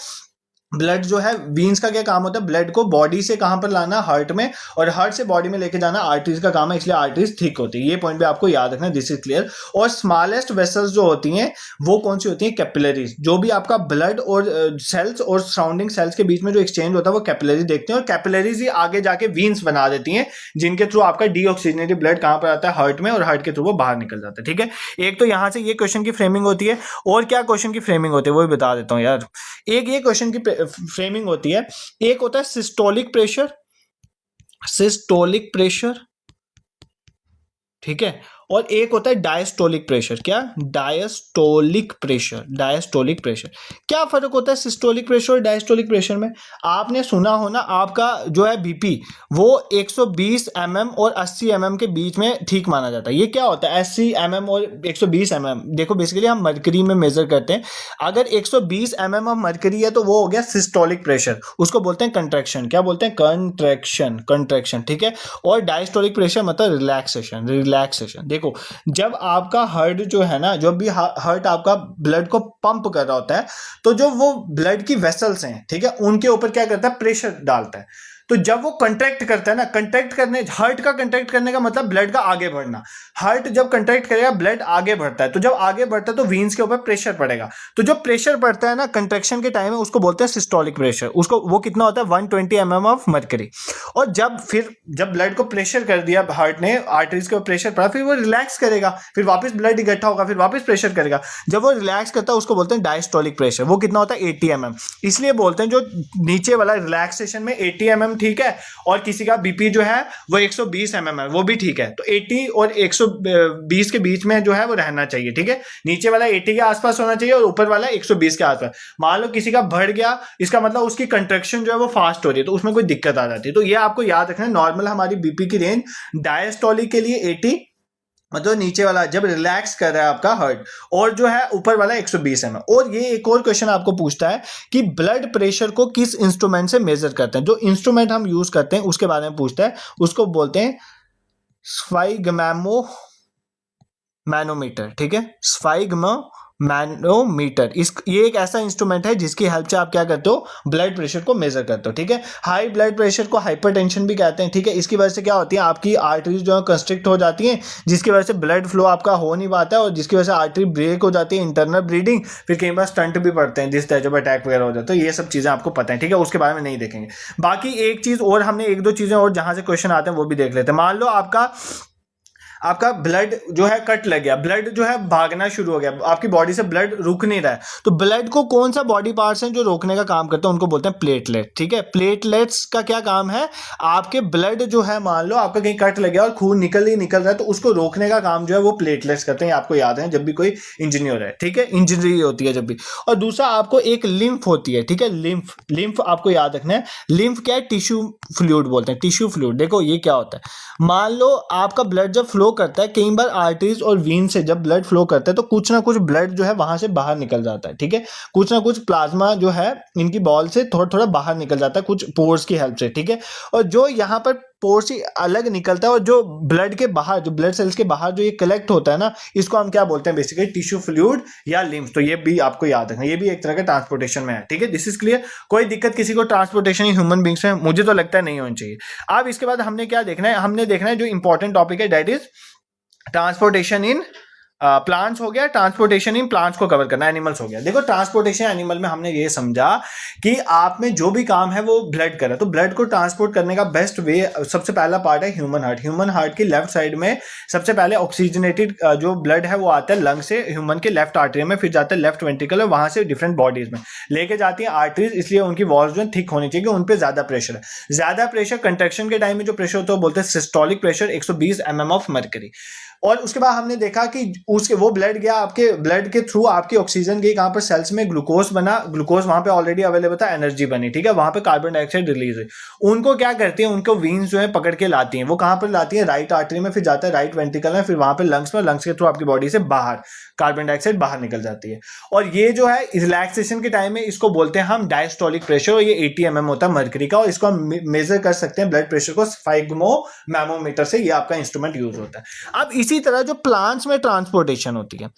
ब्लड जो है, वीन्स का क्या काम होता है? ब्लड को बॉडी से कहां पर लाना? हार्ट में, और हार्ट से बॉडी में लेके जाना आर्टरीज का काम है, इसलिए आर्टरीज थिक होती है। ये पॉइंट भी आपको याद रखना है, दिस इज क्लियर। और स्मॉलेस्ट वेसल्स जो होती हैं वो कौन सी होती हैं? कैपिलरीज। जो भी आपका ब्लड और सेल्स और सराउंडिंग सेल्स के बीच में जो एक्सचेंज होता है वो कैपिलरीज देखते हैं, और कैपिलरीज ही आगे जाके वीन्स बना देती हैं, जिनके थ्रू आपका डीऑक्सीजनेटेड ब्लड कहां पर आता है? हार्ट में, और हार्ट के थ्रू वो बाहर निकल जाता है, ठीक है। एक तो यहां से ये क्वेश्चन की फ्रेमिंग होती है, और क्या क्वेश्चन की फ्रेमिंग होती है वो भी बता देता हूं यार। एक ये क्वेश्चन की फ्रेमिंग होती है, एक होता है सिस्टोलिक प्रेशर, ठीक है, और एक होता है डायस्टोलिक प्रेशर। क्या? Diastolic pressure. Diastolic pressure. क्या फर्क होता है सिस्टोलिक प्रेशर और डायस्टोलिक प्रेशर में? आपने सुना हो ना, आपका जो है बीपी वो 120 mm और 80 mm के बीच में ठीक माना जाता है। ये क्या होता है 80 mm और 120 mm? देखो बेसिकली हम मर्करी में मेजर करते हैं। अगर 120 mm ऑफ मर्करी है तो वो हो गया सिस्टोलिक प्रेशर, उसको बोलते हैं कंट्रैक्शन। क्या बोलते हैं? कंट्रैक्शन। कंट्रैक्शन, ठीक है। और डायस्टोलिक प्रेशर मतलब रिलैक्सेशन। रिलैक्सेशन। देखो जब आपका हार्ट जो है ना, जब भी हार्ट आपका ब्लड को पंप कर रहा होता है तो जो वो ब्लड की वेसल्स हैं, ठीक है, उनके ऊपर क्या करता है? प्रेशर डालता है। तो जब वो कंट्रैक्ट करता है ना, कंट्रैक्ट करने, हार्ट का कंट्रैक्ट करने का मतलब ब्लड का आगे बढ़ना। हार्ट जब कंट्रैक्ट करेगा ब्लड आगे बढ़ता है, तो जब आगे बढ़ता है तो वीन्स के ऊपर प्रेशर पड़ेगा। तो जो प्रेशर पड़ता है ना कंट्रैक्शन के टाइम में, उसको बोलते हैं सिस्टोलिक प्रेशर। उसको वो कितना होता है? 120 mm ऑफ मर्करी। और जब ब्लड को प्रेशर कर दिया हार्ट ने, आर्टरीज के ऊपर प्रेशर पड़ा, फिर वो रिलैक्स करेगा, फिर वापस ब्लड इकट्ठा होगा, फिर वापस प्रेशर करेगा। जब वो रिलैक्स करता है उसको बोलते हैं डायस्टोलिक प्रेशर। वो कितना होता है? 80 mm। इसलिए बोलते हैं जो नीचे वाला रिलैक्सेशन में 80 mm ठीक है, और किसी का बीपी जो है वो 120 mm है, वो भी ठीक है। तो 80 और 120 के बीच में जो है वो रहना चाहिए, ठीक है। नीचे वाला 80 के आसपास होना चाहिए और ऊपर वाला 120 के आसपास। मान लो किसी का बढ़ गया, इसका मतलब उसकी कंट्रैक्शन जो है वो फास्ट हो रही है, तो उसमें कोई दिक्कत आ जाती है। तो ये आपको याद रखना है। नॉर्मल हमारी बीपी की रेंज डायस्टोलिक के लिए 80, मतलब नीचे वाला जब रिलैक्स कर रहा है आपका हार्ट, और जो है ऊपर वाला 120 mm। और ये एक और क्वेश्चन आपको पूछता है कि ब्लड प्रेशर को किस इंस्ट्रूमेंट से मेजर करते हैं। जो इंस्ट्रूमेंट हम यूज करते हैं उसके बारे में पूछता है, उसको बोलते हैं स्फाइगमैमो मैनोमीटर, ठीक है। स्फाइगमो मैनोमीटर। ये एक ऐसा इंस्ट्रूमेंट है जिसकी हेल्प से आप क्या करते हो? ब्लड प्रेशर को मेजर करते हो, ठीक है। हाई ब्लड प्रेशर को हाइपरटेंशन भी कहते हैं, ठीक है। इसकी वजह से क्या होती है? आपकी आर्टरीज जो है कंस्ट्रिक्ट हो जाती हैं, जिसकी वजह से ब्लड फ्लो आपका हो नहीं पाता है, और जिसकी वजह से आर्टरी ब्रेक हो जाती है, इंटरनल ब्लीडिंग, फिर कई बार स्टंट भी पड़ते हैं, जिस तरह जब अटैक वगैरह हो जाता है। तो ये सब चीजें आपको पता है, ठीक है, उसके बारे में नहीं देखेंगे। बाकी एक चीज और, हमने एक दो चीजें और जहां से क्वेश्चन आते हैं वो भी देख लेते हैं। मान लो आपका ब्लड जो है कट लग गया, ब्लड जो है भागना शुरू हो गया, आपकी बॉडी से ब्लड रुक नहीं रहा है, तो ब्लड को कौन सा बॉडी पार्ट्स हैं जो रोकने का काम करते हैं? उनको बोलते हैं प्लेटलेट, ठीक है। प्लेटलेट्स का क्या काम है? आपके ब्लड जो है, मान लो आपका कहीं कट लग गया और खून निकल रहा है, तो उसको रोकने का काम जो है वो प्लेटलेट्स करते हैं। आपको याद है जब भी कोई इंजरी हो रहा है, ठीक है, इंजरी होती है जब भी। और दूसरा आपको एक लिम्फ होती है, ठीक है, लिम्फ आपको याद रखना है। लिम्फ क्या है? टिश्यू फ्लूइड बोलते हैं, टिश्यू फ्लूइड। देखो ये क्या होता है, मान लो आपका ब्लड जब फ्लो करता है, कई बार आर्टरीज और वीन से जब ब्लड फ्लो करता है तो कुछ ना कुछ ब्लड जो है वहां से बाहर निकल जाता है, ठीक है। कुछ ना कुछ प्लाज्मा जो है इनकी बॉल से थोड़ा थोड़ा बाहर निकल जाता है, कुछ पोर्स की हेल्प से, ठीक है। और जो यहाँ पर पोर्स से अलग निकलता है, और जो ब्लड के बाहर, जो ब्लड सेल्स के बाहर जो ये कलेक्ट होता है ना, इसको हम क्या बोलते हैं? बेसिकली टिश्यू फ्लूइड या लिम्फ। तो ये भी आपको याद रखना, ये भी एक तरह का ट्रांसपोर्टेशन में है, ठीक है। This is clear. कोई दिक्कत किसी को ट्रांसपोर्टेशन ह्यूमन बींग्स में मुझे तो लगता है नहीं होनी चाहिए। अब इसके बाद हमने क्या देखना है? हमने देखना है जो इंपॉर्टेंट टॉपिक है, that is transportation in plants हो गया, ट्रांसपोर्टेशन इन प्लांट्स को कवर करना, एनिमल्स हो गया। देखो ट्रांसपोर्टेशन एनिमल में हमने ये समझा कि आप में जो भी काम है वो ब्लड कर रहा है, तो ब्लड को ट्रांसपोर्ट करने का बेस्ट वे, सबसे पहला पार्ट है ह्यूमन हार्ट। ह्यूमन हार्ट की लेफ्ट साइड में सबसे पहले ऑक्सीजनेटेड जो ब्लड है वो आता है लंग से ह्यूमन के लेफ्ट आर्टरी में, फिर जाता है लेफ्ट वेंट्रिकल, और वहां से डिफरेंट बॉडीज में लेके जाती है आर्टरीज, इसलिए उनकी वॉल्स जो थिक होनी चाहिए, उन पर ज्यादा प्रेशर है। ज्यादा प्रेशर कंट्रैक्शन के टाइम में जो प्रेशर होता है वो बोलते हैं systolic pressure, 120 mm of mercury. और उसके बाद हमने देखा कि उसके वो ब्लड गया, आपके ब्लड के थ्रू आपकी ऑक्सीजन गई कहां पर? सेल्स में। ग्लूकोज बना, ग्लूकोज वहां पे ऑलरेडी अवेलेबल था, एनर्जी बनी, ठीक है। वहां पे कार्बन डाइऑक्साइड रिलीज हुई, उनको क्या करती है? उनको वीन्स जो है पकड़ के लाती हैं। वो कहां पर लाती है? राइट आर्टरी में, फिर जाता है राइट वेंट्रिकल में, फिर वहां पे लंग्स में, लंग्स के थ्रू आपकी बॉडी से बाहर कार्बन डाइऑक्साइड बाहर निकल जाती है। और ये जो है रिलैक्सेशन के टाइम में इसको बोलते हैं हम डायस्टोलिक प्रेशर, और ये 80 mm होता है मर्करी का, और इसको हम मेजर कर सकते हैं ब्लड प्रेशर को स्फाइगमोमैमोमीटर से। ये आपका इंस्ट्रूमेंट यूज होता है। अब इसी तरह जो प्लांट्स में ट्रांसपोर्टेशन होती है,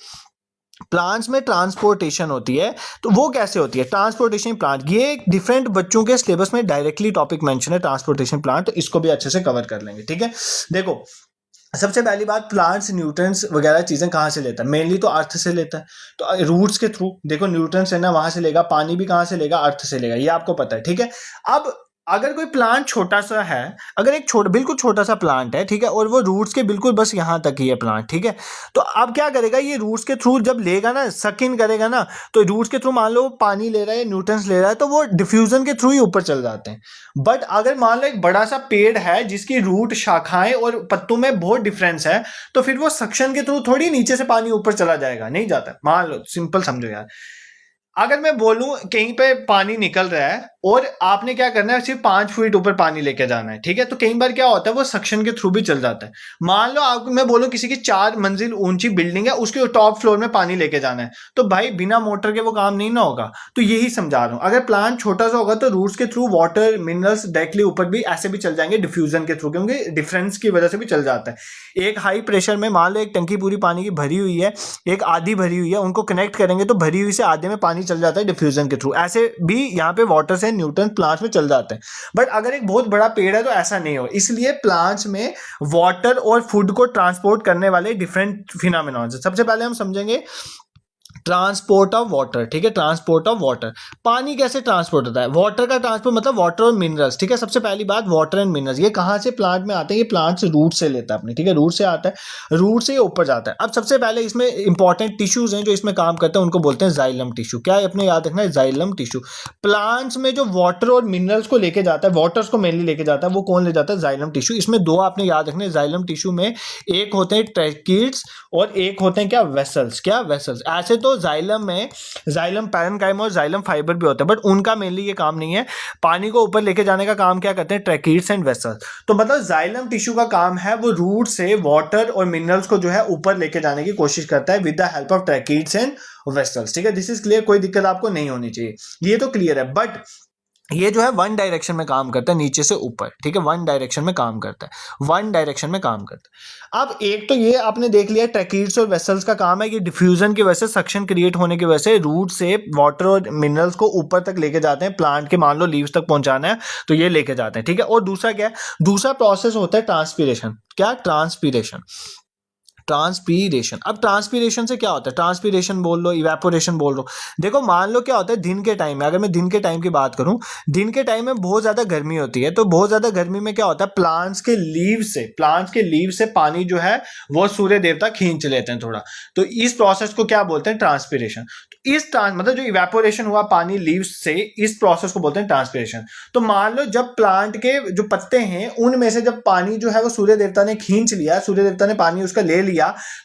प्लांट्स में ट्रांसपोर्टेशन होती है, तो वो कैसे होती है? ट्रांसपोर्टेशन प्लांट, ये डिफरेंट बच्चों के सिलेबस में डायरेक्टली टॉपिक मेंशन है ट्रांसपोर्टेशन प्लांट, तो इसको भी अच्छे से कवर कर लेंगे, ठीक है। देखो सबसे पहली बात, प्लांट्स न्यूट्रिएंट्स वगैरह चीजें कहाँ से लेता है? मेनली तो अर्थ से लेता है, तो रूट्स के थ्रू। देखो न्यूट्रिएंट्स है ना, वहां से लेगा, पानी भी कहाँ से लेगा? अर्थ से लेगा, ये आपको पता है, ठीक है। अब अगर कोई प्लांट छोटा सा है, अगर एक बिल्कुल छोटा सा प्लांट है, ठीक है, और वो रूट्स के बिल्कुल बस यहाँ तक ही है प्लांट, ठीक है, तो अब क्या करेगा, ये रूट्स के थ्रू जब लेगा ना, सक इन करेगा ना, तो रूट्स के थ्रू मान लो पानी ले रहा है, न्यूट्रंस ले रहा है, तो वो डिफ्यूजन के थ्रू ही ऊपर चल जाते हैं। बट अगर मान लो एक बड़ा सा पेड़ है जिसकी रूट, शाखाएं और पत्तों में बहुत डिफरेंस है, तो फिर वो सक्शन के थ्रू थोड़ी नीचे से पानी ऊपर चला जाएगा, नहीं जाता। मान लो, सिंपल समझो यार, अगर मैं बोलूं कहीं पे पानी निकल रहा है और आपने क्या करना है, सिर्फ 5 फीट ऊपर पानी लेके जाना है, ठीक है, तो कई बार क्या होता है वो सक्शन के थ्रू भी चल जाता है। मान लो आपको मैं बोलूं किसी की 4 मंजिल ऊंची बिल्डिंग है, उसके टॉप फ्लोर में पानी लेके जाना है, तो भाई बिना मोटर के वो काम नहीं ना होगा। तो यही समझा रहा हूं, अगर प्लांट छोटा सा होगा तो रूट्स के थ्रू वाटर मिनरल्स डायरेक्टली ऊपर भी ऐसे भी चल जाएंगे डिफ्यूजन के थ्रू, क्योंकि डिफरेंस की वजह से भी चल जाता है। एक हाई प्रेशर में मान लो एक टंकी पूरी पानी की भरी हुई है, एक आधी भरी हुई है, उनको कनेक्ट करेंगे तो भरी हुई से आधे में पानी चल जाता है डिफ्यूजन के थ्रू। ऐसे भी यहाँ पे वाटर से न्यूटन प्लांट्स में चल जाते हैं। बट अगर एक बहुत बड़ा पेड़ है तो ऐसा नहीं हो, इसलिए प्लांट्स में वाटर और फूड को ट्रांसपोर्ट करने वाले डिफरेंट फिनोमेनॉन। सबसे पहले हम समझेंगे ट्रांसपोर्ट ऑफ वाटर, ठीक है, ट्रांसपोर्ट ऑफ वाटर। पानी कैसे ट्रांसपोर्ट होता है? वाटर का ट्रांसपोर्ट मतलब वाटर और मिनरल्स, ठीक है। सबसे पहली बात, वाटर एंड मिनरल्स ये कहाँ से प्लांट में आते हैं? ये प्लांट से रूट से लेता है अपने, ठीक है, रूट से आता है, रूट से ऊपर जाता है। अब सबसे पहले इसमें इंपॉर्टेंट टिश्यूज हैं जो इसमें काम करते हैं, उनको बोलते हैं जाइलम टिश्यू। क्या है अपने याद रखना है? Xylem tissue. प्लांट्स में जो वाटर और मिनरल्स को लेके जाता है, वाटर्स को मेनली लेके जाता है, वो कौन ले जाता है? Xylem tissue. इसमें दो आपने याद रखने जाइलम टिश्यू में, एक होते हैं ट्रैकीड्स और एक होते हैं क्या? वेसल्स। क्या? वेसल्स। ऐसे तो जाइलम में जाइलम पैरेन्काइमा और जाइलम फाइबर भी होता है, बट उनका मेनली ये काम नहीं है। पानी को ऊपर लेके जाने का काम क्या करते हैं? Tracheids and vessels. तो मतलब जाइलम टिश्यू का काम है वो रूट से वाटर और मिनरल्स को जो है ऊपर लेके जाने की कोशिश करता है with the help of tracheids and vessels, ठीक है। दिस इज क्लियर, कोई दिक्कत आपको नहीं होनी चाहिए, ये तो क्लियर है। बट ये जो है वन डायरेक्शन में काम करता है, नीचे से ऊपर, ठीक है, वन डायरेक्शन में काम करता है, वन डायरेक्शन में काम करता है। अब एक तो ये आपने देख लिया ट्रैकीड्स और वेसल्स का काम है कि डिफ्यूजन की वजह से, सक्शन क्रिएट होने की वजह से रूट से वाटर और मिनरल्स को ऊपर तक लेके जाते हैं, प्लांट के मान लो लीव्स तक पहुंचाना है तो ये लेके जाते हैं, ठीक है। और दूसरा क्या है? दूसरा प्रोसेस होता है ट्रांसपीरेशन। क्या? ट्रांसपीरेशन। ट्रांसपीरेशन। अब ट्रांसपीरेशन से क्या होता है? ट्रांसपीरेशन बोल लो, इवेपोरेशन बोल लो। देखो मान लो क्या होता है दिन के टाइम में, अगर मैं दिन के टाइम की बात करूं, दिन के टाइम में बहुत ज्यादा गर्मी होती है, तो बहुत ज्यादा गर्मी में क्या होता है? प्लांट्स के लीव से पानी जो है वो सूर्य देवता खींच लेते हैं थोड़ा, तो इस प्रोसेस को क्या बोलते हैं? ट्रांसपीरेशन। तो इस मतलब जो इवेपोरेशन हुआ पानी लीव्स से, इस प्रोसेस को बोलते हैं ट्रांसपीरेशन। तो मान लो जब प्लांट के जो पत्ते हैं उनमें से जब पानी जो है वो सूर्य देवता ने खींच लिया, सूर्य देवता ने पानी उसका ले लिया,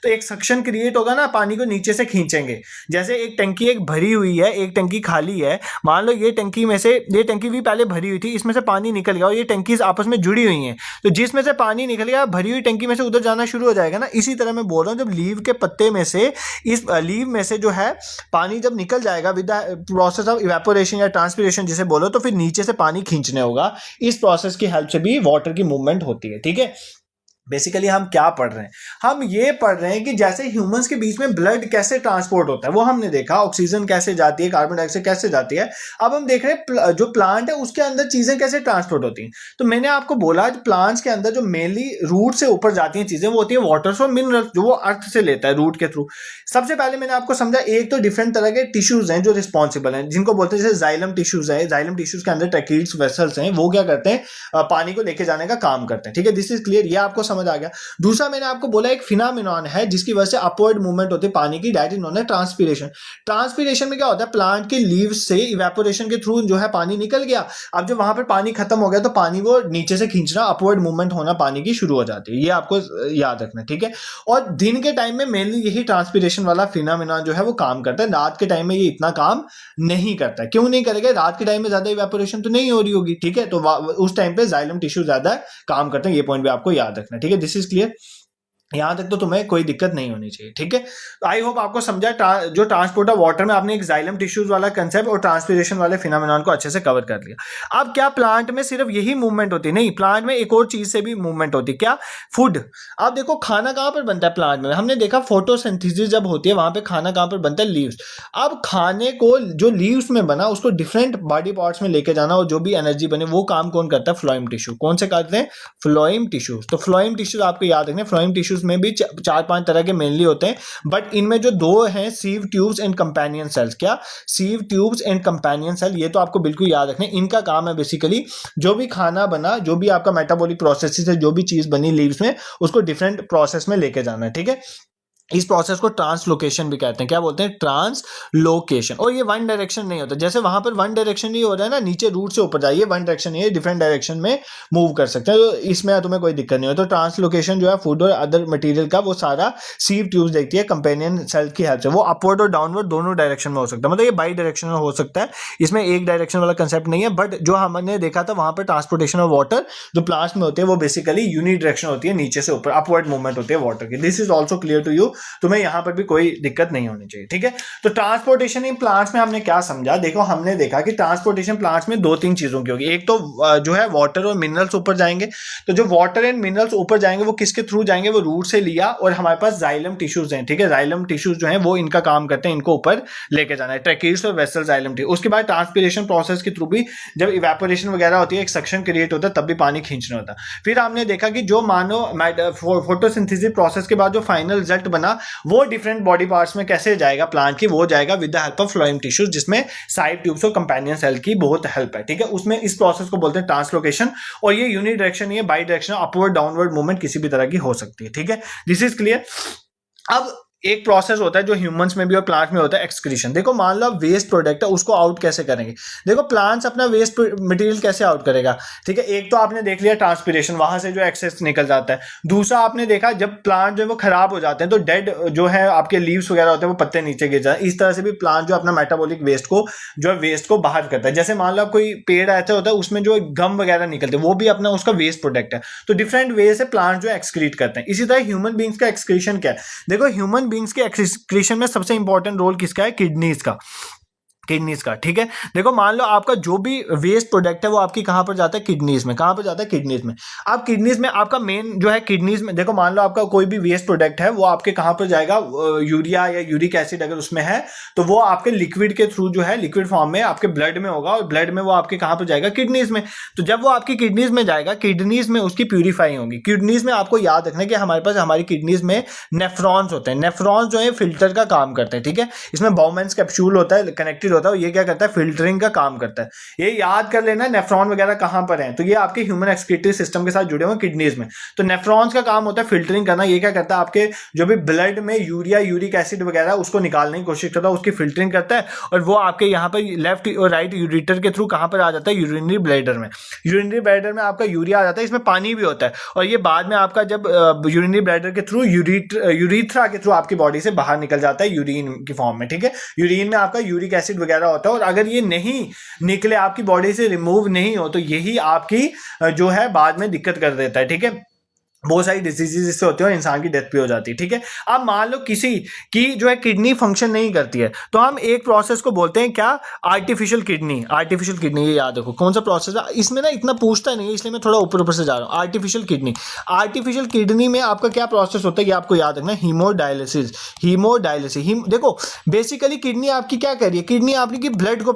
तो एक सक्शन क्रिएट होगा ना, पानी को नीचे से खींचेंगे। जैसे एक टंकी एक भरी हुई है, एक टंकी खाली है, मान लो ये टंकी में से, ये टंकी भी पहले भरी हुई थी, इसमें से पानी निकल गया और ये टंकी आपस में जुड़ी हुई हैं, तो जिसमें से पानी निकल गया भरी हुई टंकी में से उधर जाना शुरू हो जाएगा ना। इसी तरह मैं बोल रहा हूँ, जब लीव के पत्ते में से, इस लीव में से जो है पानी जब निकल जाएगा with the process of evaporation या ट्रांसपीरेशन जिसे बोलो, तो फिर नीचे से पानी खींचने होगा। इस प्रोसेस की हेल्प से भी वाटर की मूवमेंट होती है, ठीक है। बेसिकली हम क्या पढ़ रहे हैं? हम ये पढ़ रहे हैं कि जैसे ह्यूमंस के बीच में ब्लड कैसे ट्रांसपोर्ट होता है, वो हमने देखा, ऑक्सीजन कैसे जाती है, कार्बन डाइऑक्साइड कैसे जाती है। अब हम देख रहे हैं जो प्लांट है उसके अंदर चीजें कैसे ट्रांसपोर्ट होती हैं। तो मैंने आपको बोला प्लांट्स के अंदर जो मेनली रूट से ऊपर जाती हैं चीजें, वो होती है वाटर्स और मिनरल्स, जो वो अर्थ से लेता है रूट के थ्रू। सबसे पहले मैंने आपको समझा, एक तो डिफरेंट तरह के टिश्यूज हैं जो रिस्पॉन्सिबल हैं, जिनको बोलते हैं जैसे जाइलम टिश्यूज है, जाइलम टिश्यूज के अंदर ट्रैकीड्स, वेसल्स हैं, वो क्या करते हैं? पानी को लेके जाने का काम करते हैं, ठीक है। दिस इज क्लियर, ये आपको समझ आ गया। दूसरा मैंने आपको बोला एक फिनोमेनॉन है जिसकी वजह से अपवर्ड मूवमेंट होती है पानी की, that is known as transpiration. Transpiration में क्या होता है? प्लांट के लीव्स से इवेपोरेशन के थ्रू जो है पानी निकल गया, अब जब वहां पर पानी खत्म हो गया तो पानी वो नीचे से खींचना, अपवर्ड मूवमेंट होना पानी की शुरू हो जाती है, ये आपको याद रखना, ठीक है। और दिन के टाइम में मेनली यही ट्रांसपीरेशन वाला फिनोमेनॉन जो है वो काम करता है, रात के टाइम में ये इतना काम नहीं करता है। क्यों नहीं करेगा? रात के टाइम में ज्यादा इवेपोरेशन तो नहीं हो रही होगी, ठीक है, तो उस टाइम पे जाइलम टिश्यू ज्यादा काम करते हैं, ये पॉइंट भी आपको याद रखना, ठीक है। दिस इज क्लियर, यहां तक तो तुम्हें कोई दिक्कत नहीं होनी चाहिए, ठीक है। आई होप आपको समझा। जो ट्रांसपोर्ट ऑफ वाटर में आपने एक जाइलम टिश्यूज वाला कंसेप्ट और ट्रांसपीरेशन वाले फिनोमेनॉन को अच्छे से कवर कर लिया। अब क्या प्लांट में सिर्फ यही मूवमेंट होती है? नहीं, प्लांट में एक और चीज से भी मूवमेंट होती है। क्या? फूड। अब देखो खाना कहां पर बनता है प्लांट में? हमने देखा फोटोसिंथेसिस जब होती है वहां पे खाना कहां पर बनता है? लीव्स। अब खाने को जो लीव्स में बना उसको डिफरेंट बॉडी पार्ट्स में लेके जाना और जो भी एनर्जी बने वो काम कौन करता है? Phloem tissue. कौन से करते हैं? Phloem tissues. तो फ्लोएम टिश्यूज आपको याद रखना, फ्लोएम टिश्यूज ट्यूब्स में भी 4-5 तरह के मेनली होते हैं, बट इनमें जो दो हैं sieve tubes and companion cells, क्या sieve tubes and companion cell, ये तो आपको बिल्कुल याद रखना है। इनका काम है बेसिकली जो भी खाना बना, जो भी आपका मेटाबॉलिक प्रोसेस है, जो भी चीज बनी लीव्स में, उसको डिफरेंट प्रोसेस में लेके जाना है, ठीक है। इस प्रोसेस को ट्रांसलोकेशन भी कहते हैं। क्या बोलते हैं? ट्रांसलोकेशन। और ये वन डायरेक्शन नहीं होता, जैसे वहां पर वन डायरेक्शन ही हो रहा है ना, नीचे रूट से ऊपर जाइए, वन डायरेक्शन ये डिफरेंट डायरेक्शन में मूव कर सकते हैं, तो इसमें तुम्हें कोई दिक्कत नहीं हो। तो ट्रांसलोकेशन जो है फूड और अदर मटेरियल का, वो सारा सीव ट्यूब्स देखती है कंपेनियन सेल की हेल्प से। वो अपवर्ड और डाउनवर्ड दोनों डायरेक्शन में हो सकता है, मतलब ये बाई डायरेक्शन में हो सकता है, इसमें एक डायरेक्शन वाला कंसेप्ट नहीं है। बट जो हमने देखा था वहां पर ट्रांसपोर्टेशन ऑफ वाटर जो प्लांट्स में होती है, वो बेसिकली यूनिडायरेक्शन होती है, नीचे से ऊपर अपवर्ड मूवमेंट होती है वाटर की। This is also clear to you, तुम्हें यहाँ पर भी कोई दिक्कत नहीं होनी चाहिए, ठीक है। तो ट्रांसपोर्टेशन इन प्लांट्स में हमने क्या समझा, देखो हमने देखा कि ट्रांसपोर्टेशन प्लांट्स में 2-3 चीजों की होगी। एक तो जो है वाटर और मिनरल्स ऊपर जाएंगे, तो जो वाटर एंड मिनरल्स ऊपर जाएंगे वो किसके थ्रू जाएंगे, वो रूट से लिया, और हमारे पास जाइलम टिश्यूज हैं, ठीक है। जाइलम टिश्यूज जो है वो इनका काम करते हैं, इनको ऊपर लेके जाना है, ट्रैकीज और वेसल जाइलम टिश्यू। उसके बाद ट्रांसपिरेशन प्रोसेस के थ्रू भी जब इवेपोरेशन वगैरह होती है, एक सक्शन क्रिएट होता है, तब भी पानी खींचना होता है। फिर हमने देखा कि जो मानो फोटोसिंथेसिस प्रोसेस के बाद जो फाइनल रिजल्ट बना, वो डिफरेंट बॉडी पार्ट्स में कैसे जाएगा प्लांट की, वो जाएगा with the help of phloem tissues, जिसमें साइड ट्यूब्स और कंपेनियन सेल की बहुत हेल्प है, ठीक है। उसमें इस प्रोसेस को बोलते हैं ट्रांसलोकेशन, और ये यूनिडायरेक्शन, ये by direction upward downward movement किसी भी तरह की हो सकती है, ठीक है। This is clear. अब एक प्रोसेस होता है जो ह्यूमंस में भी और प्लांट में होता है, एक्सक्रीशन। देखो मान लो वेस्ट प्रोडक्ट है, उसको आउट कैसे करेंगे। देखो प्लांट्स अपना वेस्ट मटेरियल कैसे आउट करेगा, ठीक है। एक तो आपने देख लिया ट्रांसपिरेशन, वहां से जो एक्सेस निकल जाता है। दूसरा आपने देखा जब प्लांट जो है वो खराब हो जाते हैं, तो डेड जो है आपके लीव्स वगैरह होते हैं, वो पत्ते नीचे गिर जाते हैं। इस तरह से भी प्लांट जो अपना मेटाबॉलिक वेस्ट को जो है वेस्ट को बाहर करता है। जैसे मान लो कोई पेड़ ऐसा होता है, उसमें जो गम वगैरह निकलते हैं, वो भी अपना उसका वेस्ट प्रोडक्ट है। तो डिफरेंट वे से प्लांट जो एक्सक्रीट करते हैं। इसी तरह ह्यूमन बींग्स का एक्सक्रीशन क्या है, देखो ह्यूमन बींग्स के एक्सक्रीशन में सबसे इंपॉर्टेंट रोल किसका है, किडनीज का, ठीक है। देखो मान लो आपका जो भी वेस्ट प्रोडक्ट है वो आपकी कहां पर जाता है, किडनीज में। कहां पर जाता है, किडनीज में। अब किडनीज में आपका मेन जो है किडनीज में, देखो मान लो आपका कोई भी वेस्ट प्रोडक्ट है, वो आपके कहां पर जाएगा, यूरिया या यूरिक एसिड अगर उसमें है, तो वो आपके लिक्विड के थ्रू जो है, लिक्विड फॉर्म में आपके ब्लड में होगा, और ब्लड में वो आपके कहां पर जाएगा, किडनीज में। तो जब वो आपकी किडनीज में जाएगा, किडनीज में उसकी प्यूरिफाई होगी। किडनीज में आपको याद रखना कि हमारे पास हमारी किडनीज में नेफ्रॉन्स होते हैं। नेफ्रॉन्स जो है फिल्टर का काम करते हैं, ठीक है। इसमें बाउमेंस कैप्सूल होता है, कनेक्टेड होता है, ये क्या करता है, फिल्टरिंग का काम करता है। ये याद कर लेना नेफ्रॉन वगैरह कहां पर हैं, तो ये आपके ह्यूमन एक्सक्रीटरी सिस्टम के साथ जुड़े हुए किडनीज में। तो नेफ्रॉन्स का काम होता है फिल्टरिंग करना। ये क्या करता है, आपके जो भी ब्लड में यूरिया यूरिक एसिड वगैरह उसको निकालने की कोशिश करता है, उसकी फिल्टरिंग करता है, और वो आपके यहाँ पर लेफ्ट और राइट यूरिटर के थ्रू कहां पर आ जाता है, यूरिनरी ब्लैडर में। यूरिनरी ब्लैडर में आपका यूरिया आ जाता है, इसमें पानी भी होता है, और ये बाद में आपका जब यूरिनरी ब्लैडर के थ्रू यूरिथ्रा के थ्रू आपकी बॉडी से बाहर निकल जाता है यूरिन की फॉर्म में, ठीक है। यूरिन में आपका यूरिक एसिड वगैरह होता है, और अगर ये नहीं निकले, आपकी बॉडी से रिमूव नहीं हो, तो यही आपकी जो है बाद में दिक्कत कर देता है, ठीक है। बहुत सारी डिजीजेस इससे होती है और इंसान की डेथ भी हो जाती है, ठीक है। अब मान लो किसी की जो है किडनी फंक्शन नहीं करती है, तो हम एक प्रोसेस को बोलते हैं क्या, आर्टिफिशियल किडनी। आर्टिफिशियल किडनी, ये याद रखो कौन सा प्रोसेस है, इसमें ना इतना पूछता नहीं है, इसलिए मैं थोड़ा ऊपर ऊपर से जा रहा हूँ। आर्टिफिशियल किडनी, आर्टिफिशियल किडनी में आपका क्या प्रोसेस होता है, ये आपको याद रखना, हीमोडायलिसिस। देखो बेसिकली किडनी आपकी क्या कर रही है, किडनी आपकी ब्लड को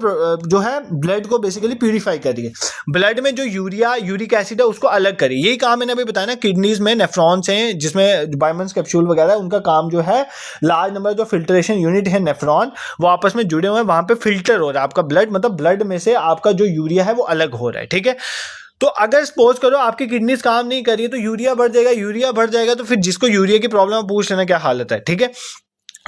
जो है ब्लड को बेसिकली प्यूरिफाई कर रही है। ब्लड में जो यूरिया यूरिक एसिड है उसको अलग करी, यही काम मैंने अभी बताया ना। किडनी में नेफ्रॉन्स हैं, जिसमें बायमंस कैप्सूल वगैरह, उनका काम जो है, लार्ज नंबर जो फिल्ट्रेशन यूनिट है नेफ्रॉन, वो आपस में जुड़े हुए हैं, वहां पे फिल्टर हो रहा है आपका ब्लड, मतलब ब्लड में से आपका जो यूरिया है वो अलग हो रहा है, ठीक है। तो अगर सपोज करो आपकी किडनीज काम नहीं कर रही है, तो यूरिया बढ़ जाएगा, तो फिर जिसको यूरिया की प्रॉब्लम पूछ लेना क्या हालत है, ठीक है।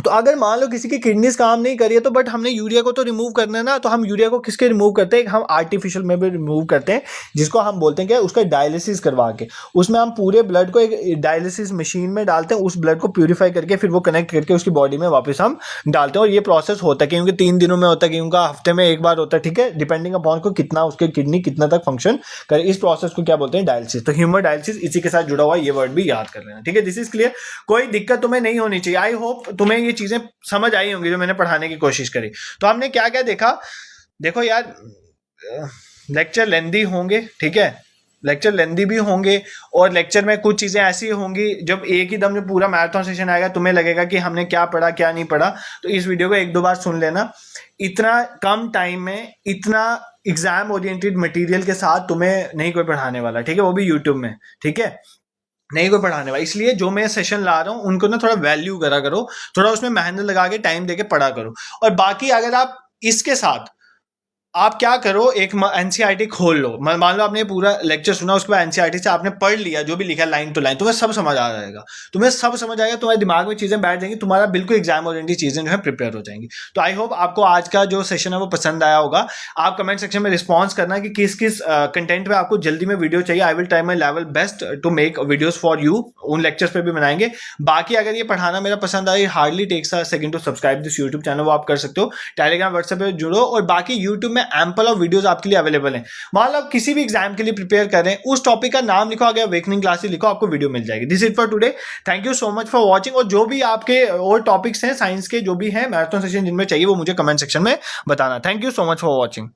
तो अगर मान लो किसी की किडनीज काम नहीं करी है, तो बट हमने यूरिया को तो रिमूव करना है ना, तो हम यूरिया को किसके रिमूव करते हैं, हम आर्टिफिशियल में भी रिमूव करते हैं, जिसको हम बोलते हैं क्या, उसका डायलिसिस करवा के। उसमें हम पूरे ब्लड को एक डायलिसिस मशीन में डालते हैं, उस ब्लड को प्यूरिफाई करके फिर वो कनेक्ट करके उसकी बॉडी में वापस हम डालते हैं। और ये प्रोसेस होता है क्योंकि 3 दिनों में होता है, क्योंकि हफ्ते में एक बार होता है, ठीक है, डिपेंडिंग अपॉन को कितना उसके किडनी कितना तक फंक्शन करे। इस प्रोसेस को क्या बोलते हैं, डायलिसिस। तो ह्यूमन डायलिसिस इसी के साथ जुड़ा हुआ, ये वर्ड भी याद कर लेना, ठीक है। दिस इज क्लियर, कोई दिक्कत तुम्हें नहीं होनी चाहिए। आई होप तुम्हें ये चीजें समझ आई होंगी जो मैंने पढ़ाने की कोशिश करी। तो हमने क्या क्या देखा, देखो यार लेक्चर लेंदी होंगे, ठीक है, लेक्चर लेंदी भी होंगे, और लेक्चर में कुछ चीजें ऐसी होंगी जब एक ही दम जो पूरा मैराथन सेशन आएगा तुम्हें लगेगा कि हमने क्या पढ़ा क्या नहीं पढ़ा। तो इस वीडियो को 1-2 बार सुन लेना। इतना कम टाइम में इतना एग्जाम ओरिएंटेड मटेरियल के साथ तुम्हें नहीं कोई पढ़ाने वाला, ठीक है, वो भी यूट्यूब में, ठीक है। नहीं कोई पढ़ाने वाला, इसलिए जो मैं सेशन ला रहा हूँ उनको ना थोड़ा वैल्यू करा करो, थोड़ा उसमें मेहनत लगा के टाइम देके पढ़ा करो। और बाकी अगर आप इसके साथ आप क्या करो, एक एनसीईआरटी खोल लो, मान लो आपने पूरा लेक्चर सुना, उसके बाद एनसीईआरटी से आपने पढ़ लिया जो भी लिखा है लाइन टू लाइन, तुम्हें सब समझ आ जाएगा, तुम्हें सब समझ आएगा, तुम्हारे दिमाग में चीजें बैठ जाएंगी, तुम्हारा बिल्कुल एग्जाम ओरिएंटेड चीजें जो है प्रिपेयर हो जाएंगी। तो आई होप आपको आज का जो सेशन है वो पसंद आया होगा। आप कमेंट सेक्शन में रिस्पॉन्स करना कि किस किस कंटेंट में आपको जल्दी में वीडियो चाहिए। I will try my level best to make videos for you, उन लेक्चर्स पे भी बनाएंगे। बाकी अगर ये पढ़ाना मेरा पसंद आए, hardly takes a second to subscribe this YouTube channel, वो आप कर सकते हो। टेलीग्राम व्हाट्सएप पे जुड़ो, और बाकी यूट्यूब में एम्पल ऑफ वीडियोस आपके लिए अवेलेबल है। मान लो आप किसी भी एग्जाम के लिए प्रिपेयर कर रहे हैं, उस टॉपिक का नाम लिखो, आगे अवेकनिंग क्लासेस लिखो, आपको वीडियो मिल जाएगी। This it for today, thank you so much for watching. और जो भी आपके और टॉपिक्स हैं साइंस के, जो भी हैं मैराथन सेशन जिनमें चाहिए, वो मुझे कमेंट सेक्शन में बताना। Thank you so much for watching.